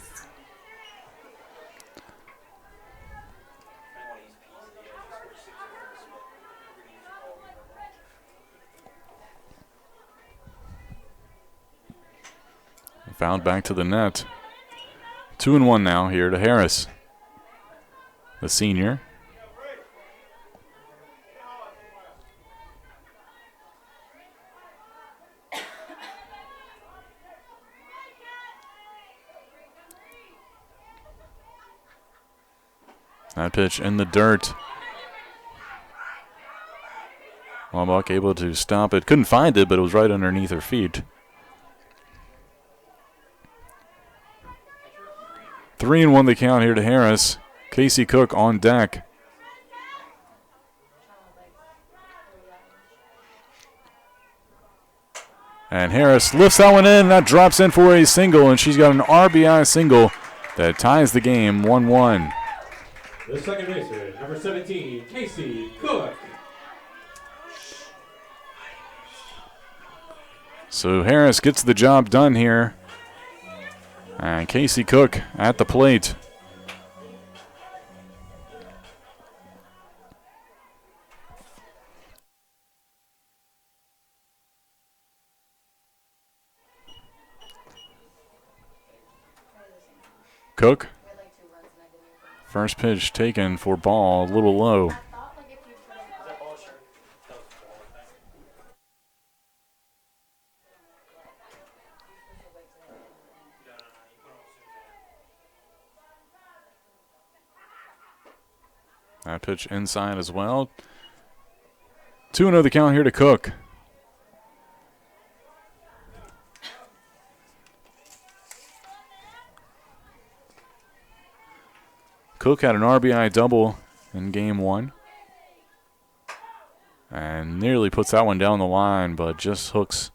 Fouled back to the net. 2-1 now here to Harris, the senior. That pitch in the dirt. Wambach able to stop it. Couldn't find it, but it was right underneath her feet. 3-1 the count here to Harris. Casey Cook on deck. And Harris lifts that one in. That drops in for a single, and she's got an RBI single that ties the game 1-1. The second baseman, number 17, Casey Cook. So Harris gets the job done here. And Casey Cook at the plate. Cook. First pitch taken for ball, a little low. That pitch inside as well. 2-0 the count here to Cook. Cook had an RBI double in game one. And nearly puts that one down the line, but just hooks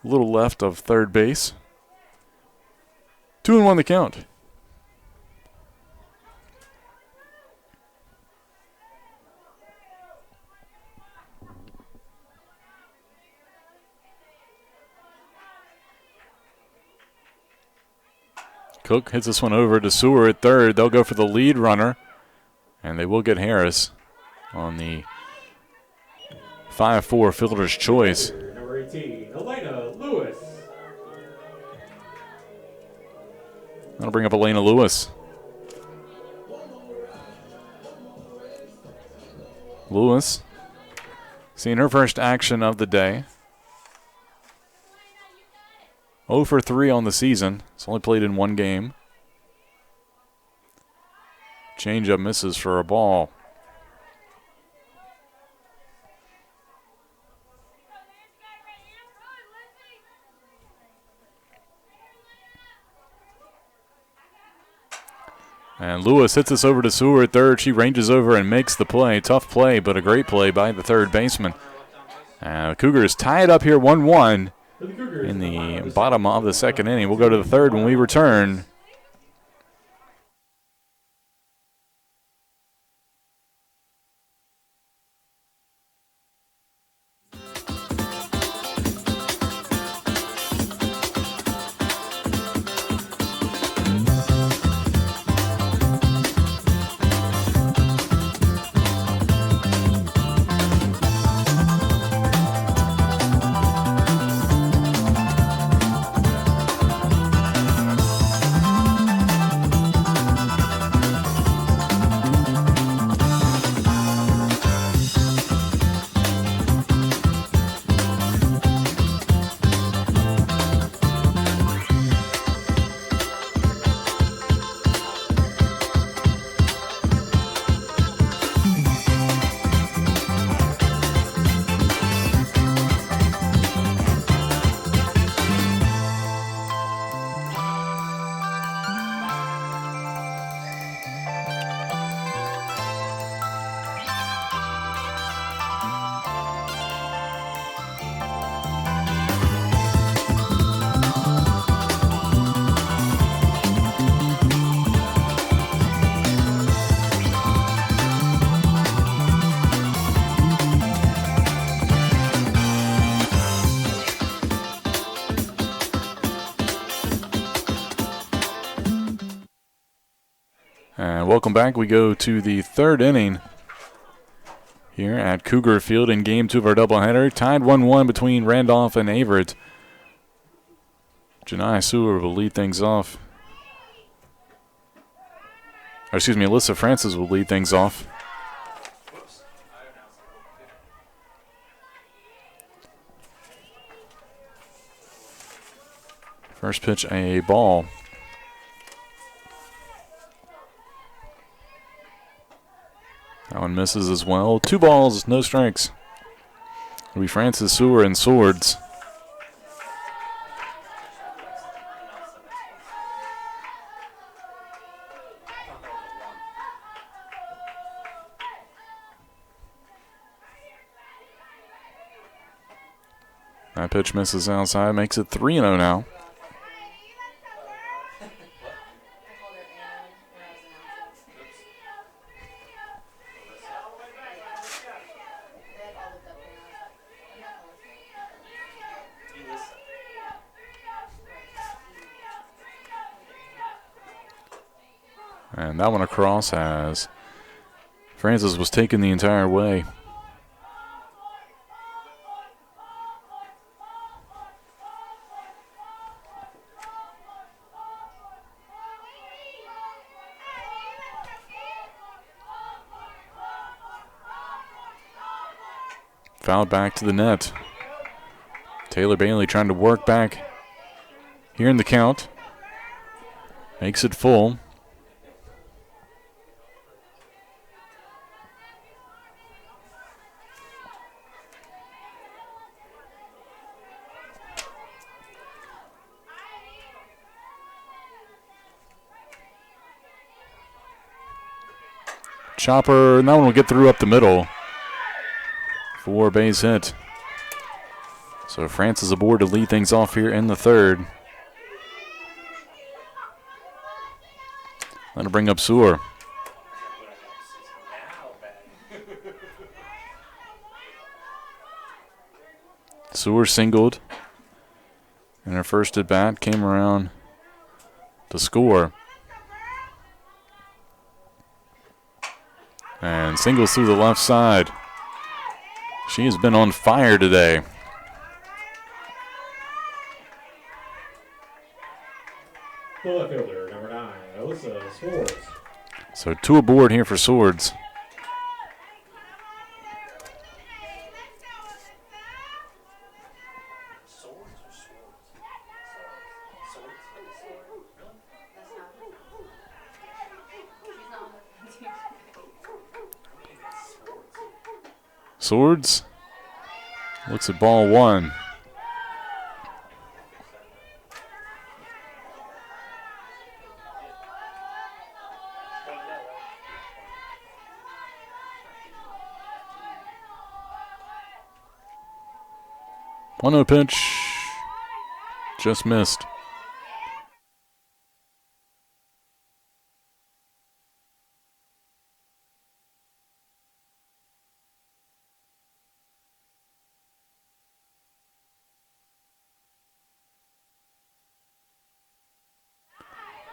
a little left of third base. 2-1 the count. Cook hits this one over to Sewer at third. They'll go for the lead runner, and they will get Harris on the 5-4 fielder's choice. Number 18, Elena Lewis. That'll bring up Elena Lewis. Lewis seeing her first action of the day. 0 for 3 on the season. It's only played in one game. Changeup misses for a ball. And Lewis hits this over to Seward at third. She ranges over and makes the play. Tough play, but a great play by the third baseman. The Cougars tie it up here 1-1 in the bottom of the second inning. We'll go to the third when we return. And welcome back. We go to the third inning here at Cougar Field in Game 2 of our doubleheader. Tied 1-1 between Randolph and Averett. Janai Seward will lead things off. Or excuse me, Alyssa Francis will lead things off. First pitch, a ball. That one misses as well. 2 balls, no strikes. It'll be Francis, Seward, and Swords. That pitch misses outside, makes it 3-0 now. And that one across as Francis was taken the entire way. Fouled back to the net. Taylor Bailey trying to work back here in the count. Makes it full. Chopper, and that one will get through up the middle for a base hit. So Francis aboard to lead things off here in the third. That'll bring up Seward. Seward singled in her first at bat, came around to score. And singles through the left side. She has been on fire today. The left fielder, number 9, Alyssa Swords. So 2 aboard here for Swords. Swords looks at ball 1. 1-0 pitch. Just missed.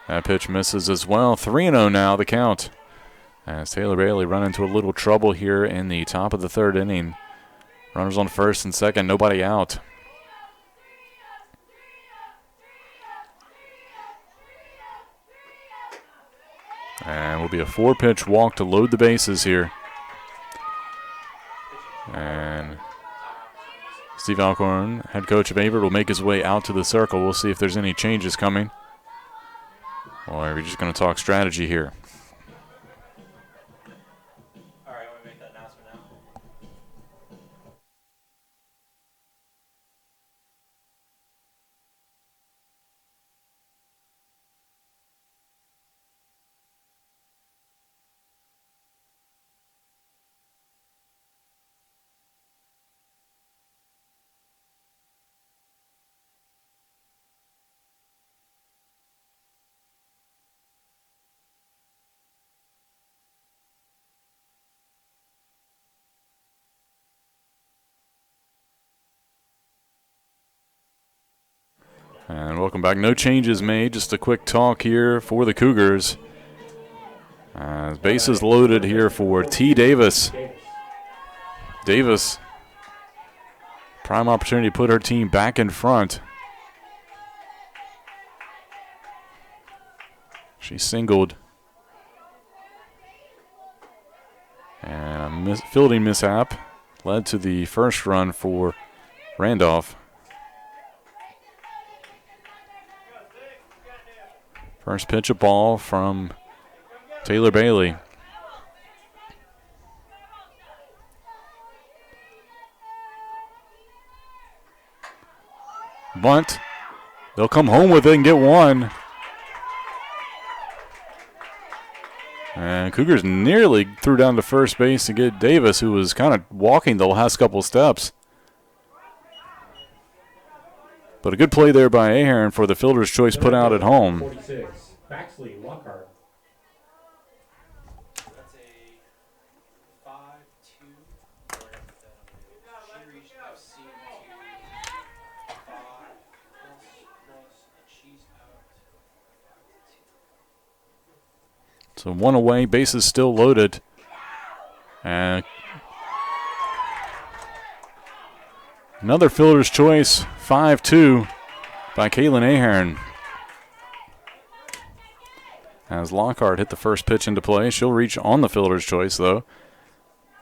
That pitch misses as well. 3-0 now, the count. As Taylor Bailey run into a little trouble here in the top of the third inning. Runners on first and second, nobody out. And will be a 4-pitch walk to load the bases here. And Steve Alcorn, head coach of Averett, will make his way out to the circle. We'll see if there's any changes coming. Or are we just going to talk strategy here? All right, I want to make that announcement now. And welcome back. No changes made. Just a quick talk here for the Cougars. Bases loaded here for T. Davis. Davis, prime opportunity to put her team back in front. She singled. And a fielding mishap led to the first run for Randolph. First pitch, a ball from Taylor Bailey. Bunt. They'll come home with it and get one. And Cougars nearly threw down to first base to get Davis, who was kind of walking the last couple steps. But a good play there by Ahern for the fielder's choice put out at home. 46. Baxley, Lockhart. That's a 5-2. She reached FC to 5 plus, and she's out 5-2. So one away, bases still loaded. And another fielder's choice, 5-2 by Kaylin Ahern. As Lockhart hit the first pitch into play, she'll reach on the fielder's choice, though.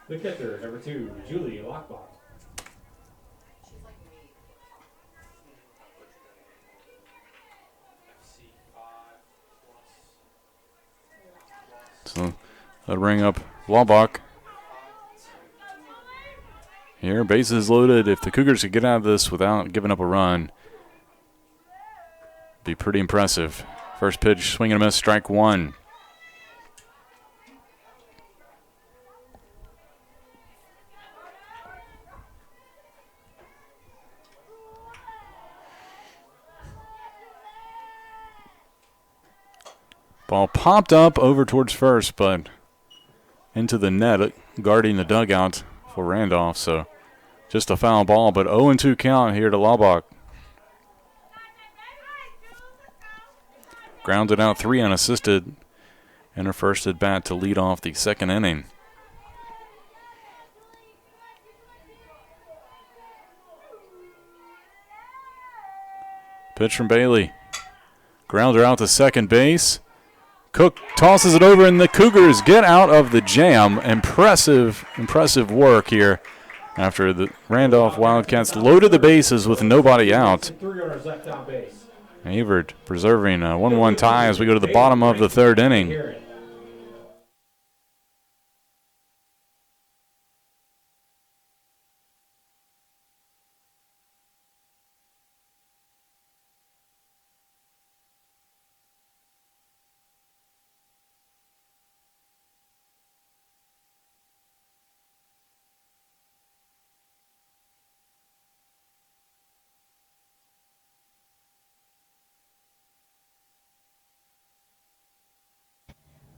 The catcher, number 2, Julie Lockbach. FC 5 plus. So that'll bring up Laubach. Here, bases loaded. If the Cougars could get out of this without giving up a run, be pretty impressive. First pitch, swing and a miss, strike one. Ball popped up over towards first, but into the net, guarding the dugout for Randolph. So just a foul ball, but 0-2 count here to Laubach. Grounded out 3 unassisted in her first at bat to lead off the second inning. Pitch from Bailey. Grounder out to second base. Cook tosses it over, and the Cougars get out of the jam. Impressive work here after the Randolph Wildcats loaded the bases with nobody out. 3 runners left on base. Averett preserving a 1-1 tie as we go to the bottom of the third inning.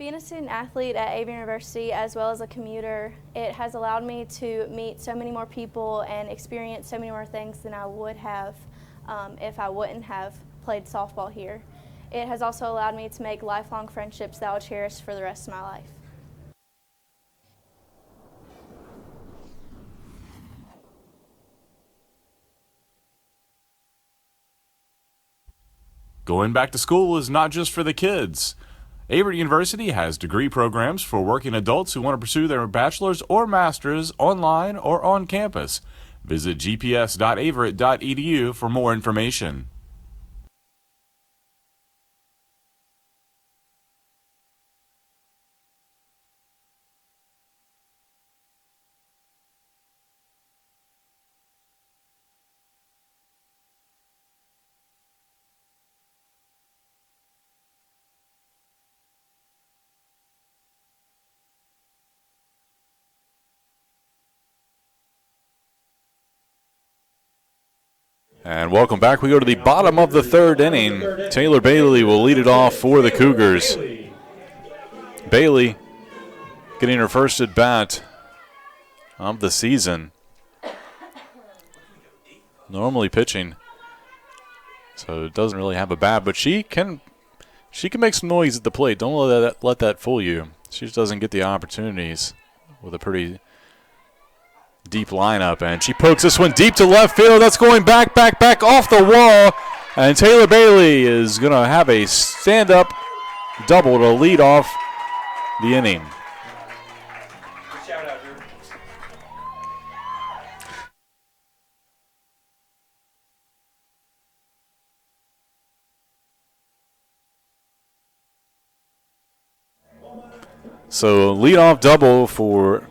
Being a student athlete at Averett University as well as a commuter, it has allowed me to meet so many more people and experience so many more things than I would have if I wouldn't have played softball here. It has also allowed me to make lifelong friendships that I'll cherish for the rest of my life. Going back to school is not just for the kids. Averett University has degree programs for working adults who want to pursue their bachelor's or master's online or on campus. Visit gps.averett.edu for more information. And welcome back. We go to the bottom of the third inning. Taylor Bailey will lead it off for the Cougars. Bailey getting her first at bat of the season. Normally pitching, so doesn't really have a bat, but she can make some noise at the plate. Don't let that fool you. She just doesn't get the opportunities with a pretty deep lineup, and she pokes this one deep to left field. That's going back off the wall, and Taylor Bailey is going to have a stand-up double to lead off the inning. Shout out, Drew. So leadoff double for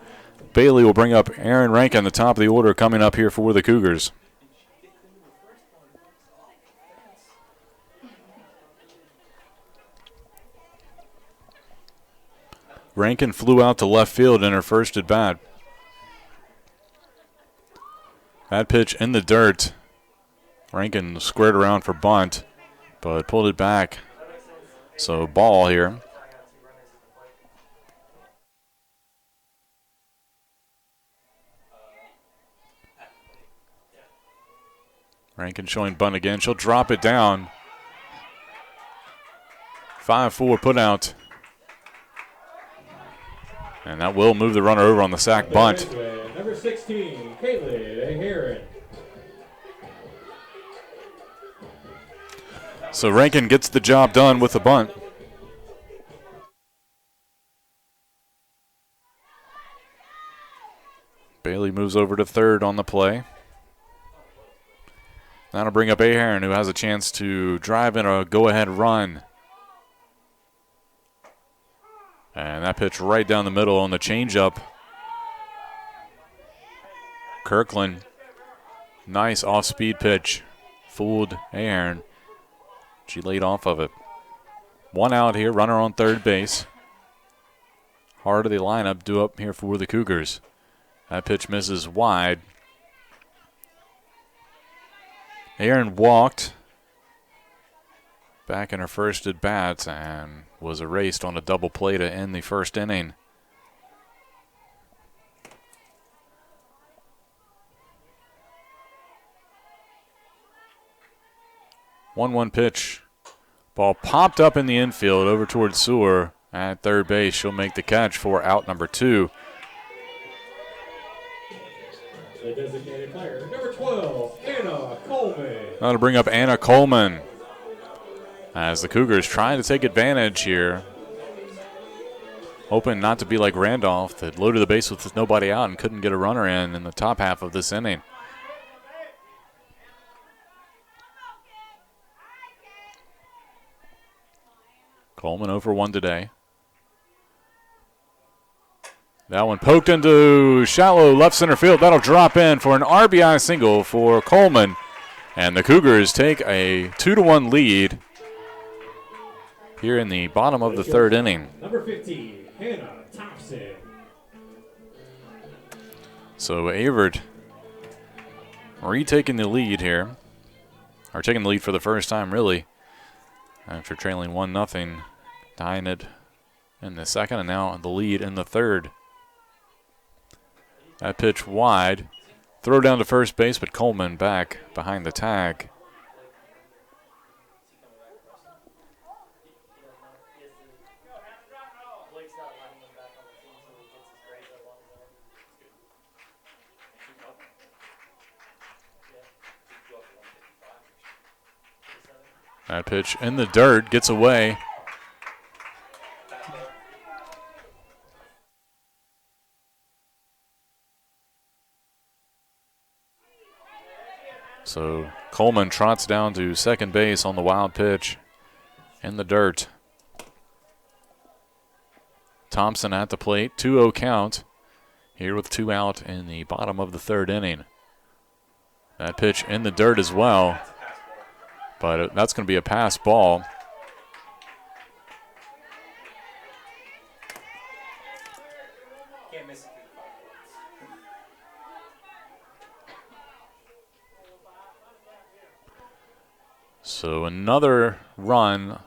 Bailey will bring up Aaron Rankin, the top of the order, coming up here for the Cougars. Rankin flew out to left field in her first at bat. That pitch in the dirt. Rankin squared around for bunt, but pulled it back. So ball here. Rankin showing bunt again. She'll drop it down. 5-4 put out. And that will move the runner over on the sack bunt. Number 16, Caitlin Heron. So Rankin gets the job done with the bunt. Bailey moves over to third on the play. That'll bring up Ahearn, who has a chance to drive in a go-ahead run. And that pitch right down the middle on the changeup. Kirkland, nice off-speed pitch. Fooled Ahearn. She laid off of it. One out here, runner on third base. Heart of the lineup due up here for the Cougars. That pitch misses wide. Aaron walked back in her first at bat and was erased on a double play to end the first inning. One pitch. Ball popped up in the infield over towards Sewer at third base. She'll make the catch for out number 2. The designated player, number 12, Anna Coleman. That'll bring up Anna Coleman as the Cougars trying to take advantage here. Hoping not to be like Randolph that loaded the base with nobody out and couldn't get a runner in the top half of this inning. Coleman 0 for 1 today. That one poked into shallow left center field. That'll drop in for an RBI single for Coleman. And the Cougars take a 2-1 lead here in the bottom of the third inning. Number 15, Hannah Thompson. So Averett retaking the lead here. Or taking the lead for the first time, really. After trailing 1-0. Tying it in the second, and now the lead in the third. That pitch wide. Throw down to first base, but Coleman back behind the tag. That pitch in the dirt, gets away. So Coleman trots down to second base on the wild pitch in the dirt. Thompson at the plate, 2-0 count here with 2 out in the bottom of the third inning. That pitch in the dirt as well, but that's going to be a pass ball. Can't miss it. So another run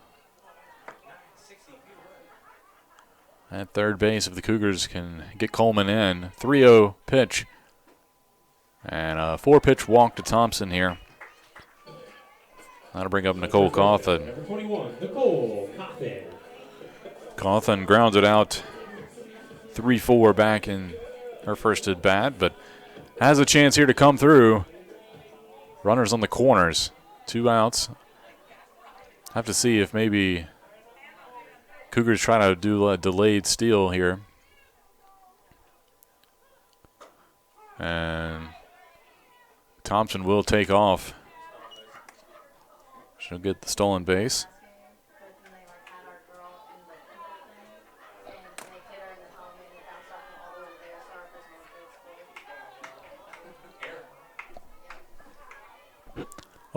at third base if the Cougars can get Coleman in. 3-0 pitch. And a 4-pitch walk to Thompson here. That'll bring up Nicole Cawthon. Number 21, Nicole Cawthon. Cawthon grounds it out 3-4 back in her first at bat, but has a chance here to come through. Runners on the corners. 2 outs. Have to see if maybe Cougars try to do a delayed steal here. And Thompson will take off. She'll get the stolen base.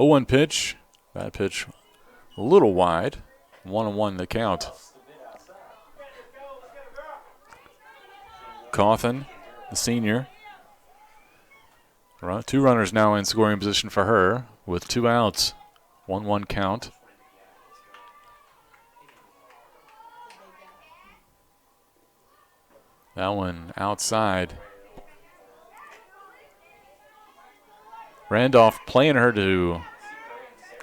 Oh, 1 pitch. That pitch a little wide. 1-1 the count. Cawthon, the senior. 2 runners now in scoring position for her with 2 outs. 1-1 count. That one outside. Randolph playing her to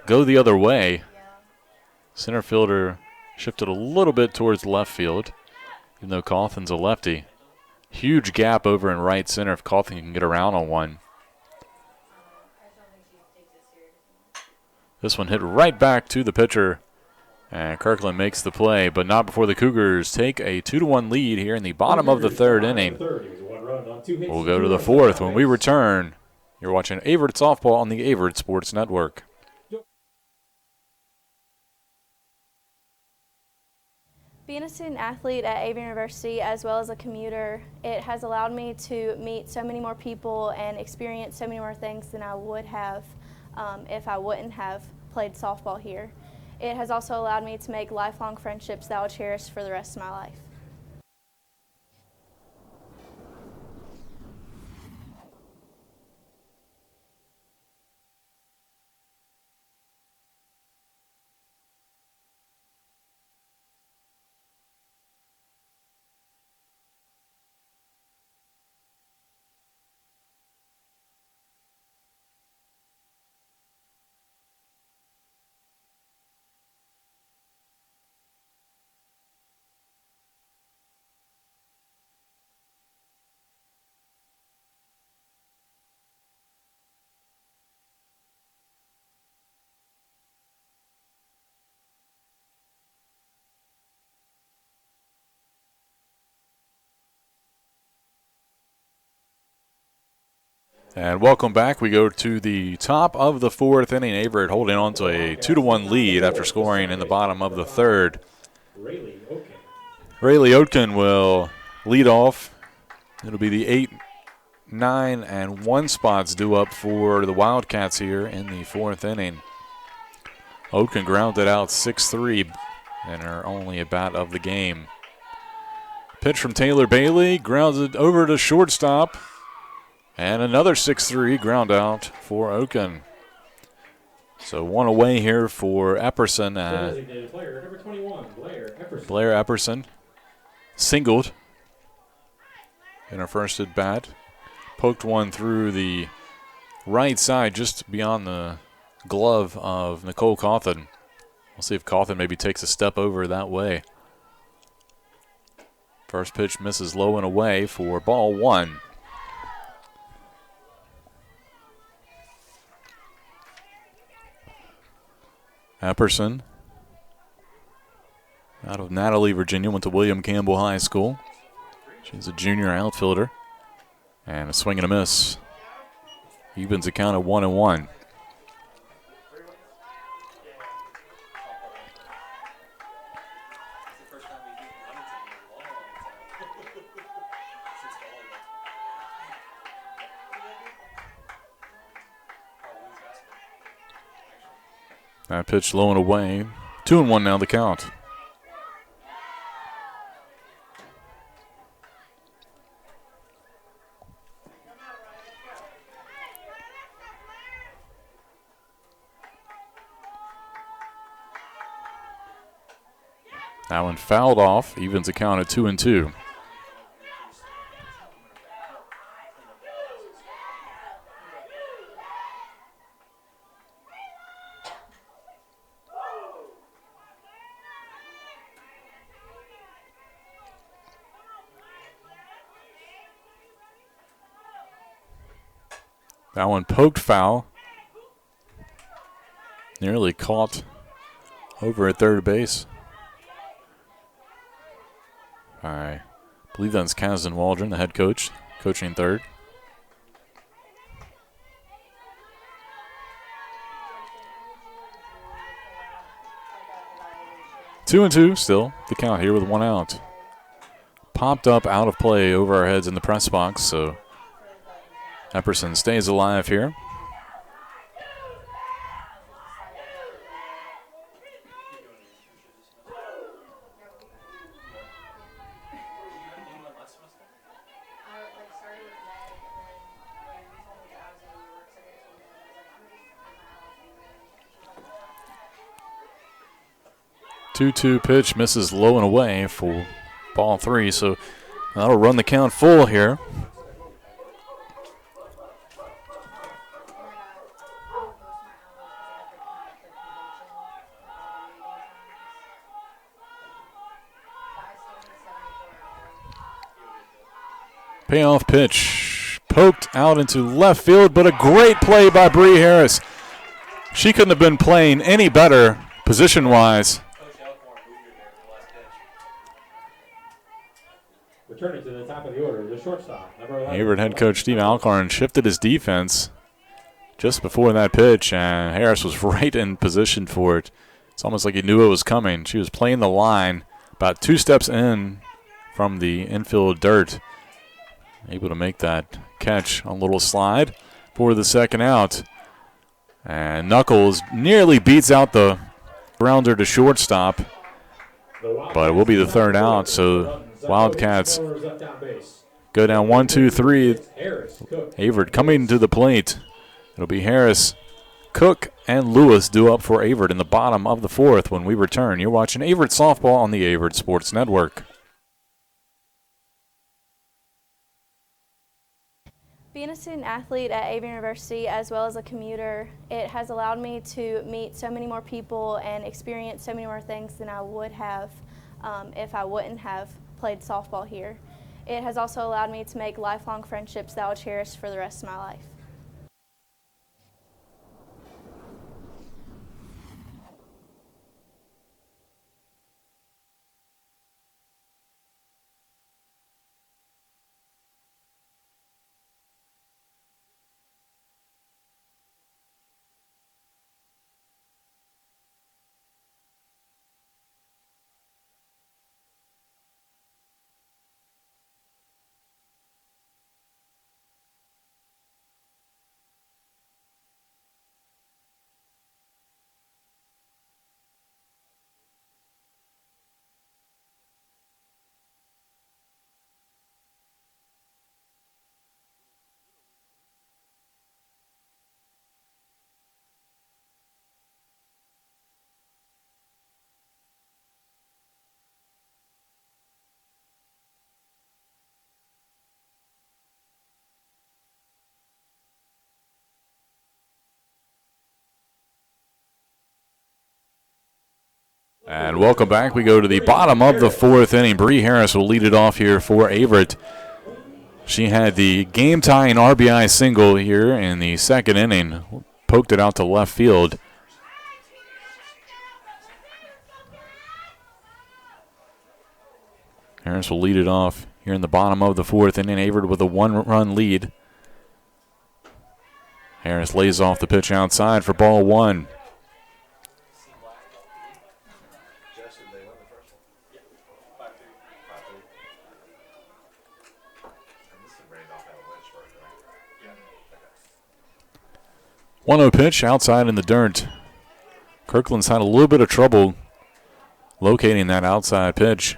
go the other way. Center fielder shifted a little bit towards left field, even though Cawthon's a lefty. Huge gap over in right center if Cawthon can get around on one. This one hit right back to the pitcher, and Kirkland makes the play, but not before the Cougars take a 2-1 lead here in the bottom of the third inning. We'll go to the fourth when we return. You're watching Averett Softball on the Averett Sports Network. Being a student athlete at Averett University as well as a commuter, it has allowed me to meet so many more people and experience so many more things than I would have if I wouldn't have played softball here. It has also allowed me to make lifelong friendships that I'll cherish for the rest of my life. And welcome back. We go to the top of the fourth inning. Averett holding on to a 2-1 lead after scoring in the bottom of the third. Rayleigh Oatkin will lead off. It'll be the 8, 9, and 1 spots due up for the Wildcats here in the fourth inning. Oatkin grounded out 6-3 in her only at bat of the game. Pitch from Taylor Bailey, grounds it over to shortstop. And another 6-3 ground out for Oatkin. So one away here for Epperson. Designated player, number 21, Blair Epperson. Blair Epperson. singled in her first at bat. Poked one through the right side just beyond the glove of Nicole Cawthon. We'll see if Cawthon maybe takes a step over that way. First pitch misses low and away for ball one. Epperson, out of Natalie, Virginia, went to William Campbell High School. She's a junior outfielder. And a swing and a miss. Evens the count at 1-1. That pitch low and away. 2-1 now the count. That one fouled off. Evens the count at 2-2. That one poked foul. Nearly caught over at third base. I believe that's Kasdan Waldron, the head coach, coaching third. Two and two still, the count here with one out. Popped up out of play over our heads in the press box, so Epperson stays alive here. Two-two pitch misses low and away for ball three, so that'll run the count full here. Payoff pitch poked out into left field, but a great play by Bree Harris. She couldn't have been playing any better position-wise. Returning to the top of the order, the shortstop, number 11. Averett head coach Steve Alcorn shifted his defense just before that pitch, and Harris was right in position for it. It's almost like he knew it was coming. She was playing the line about 2 steps in from the infield dirt. Able to make that catch on a little slide for the second out. And Knuckles nearly beats out the grounder to shortstop, but it will be the third out, so Wildcats go down 1-2-3. Averett coming to the plate. It'll be Harris, Cook, and Lewis due up for Averett in the bottom of the fourth when we return. You're watching Averett Softball on the Averett Sports Network. Being a student athlete at Averett University as well as a commuter, it has allowed me to meet so many more people and experience so many more things than I would have if I wouldn't have played softball here. It has also allowed me to make lifelong friendships that I'll cherish for the rest of my life. And welcome back. We go to the bottom of the fourth inning. Bree Harris will lead it off here for Averett. She had the game-tying RBI single here in the second inning. Poked it out to left field. Harris will lead it off here in the bottom of the fourth inning. Averett with a one-run lead. Harris lays off the pitch outside for ball one. One 0 pitch outside in the dirt. Kirkland's had a little bit of trouble locating that outside pitch.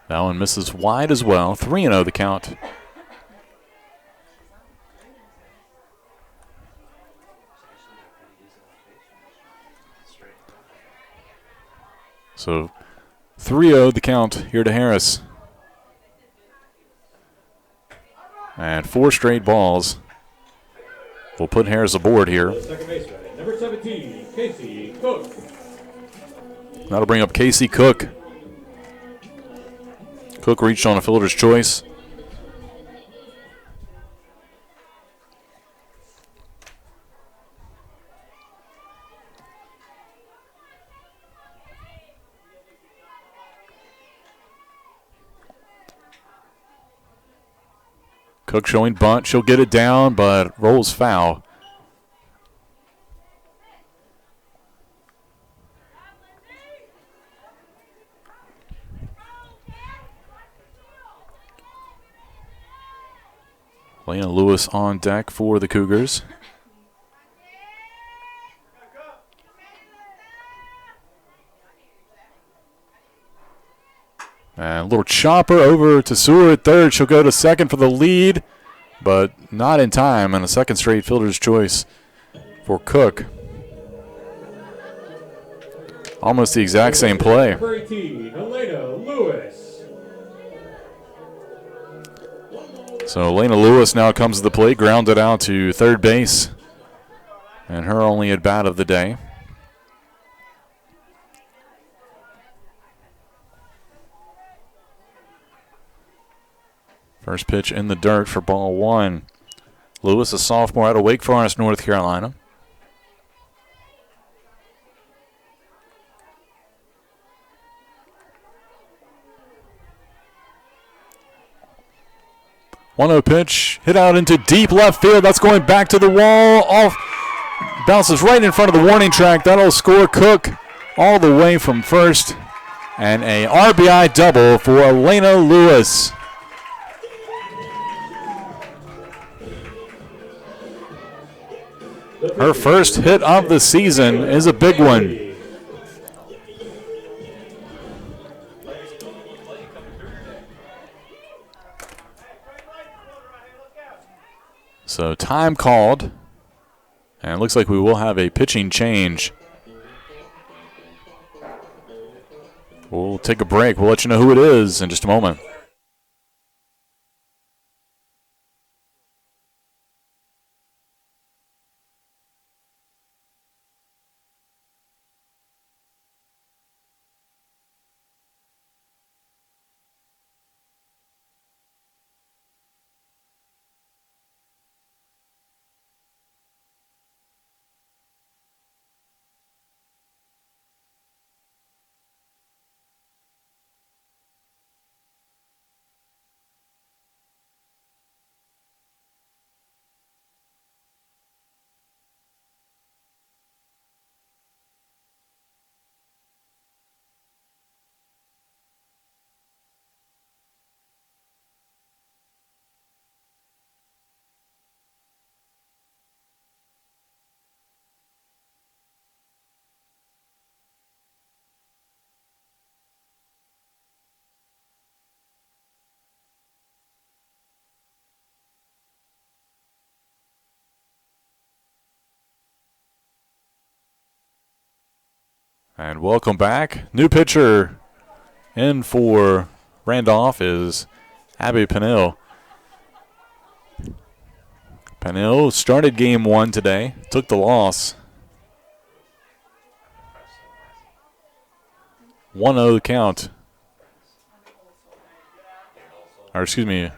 That one misses wide as well. 3-0 the count. So 3-0 the count here to Harris. And 4 straight balls will put Harris aboard here. Second baseman, number 17, Casey Cook. That'll bring up Casey Cook. Cook reached on a fielder's choice. Cook showing bunt. She'll get it down, but rolls foul. Lena Lewis on deck for the Cougars. And a little chopper over to Seward at third. She'll go to second for the lead, but not in time. And a second straight fielder's choice for Cook. Almost the exact same play. Number 18, Elena Lewis. So Elena Lewis now comes to the plate, grounded out to third base. And her only at bat of the day. First pitch in the dirt for ball one. Lewis, a sophomore out of Wake Forest, North Carolina. One 0 pitch, hit out into deep left field. That's going back to the wall. Off, bounces right in front of the warning track. That'll score Cook all the way from first. And a RBI double for Elena Lewis. Her first hit of the season is a big one. So time called, and it looks like we will have a pitching change. We'll take a break. We'll let you know who it is in just a moment. And welcome back. New pitcher in for Randolph is Abby Pennell. Pennell started game 1 today, took the loss. 1-0 count. Or excuse me,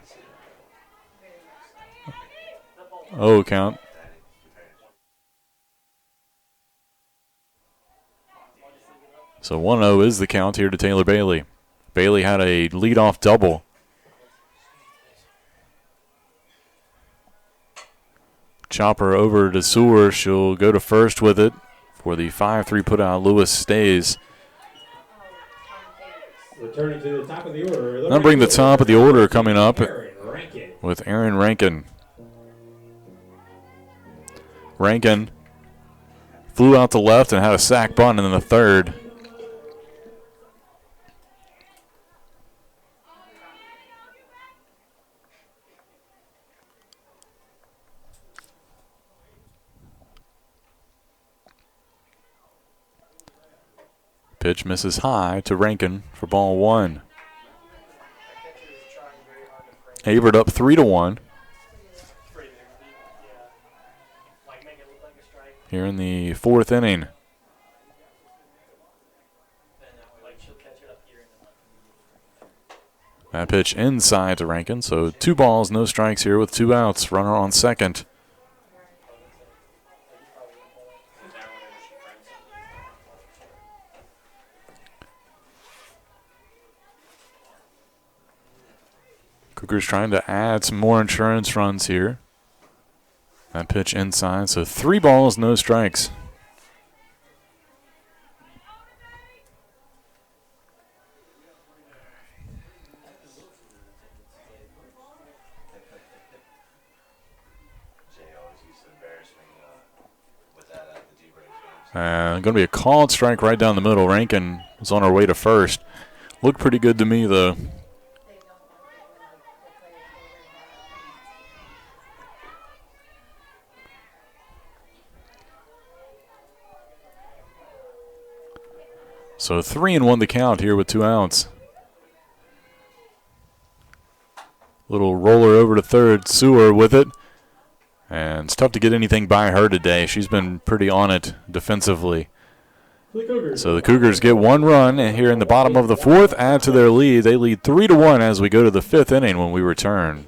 0 count. So 1-0 is the count here to Taylor Bailey. Bailey had a leadoff double. Chopper over to Sewell. She'll go to first with it for the 5-3 put out. Lewis stays. Returning to the top of the order. Numbering the top of the order coming up Rankin. with Aaron Rankin. Rankin flew out to left and had a sac bunt in the third. Pitch misses high to Rankin for ball 1. Averett up 3-1 here in the 4th inning. That pitch inside to Rankin, so 2 balls, no strikes here with 2 outs. Runner on second. Cougars trying to add some more insurance runs here. That pitch inside, so 3 balls, no strikes. Going to be a called strike right down the middle. Rankin was on her way to first. Looked pretty good to me, though. So 3-1 the count here with 2 outs. Little roller over to third. Sewell with it. And it's tough to get anything by her today. She's been pretty on it defensively. So the Cougars get 1 run here in the bottom of the 4th, add to their lead. They lead 3-1 as we go to the 5th inning when we return.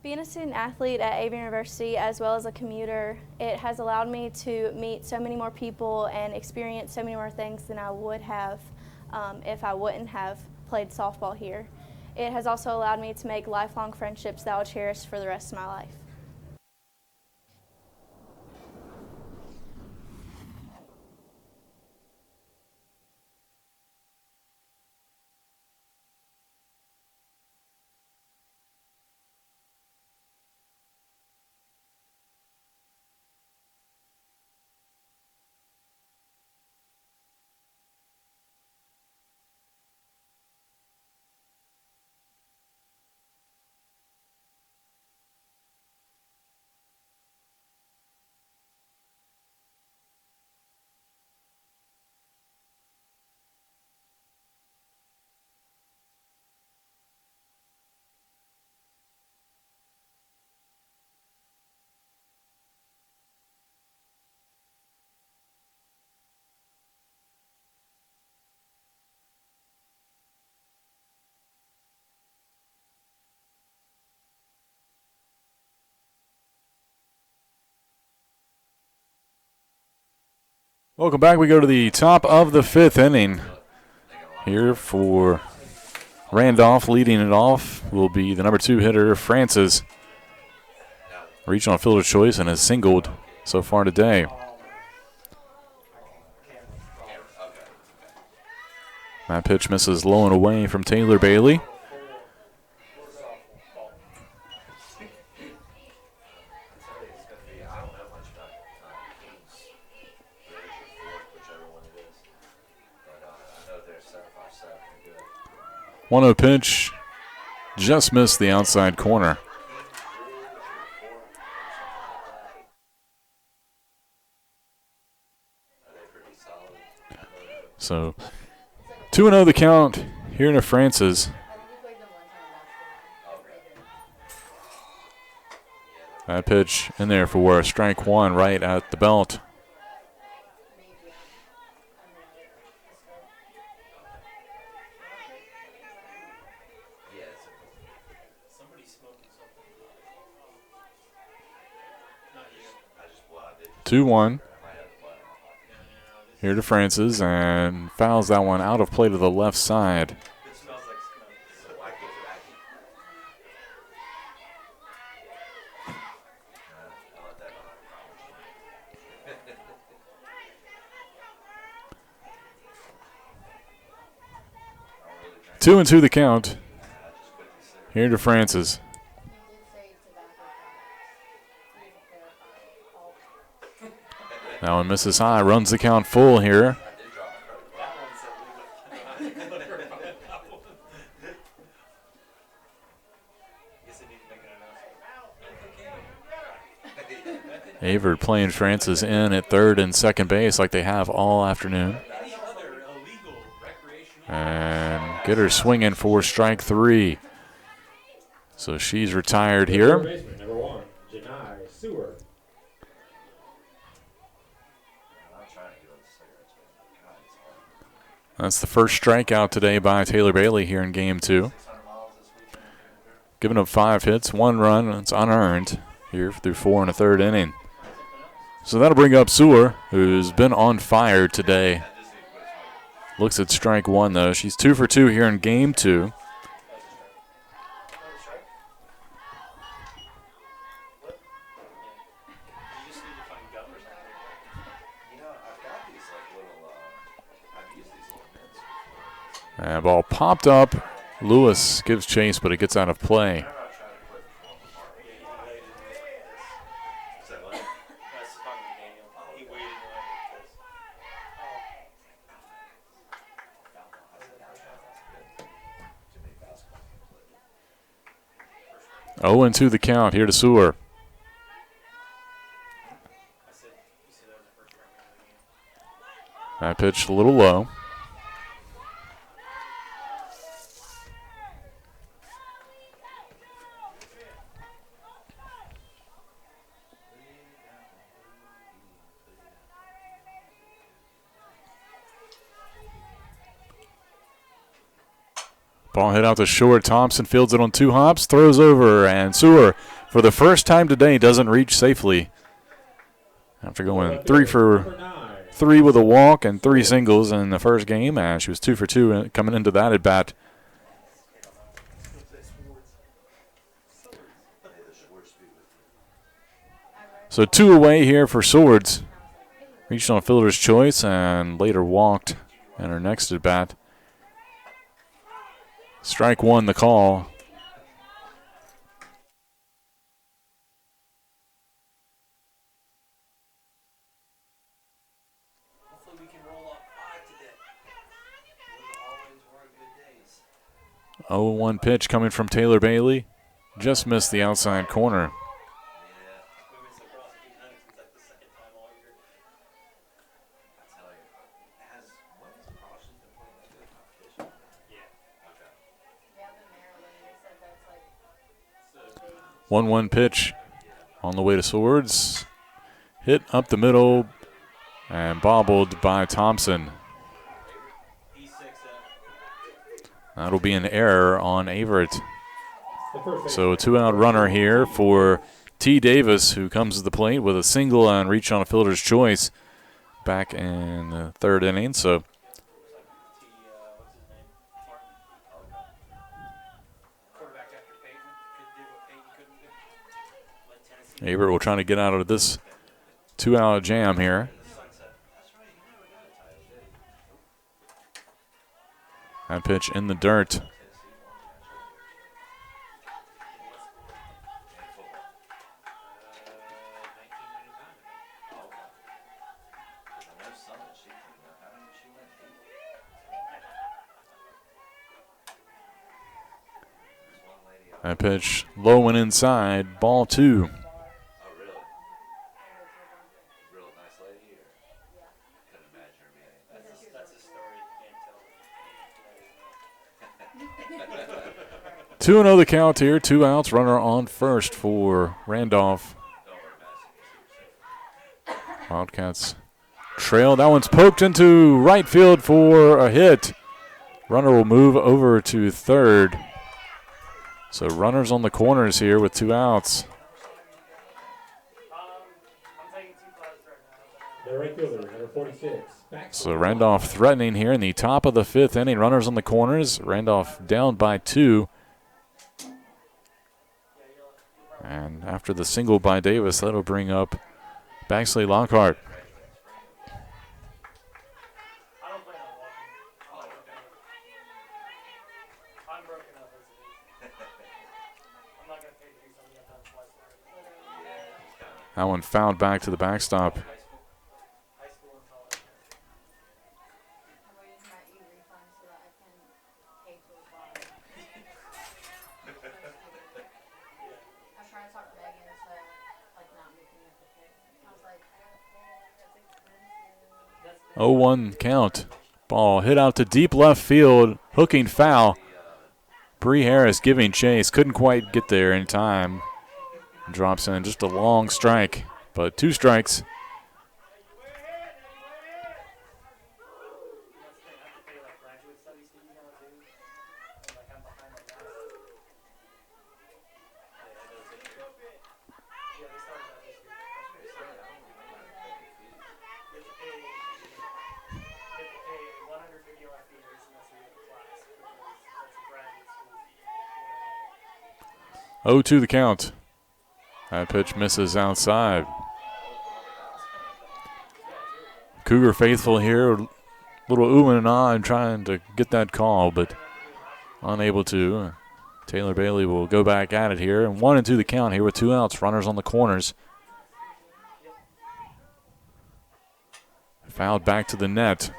Being a student athlete at Averett University as well as a commuter, it has allowed me to meet so many more people and experience so many more things than I would have if I wouldn't have played softball here. It has also allowed me to make lifelong friendships that I'll cherish for the rest of my life. Welcome back. We go to the top of the 5th inning. Here for Randolph, leading it off will be the number 2 hitter, Francis. Regional fielder choice and has singled so far today. That pitch misses low and away from Taylor Bailey. One 0 pitch, just missed the outside corner. So 2-0 the count here to Francis. That pitch in there for strike one right at the belt. Not you. 2-1 here to Francis, and fouls that one out of play to the left side. It smells like smoke. Two and 2 the count here to Francis. That one misses high, runs the count full here. Averett playing Francis in at third and second base like they have all afternoon. And get her swinging for strike three. So she's retired here. Number 1, Janai Sewer. That's the first strikeout today by Taylor Bailey here in game 2. Giving up 5 hits, 1 run, and it's unearned here through 4 1/3 inning. So that'll bring up Sewer, who's been on fire today. Looks at strike 1, though. She's 2 for 2 here in game 2. And ball popped up. Lewis gives chase, but it gets out of play. Oh, and 2 the count here to Sewer. That pitch a little low. Ball hit out to short. Thompson fields it on 2 hops, throws over, and Sewer, for the first time today, doesn't reach safely. After going 3 for 3 with a walk and 3 singles in the first game, and she was 2 for 2 coming into that at bat. So 2 away here for Swords. Reached on a fielder's choice and later walked in her next at bat. Strike 1 the call. Hopefully we can roll up 5 today. Those always were good days. 0-1 pitch coming from Taylor Bailey. Just missed the outside corner. Yeah. 1-1 pitch on the way to Swords. Hit up the middle and bobbled by Thompson. That'll be an error on Averett. So a 2-out runner here for T. Davis, who comes to the plate with a single and reach on a fielder's choice back in the 3rd inning. So Averett will try to get out of this 2-out jam here. That pitch in the dirt. That pitch low and inside, ball 2. That's a story. 2-0 the count here. 2 outs. Runner on first for Randolph. Wildcats trail. That one's poked into right field for a hit. Runner will move over to third. So runners on the corners here with 2 outs. The right fielder, number 46. So Randolph threatening here in the top of the 5th inning. Runners on the corners. Randolph down by 2. And after the single by Davis, that'll bring up Baxley Lockhart. That one fouled back to the backstop. Oh, 0-1 count. Ball hit out to deep left field, hooking foul. Bree Harris giving chase, couldn't quite get there in time. Drops in just a long strike, but 2 strikes. Oh, 2 the count. That pitch misses outside. Cougar faithful here, a little oohing and ahhing trying to get that call, but unable to. Taylor Bailey will go back at it here, and 1-2 the count here with 2 outs. Runners on the corners. Fouled back to the net.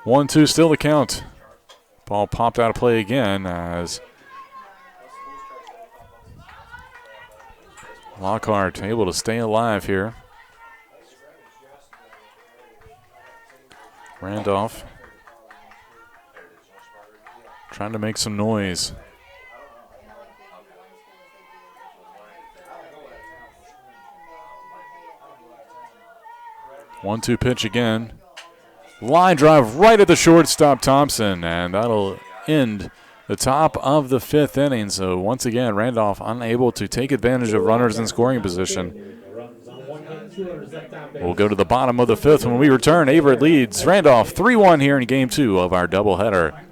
One, two, still the count. Ball popped out of play again as Lockhart able to stay alive here. Randolph trying to make some noise. 1-2 pitch again. Line drive right at the shortstop, Thompson, and that'll end the top of the 5th inning. So once again, Randolph unable to take advantage of runners in scoring position. We'll go to the bottom of the 5th when we return. Averett leads Randolph 3-1 here in Game 2 of our doubleheader.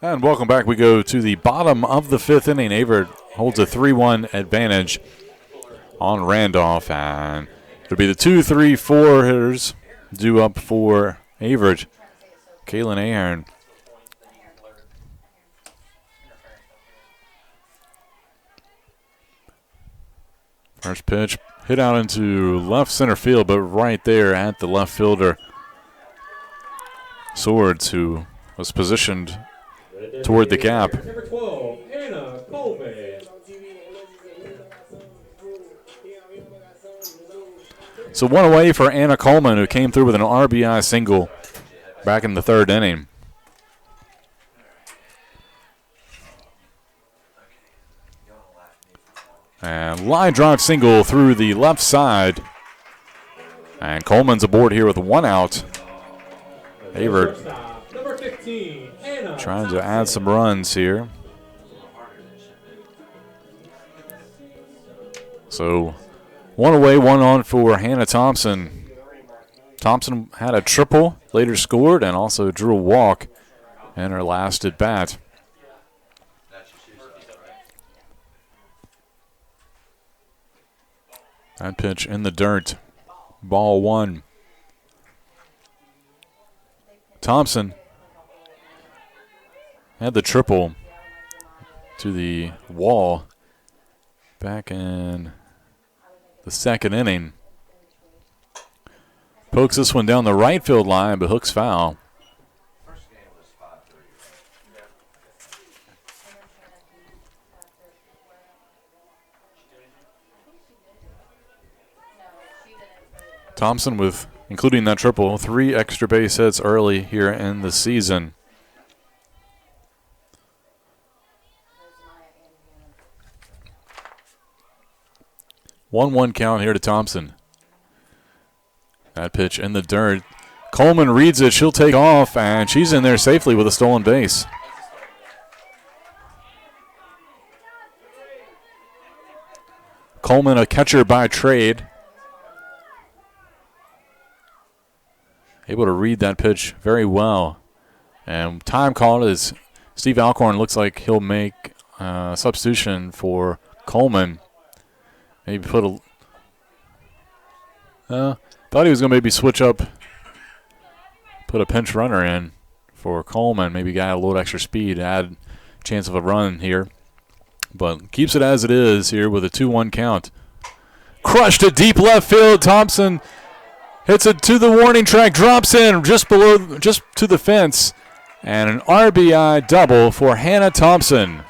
And welcome back. We go to the bottom of the 5th inning. Averett holds a 3-1 advantage on Randolph. And it'll be the 2, 3, 4 hitters due up for Averett. Kaylin Ahern. First pitch hit out into left center field, but right there at the left fielder, Swords, who was positioned toward the gap. Number 12, Anna Coleman. So one away for Anna Coleman, who came through with an RBI single back in the 3rd inning. And line drive single through the left side. And Coleman's aboard here with 1 out. Averett Number 15, Anna trying to add some runs here. So 1 away, 1 on for Hannah Thompson. Thompson had a triple, later scored, and also drew a walk in her last at bat. That pitch in the dirt. Ball 1. Thompson had the triple to the wall back in the 2nd inning. Pokes this one down the right field line, but hooks foul. Thompson with, including that triple, 3 extra base hits early here in the season. One count here to Thompson. That pitch in the dirt. Coleman reads it. She'll take off, and she's in there safely with a stolen base. Coleman, a catcher by trade. Able to read that pitch very well. And time called as Steve Alcorn looks like he'll make a substitution for Coleman. Maybe put a... thought he was going to maybe switch up, put a pinch runner in for Coleman. Maybe add a little extra speed, add chance of a run here. But keeps it as it is here with a 2-1 count. Crushed to deep left field. Thompson hits it to the warning track, drops in just to the fence, and an RBI double for Hannah Thompson.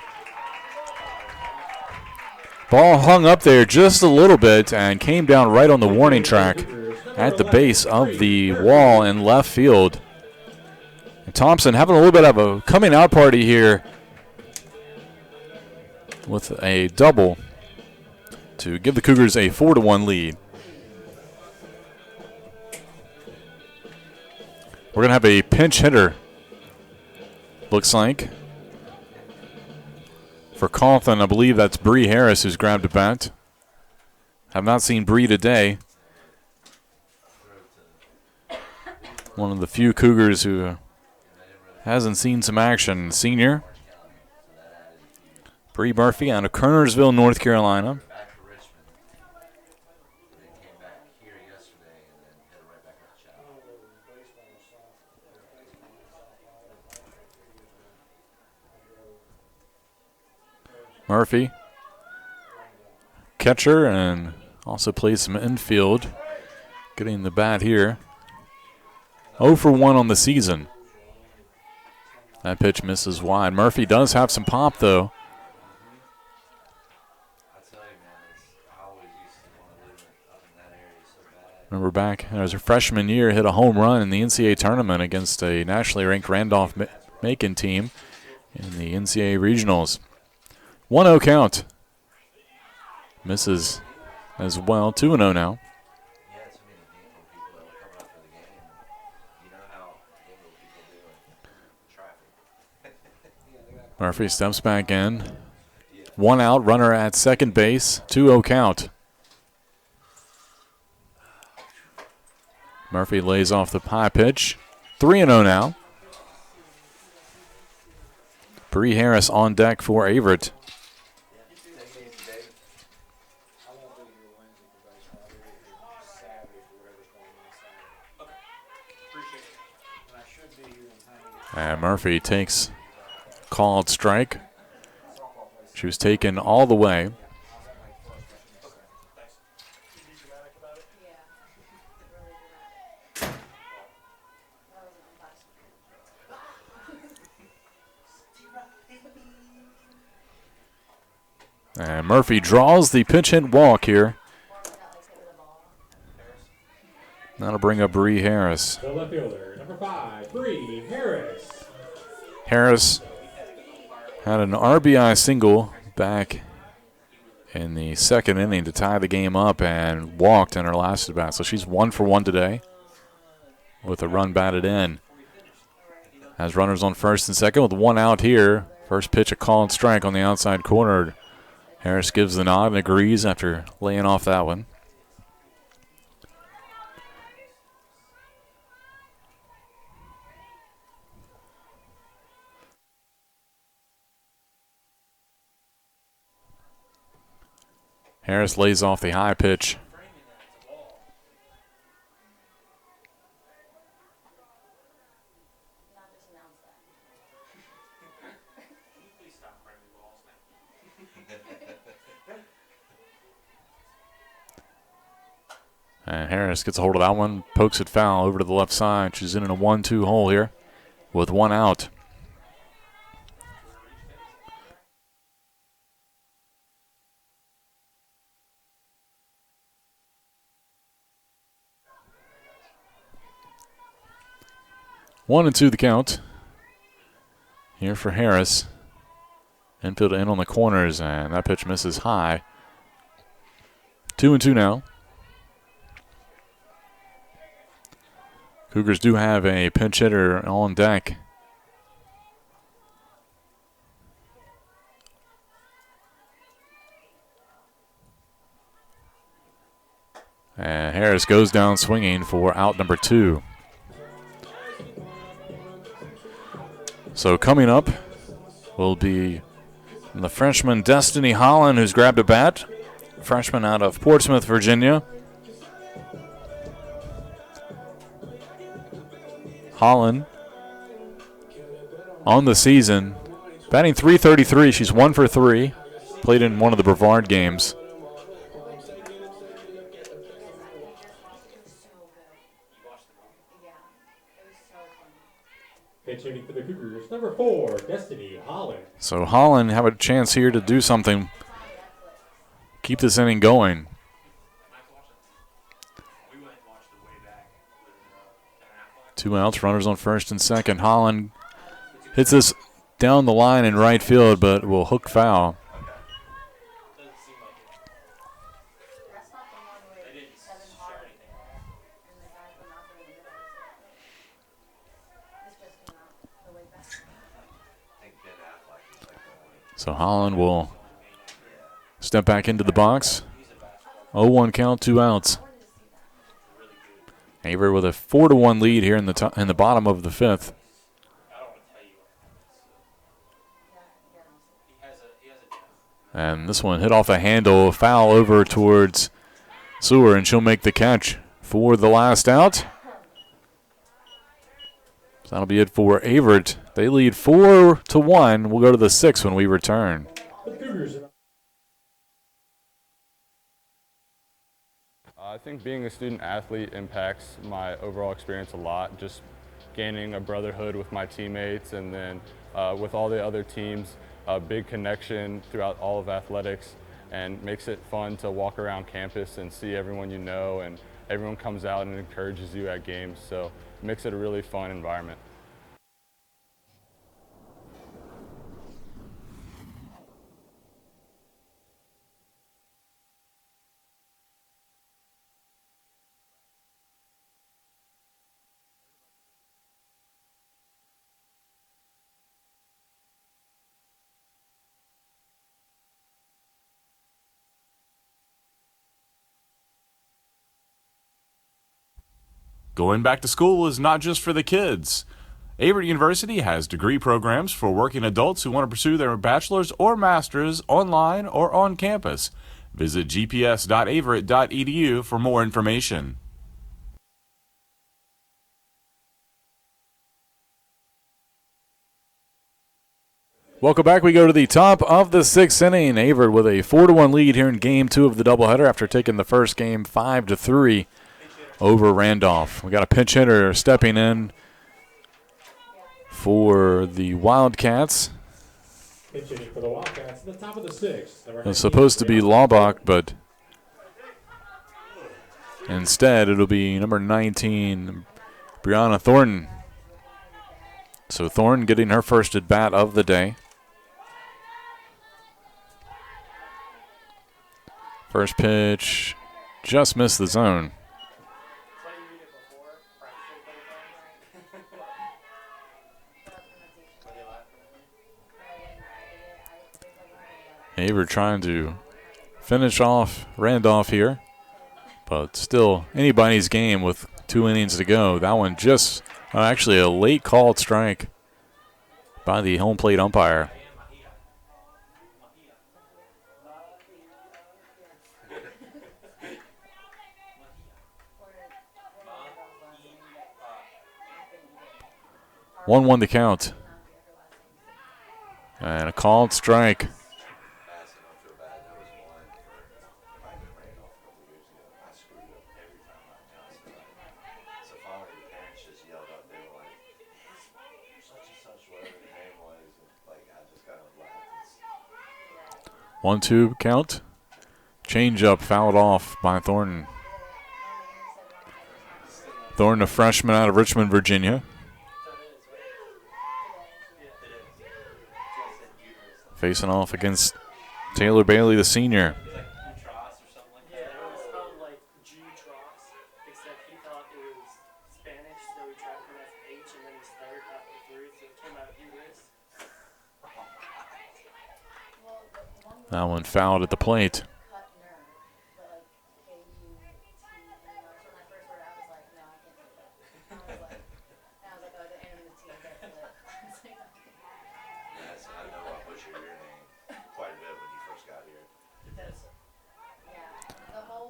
Ball hung up there just a little bit and came down right on the warning track at the base of the wall in left field. And Thompson having a little bit of a coming out party here with a double to give the Cougars a 4-1 lead. We're going to have a pinch hitter, looks like. For Carlton, I believe that's Bree Harris who's grabbed a bat. Have not seen Bree today. One of the few Cougars who hasn't seen some action. Senior Bree Murphy out of Kernersville, North Carolina. Murphy, catcher, and also plays some infield. Getting the bat here. 0 for 1 on the season. That pitch misses wide. Murphy does have some pop, though. Remember back as her freshman year, hit a home run in the NCAA tournament against a nationally ranked Randolph-Macon team in the NCAA regionals. 1-0 count. Misses as well. 2-0 now. Murphy steps back in. 1 out, runner at second base. 2-0 count. Murphy lays off the high pitch. 3-0 now. Bree Harris on deck for Averett. And Murphy takes called strike. She was taken all the way. And Murphy draws the pitch hit walk here. That'll bring up Bree Harris. The left fielder, number 5, Bree Harris. Harris had an RBI single back in the second inning to tie the game up and walked in her last at bat. So she's 1 for 1 today with a run batted in. Has runners on first and second with 1 out here. First pitch, a called strike on the outside corner. Harris gives the nod and agrees after laying off that one. Harris lays off the high pitch. And Harris gets a hold of that one, pokes it foul over to the left side. She's in a 1-2 hole here with 1 out. One and 2 the count. Here for Harris. Infield in on the corners, and that pitch misses high. 2 and 2 now. Cougars do have a pinch hitter on deck. And Harris goes down swinging for out number 2. So coming up will be the freshman Destiny Holland, who's grabbed a bat. Freshman out of Portsmouth, Virginia. Holland on the season, batting .333. She's 1 for 3. Played in one of the Brevard games. Pitch hitting for the Cougars, number 4, Destiny Holland. So Holland have a chance here to do something. Keep this inning going. 2 outs, runners on first and second. Holland hits this down the line in right field, but will hook foul. So Holland will step back into the box. 0-1 count, 2 outs. Averett with a 4-1 lead here in the bottom of the 5th. And this one hit off a handle, foul over towards Sewer, and she'll make the catch for the last out. So that'll be it for Averett. They lead 4-1. We'll go to the 6th when we return. I think being a student athlete impacts my overall experience a lot. Just gaining a brotherhood with my teammates, and then with all the other teams, a big connection throughout all of athletics, and makes it fun to walk around campus and see everyone you know, and everyone comes out and encourages you at games. So it makes it a really fun environment. Going back to school is not just for the kids. Averett University has degree programs for working adults who want to pursue their bachelor's or master's online or on campus. Visit gps.averett.edu for more information. Welcome back. We go to the top of the sixth inning. Averett with a 4-1 lead here in Game 2 of the doubleheader after taking the first game 5-3 over Randolph. We got a pinch hitter stepping in for the Wildcats. Pitch hitting for the Wildcats at the top of the sixth. It's supposed to be Laubach, but instead it'll be number 19, Brianna Thornton. So Thornton getting her first at bat of the day. First pitch just missed the zone. Averett trying to finish off Randolph here, but still anybody's game with 2 innings to go. That one just actually a late called strike by the home plate umpire. One the count. And a called strike. One-two count. Change up fouled off by Thornton. Thornton, a freshman out of Richmond, Virginia. Facing off against Taylor Bailey, the senior. That one fouled at the plate.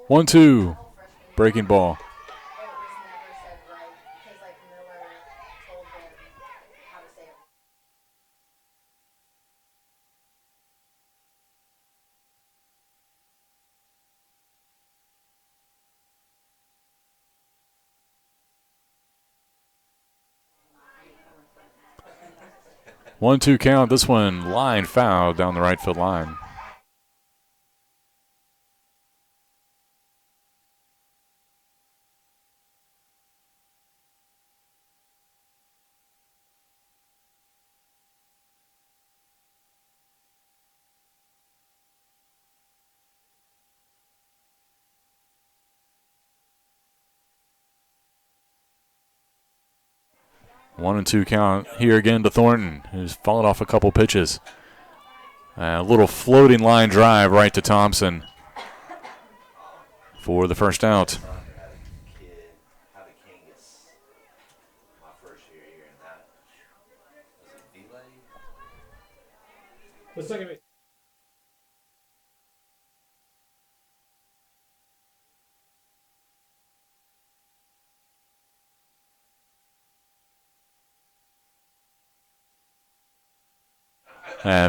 One-two, breaking ball. 1-2 count. This one line foul down the right field line. One and two count here again to Thornton, who's followed off a couple pitches. A little floating line drive right to Thompson for the first out. The second base.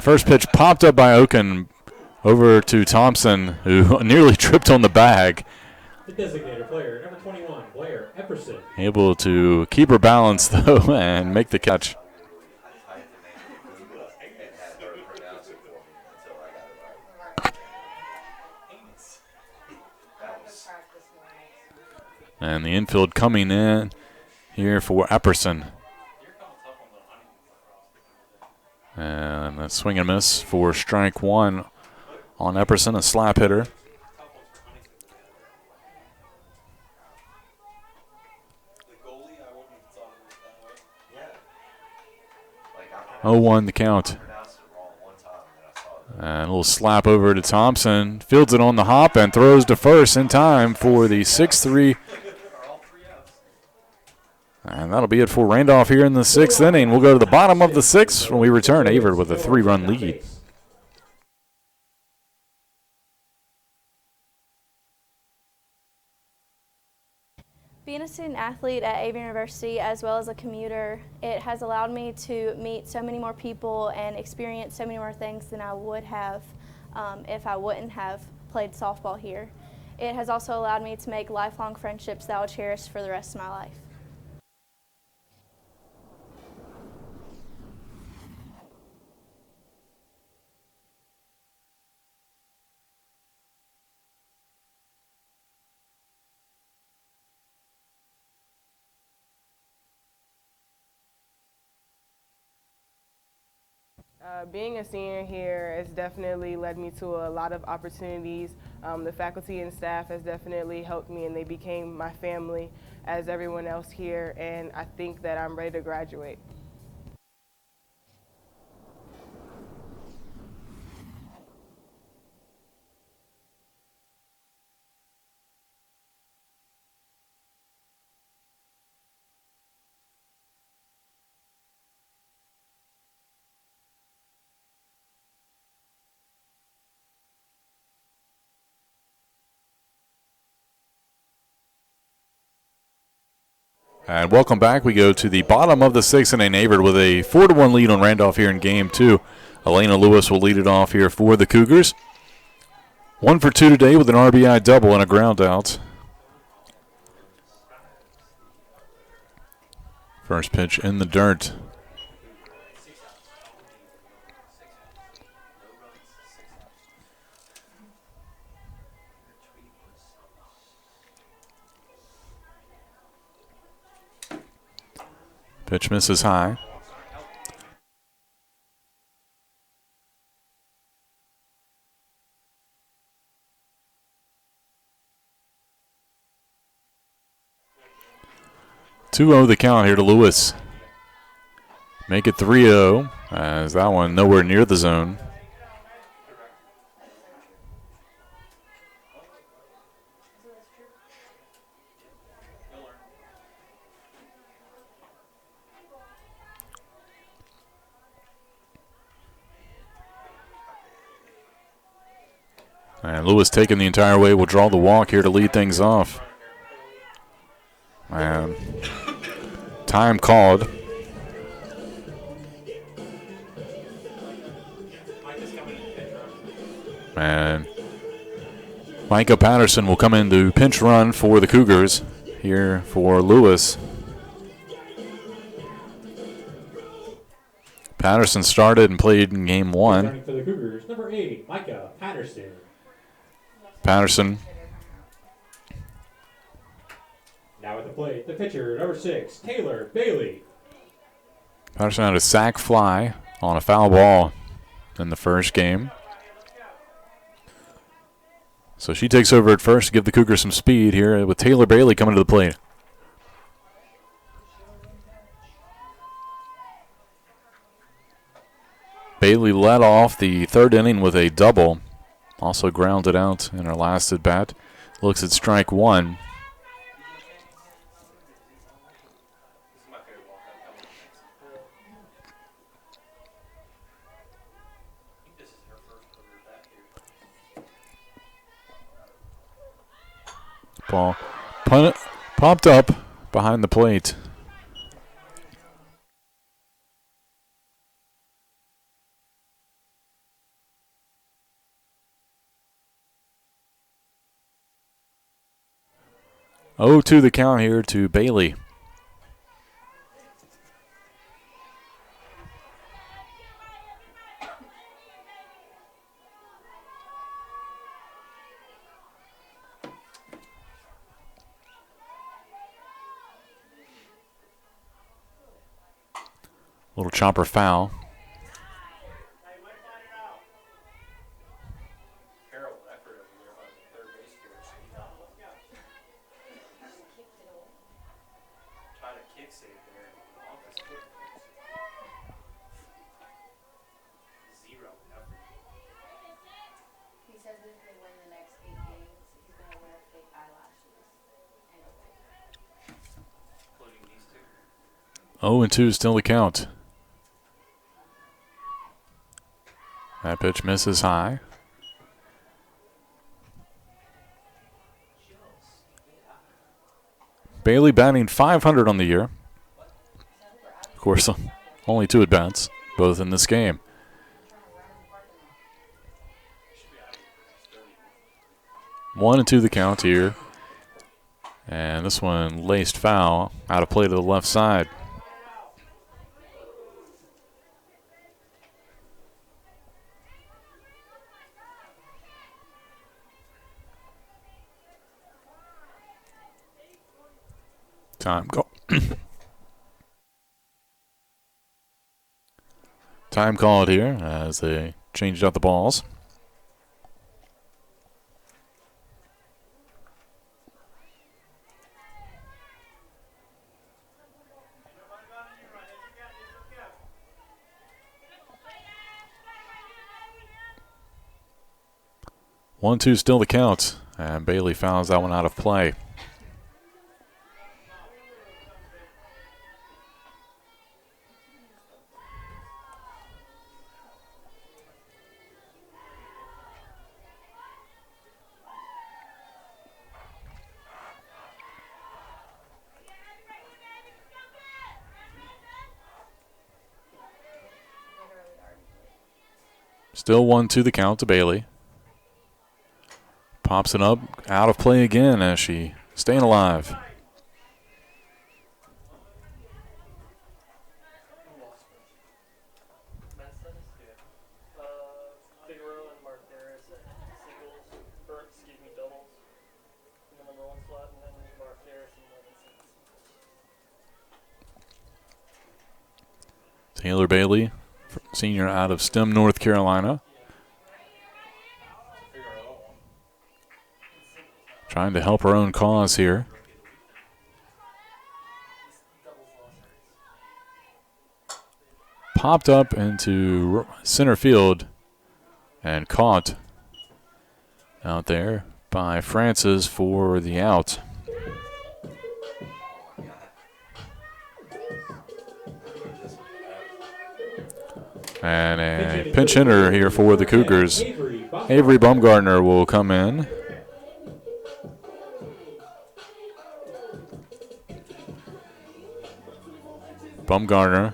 First pitch popped up by Oken over to Thompson, who nearly tripped on the bag. The designated player, number 21, Blair Epperson. Able to keep her balance, though, and make the catch. And the infield coming in here for Epperson. And a swing and miss for strike one on Epperson, a slap hitter. Oh, 1 the count. And a little slap over to Thompson. Fields it on the hop and throws to first in time for the 6-3 And that'll be it for Randolph here in the 6th inning. We'll go to the bottom of the 6th when we return. Averett with a 3-run lead. Being a student athlete at Averett University as well as a commuter, it has allowed me to meet so many more people and experience so many more things than I would have if I wouldn't have played softball here. It has also allowed me to make lifelong friendships that I'll cherish for the rest of my life. Being a senior here has definitely led me to a lot of opportunities. The faculty and staff has definitely helped me, and they became my family as everyone else here, and I think that I'm ready to graduate. And welcome back. We go to the bottom of the 6th inning. Averett with a 4-1 lead on Randolph here in Game 2. Elena Lewis will lead it off here for the Cougars. 1 for 2 today with an RBI double and a ground out. First pitch in the dirt. Pitch misses high. Two-0 the count here to Lewis. Make it 3-0 as that one nowhere near the zone. And Lewis taking the entire way will draw the walk here to lead things off. And time called. And Micah Patterson will come in to pinch run for the Cougars here for Lewis. Patterson started and played in Game 1. Returning for the Cougars, number 8, Micah Patterson. Patterson. Now at the plate, the pitcher, number 6, Taylor Bailey. Patterson had a sac fly on a foul ball in the first game. So she takes over at first to give the Cougars some speed here with Taylor Bailey coming to the plate. Bailey led off the 3rd inning with a double. Also grounded out in her last at bat. Looks at strike 1. Ball popped up behind the plate. Oh, to the count here to Bailey. Little chopper foul. He says if they win the next 8 games, he's going to wear fake eyelashes. And Including these two. 0-2 still the count. That pitch misses high. Bailey batting .500 on the year. Of course, only 2 at-bats, both in this game. 1-2 the count here. And this one laced foul, out of play to the left side. Time called here as they changed out the balls. One, two, still the count, and Bailey fouls that one out of play. Still 1-2 the count to Bailey. Pops it up, out of play again as she staying alive. Taylor Bailey, senior out of Stem, North Carolina. Trying to help her own cause here. Popped up into center field and caught out there by Francis for the out. And a pinch hitter here for the Cougars. Avery Baumgartner will come in. Baumgartner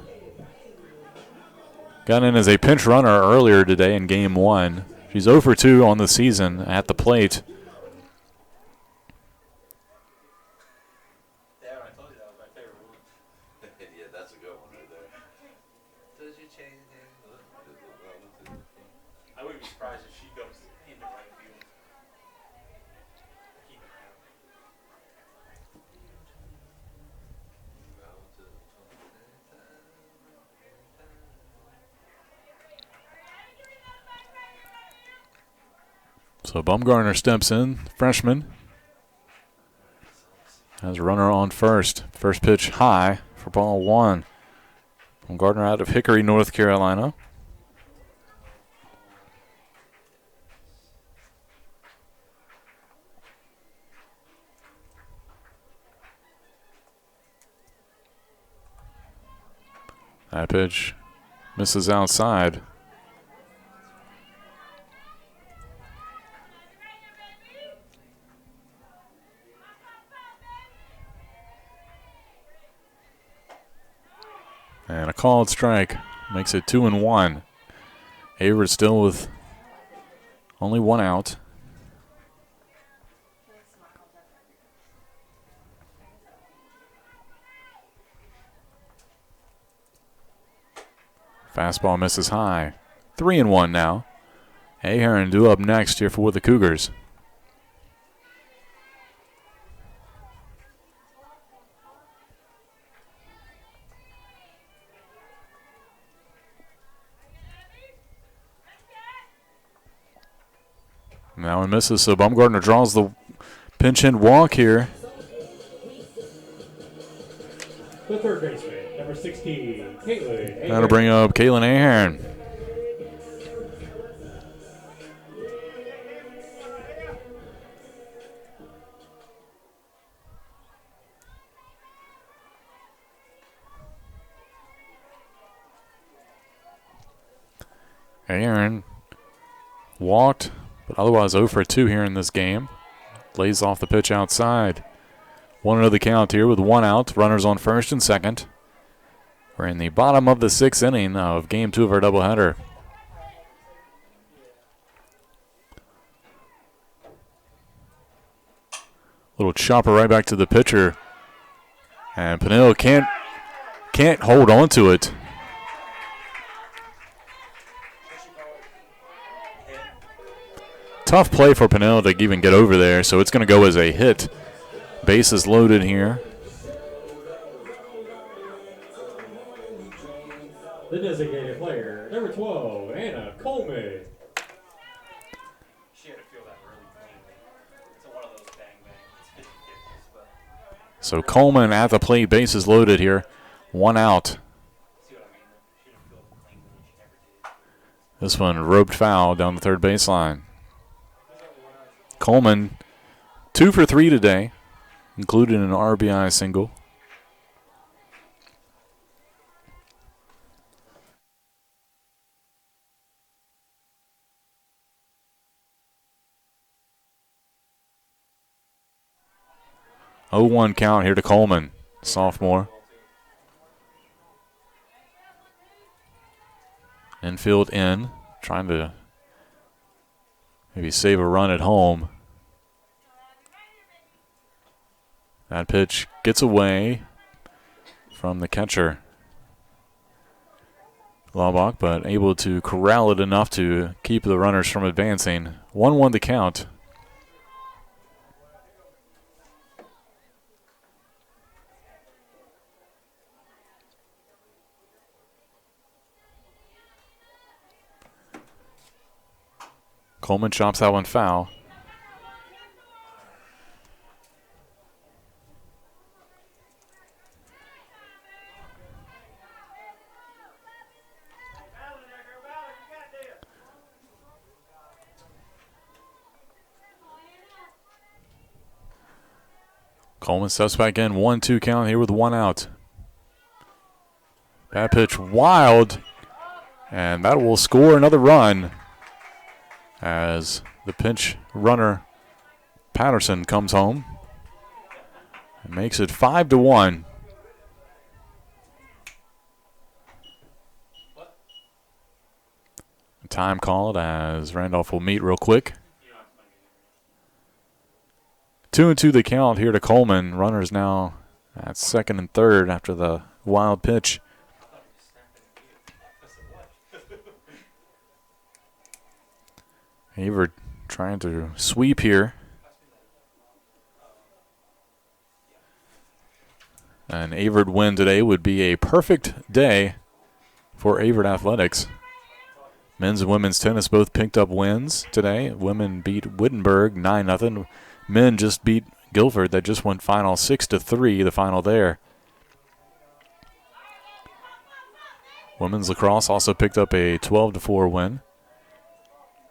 got in as a pinch runner earlier today in Game 1. She's 0 for 2 on the season at the plate. I wouldn't be surprised if she goes into right field. So Baumgartner steps in, freshman. Has a runner on first. First pitch high for ball 1. Baumgartner out of Hickory, North Carolina. That pitch misses outside. And a called strike makes it 2-1. Averett still with only 1 out. Fastball misses high. 3-1 now. Ahearn due up next here for the Cougars. Now he misses, so Baumgartner draws the pinch hit walk here. The third baseman, number 16, Caitlin. That'll bring up Caitlin Ahearn. Aaron walked, but otherwise 0 for 2 here in this game. Lays off the pitch outside. 1-0 the count here with 1 out. Runners on first and second. We're in the bottom of the 6th inning of Game 2 of our doubleheader. Little chopper right back to the pitcher. And Peniel can't hold on to it. Tough play for Peniel to even get over there, so it's going to go as a hit. Bases loaded here. The designated player, number 12, Anna Coleman. She had to feel that really cleanly. It's one of those bang bangs. But So Coleman at the plate, bases loaded here. 1 out. see what I mean? She didn't feel it cleanly. She never did. This one roped foul down the third baseline. Coleman 2 for 3 today, including an RBI single. Oh, 1 count here to Coleman, sophomore. Infield in, trying to maybe save a run at home. That pitch gets away from the catcher, Laubach, but able to corral it enough to keep the runners from advancing. 1-1 the count. Coleman chops that one foul. Coleman steps back in, 1-2 count here with 1 out. That pitch wild, and that will score another run as the pinch runner Patterson comes home and makes it 5-1. Time called as Randolph will meet real quick. 2-2 the count here to Coleman. Runners now at second and third after the wild pitch. Averett trying to sweep here. An Averett win today would be a perfect day for Averett Athletics. Men's and women's tennis both picked up wins today. Women beat Wittenberg 9-0. Men just beat Guilford. That just went final 6-3, the final there. Women's lacrosse also picked up a 12-4 win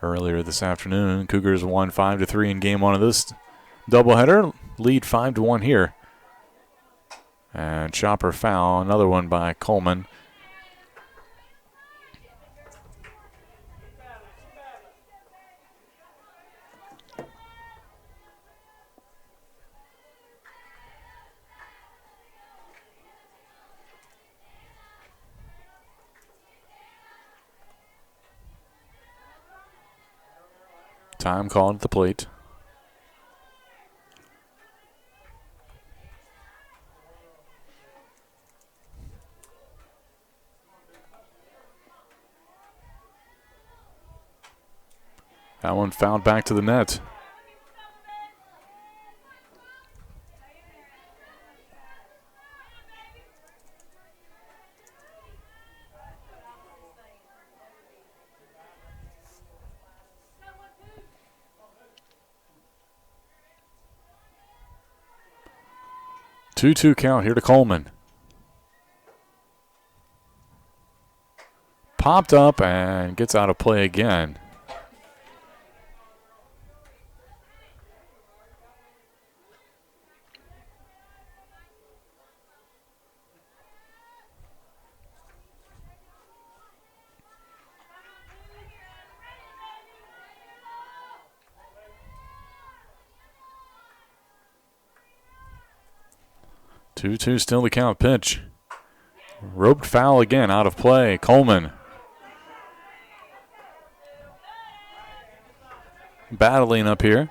earlier this afternoon. Cougars won 5-3 in game 1 of this doubleheader. Lead 5-1 here. And chopper foul, another one by Coleman. Time called at the plate. That one fouled back to the net. Two count here to Coleman. Popped up and gets out of play again. 2-2 still the count. Pitch. Roped foul again, out of play. Coleman battling up here.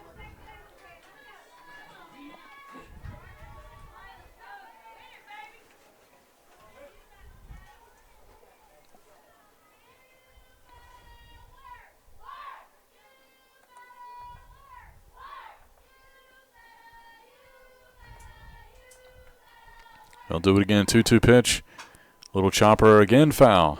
They'll do it again. 2-2 pitch. Little chopper again, foul.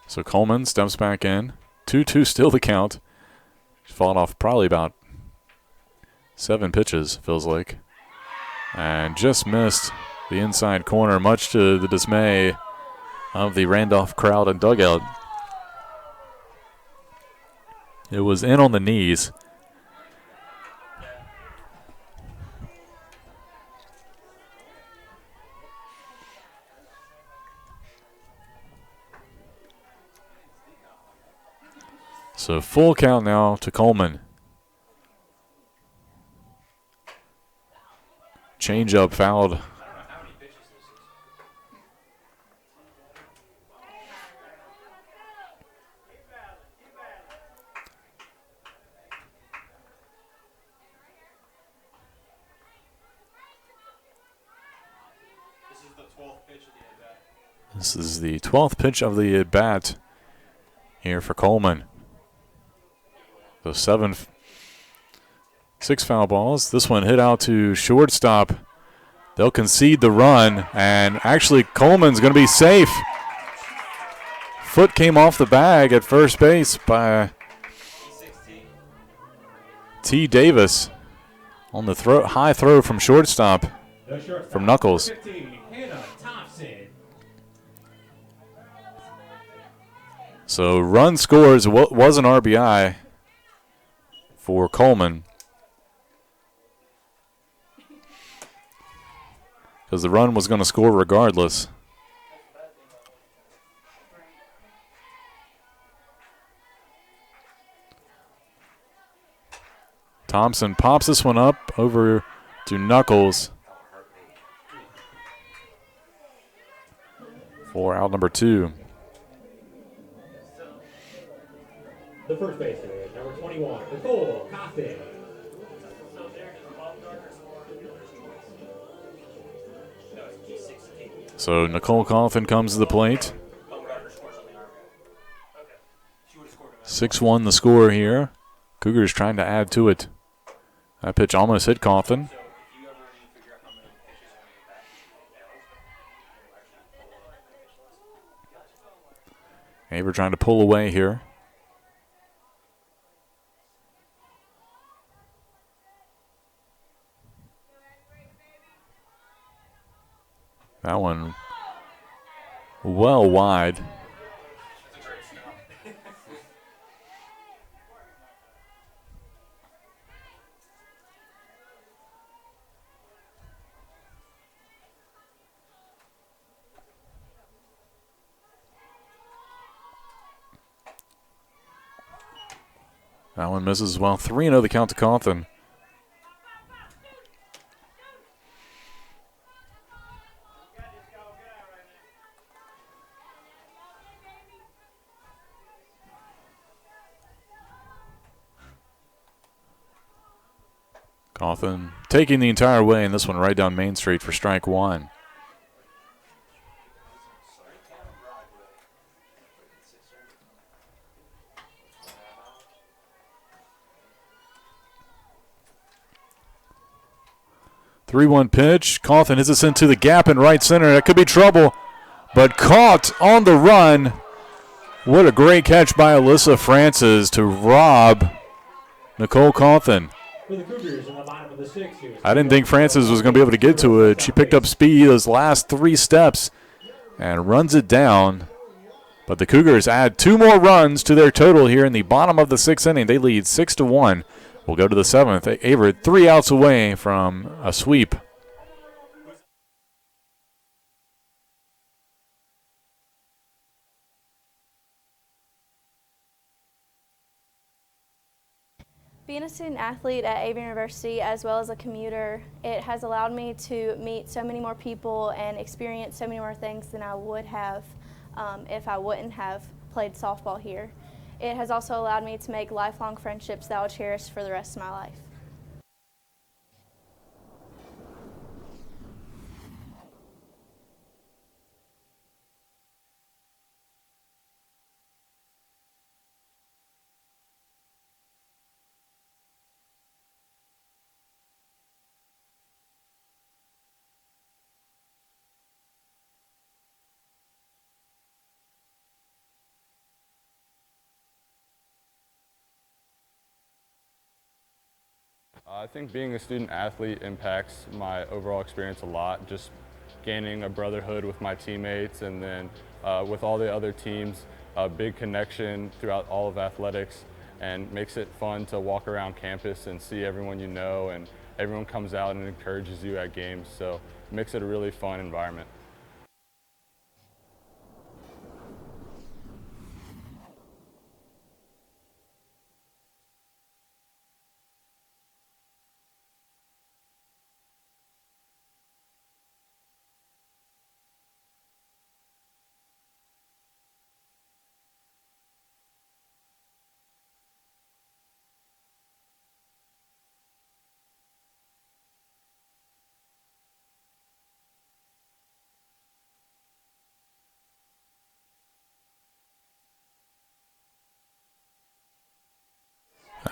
So Coleman steps back in. 2-2 still the count. Fought off probably about 7 pitches, feels like. And just missed the inside corner, much to the dismay of the Randolph crowd and dugout. It was in on the knees. So full count now to Coleman. Change-up fouled. This is the 12th pitch of the at-bat here for Coleman. So 6 foul balls. This one hit out to shortstop. They'll concede the run, and actually Coleman's going to be safe. Foot came off the bag at first base by T. Davis on the high throw from shortstop from Knuckles. So run scores, was an RBI for Coleman, because the run was going to score regardless. Thompson pops this one up over to Knuckles for out number 2. The first baseman, number 21, Nicole Coffin. So Nicole Coffin comes to the plate. 6-1 the score here. Cougars trying to add to it. That pitch almost hit Coffin. Averett trying to pull away here. That one well wide. That one misses as well. 3-0 the count to Coffin. Coffin taking the entire way, and this one right down Main Street for strike 1. Three-one pitch. Coffin hits this into the gap in right center. That could be trouble, but caught on the run. What a great catch by Alyssa Francis to rob Nicole Coffin. I didn't think Francis was going to be able to get to it. She picked up speed those last 3 steps and runs it down. But the Cougars add 2 more runs to their total here in the bottom of the 6th inning. They lead 6-1 We'll go to the 7th. Averett 3 outs away from a sweep. Being a student athlete at Averett University as well as a commuter, it has allowed me to meet so many more people and experience so many more things than I would have if I wouldn't have played softball here. It has also allowed me to make lifelong friendships that I'll cherish for the rest of my life. I think being a student athlete impacts my overall experience a lot, just gaining a brotherhood with my teammates, and then with all the other teams, a big connection throughout all of athletics, and makes it fun to walk around campus and see everyone you know, and everyone comes out and encourages you at games, so it makes it a really fun environment.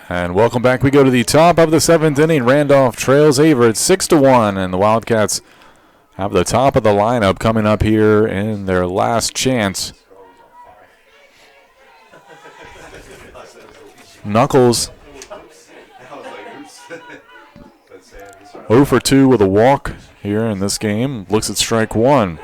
And welcome back. We go to the top of the 7th inning. Randolph trails Averett 6-1, and the Wildcats have the top of the lineup coming up here in their last chance. Knuckles 0 for 2 with a walk here in this game. Looks at strike one.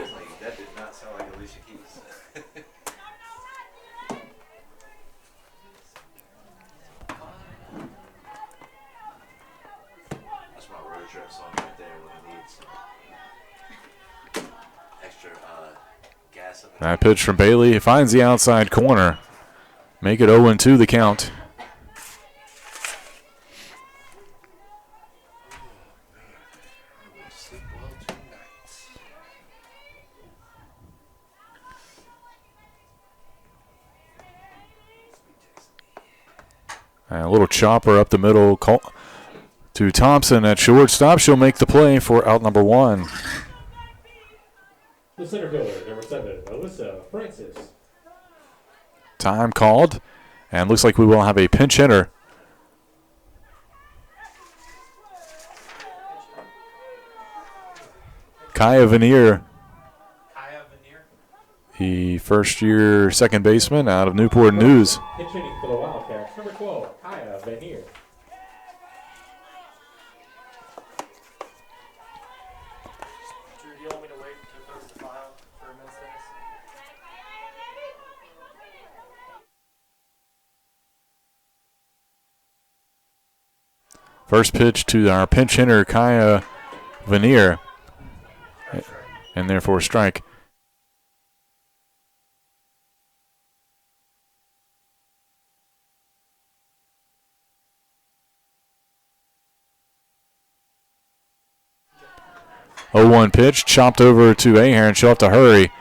That pitch from Bailey finds the outside corner. Make it 0-2 the count. And a little chopper up the middle to Thompson at shortstop. She'll make the play for out number 1. The center fielder, number 7, Alyssa Francis. Time called, and looks like we will have a pinch hitter. Kaya Veneer, the first-year second baseman out of Newport News. Pitch hitting for the Wildcats, number 12, Kaya Veneer. First pitch to our pinch hitter, Kaya Veneer, and therefore strike. Oh, 1 pitch, chopped over to Aher, and she'll have to hurry.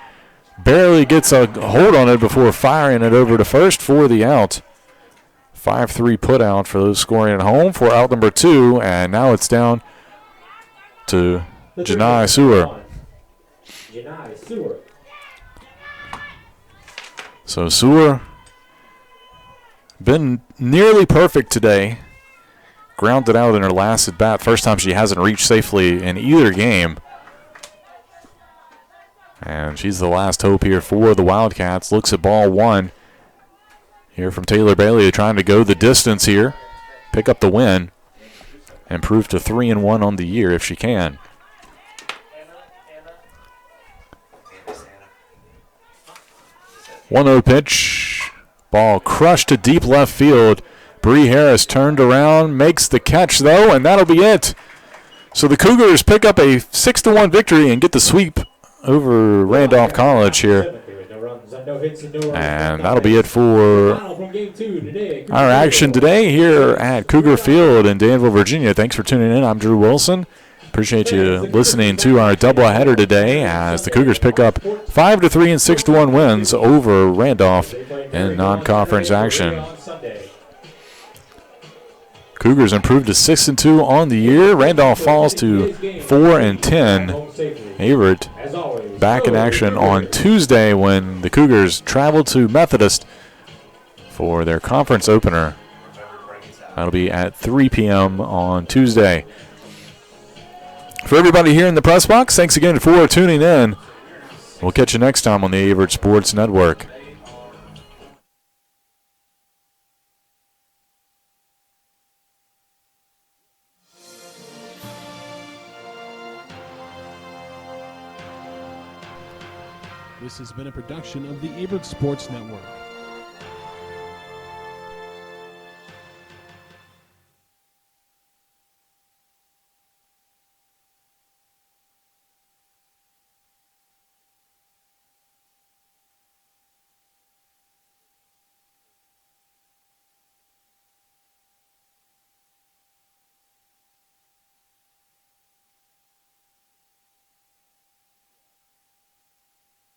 Barely gets a hold on it before firing it over to first for the out. 5-3 put out for those scoring at home for out number 2, and now it's down to Janai Sewer. Janai Sewer. So Sewer been nearly perfect today. Grounded out in her last at bat. First time she hasn't reached safely in either game. And she's the last hope here for the Wildcats. Looks at ball 1. Here from Taylor Bailey, trying to go the distance here, pick up the win, and prove to 3-1 on the year if she can. 1-0 pitch. Ball crushed to deep left field. Bree Harris turned around, makes the catch, though, and that'll be it. So the Cougars pick up a 6-1 victory and get the sweep over Randolph College here. And that'll be it for our action today here at Cougar Field in Danville, Virginia. Thanks for tuning in. I'm Drew Wilson. Appreciate you listening to our doubleheader today as the Cougars pick up 5-3 and 6-1 wins over Randolph in non-conference action. Cougars improved to 6-2 on the year. Randolph falls to 4-10. Averett back in action on Tuesday when the Cougars travel to Methodist for their conference opener. That'll be at 3 p.m. on Tuesday. For everybody here in the press box, thanks again for tuning in. We'll catch you next time on the Averett Sports Network. This has been a production of the Averett Sports Network.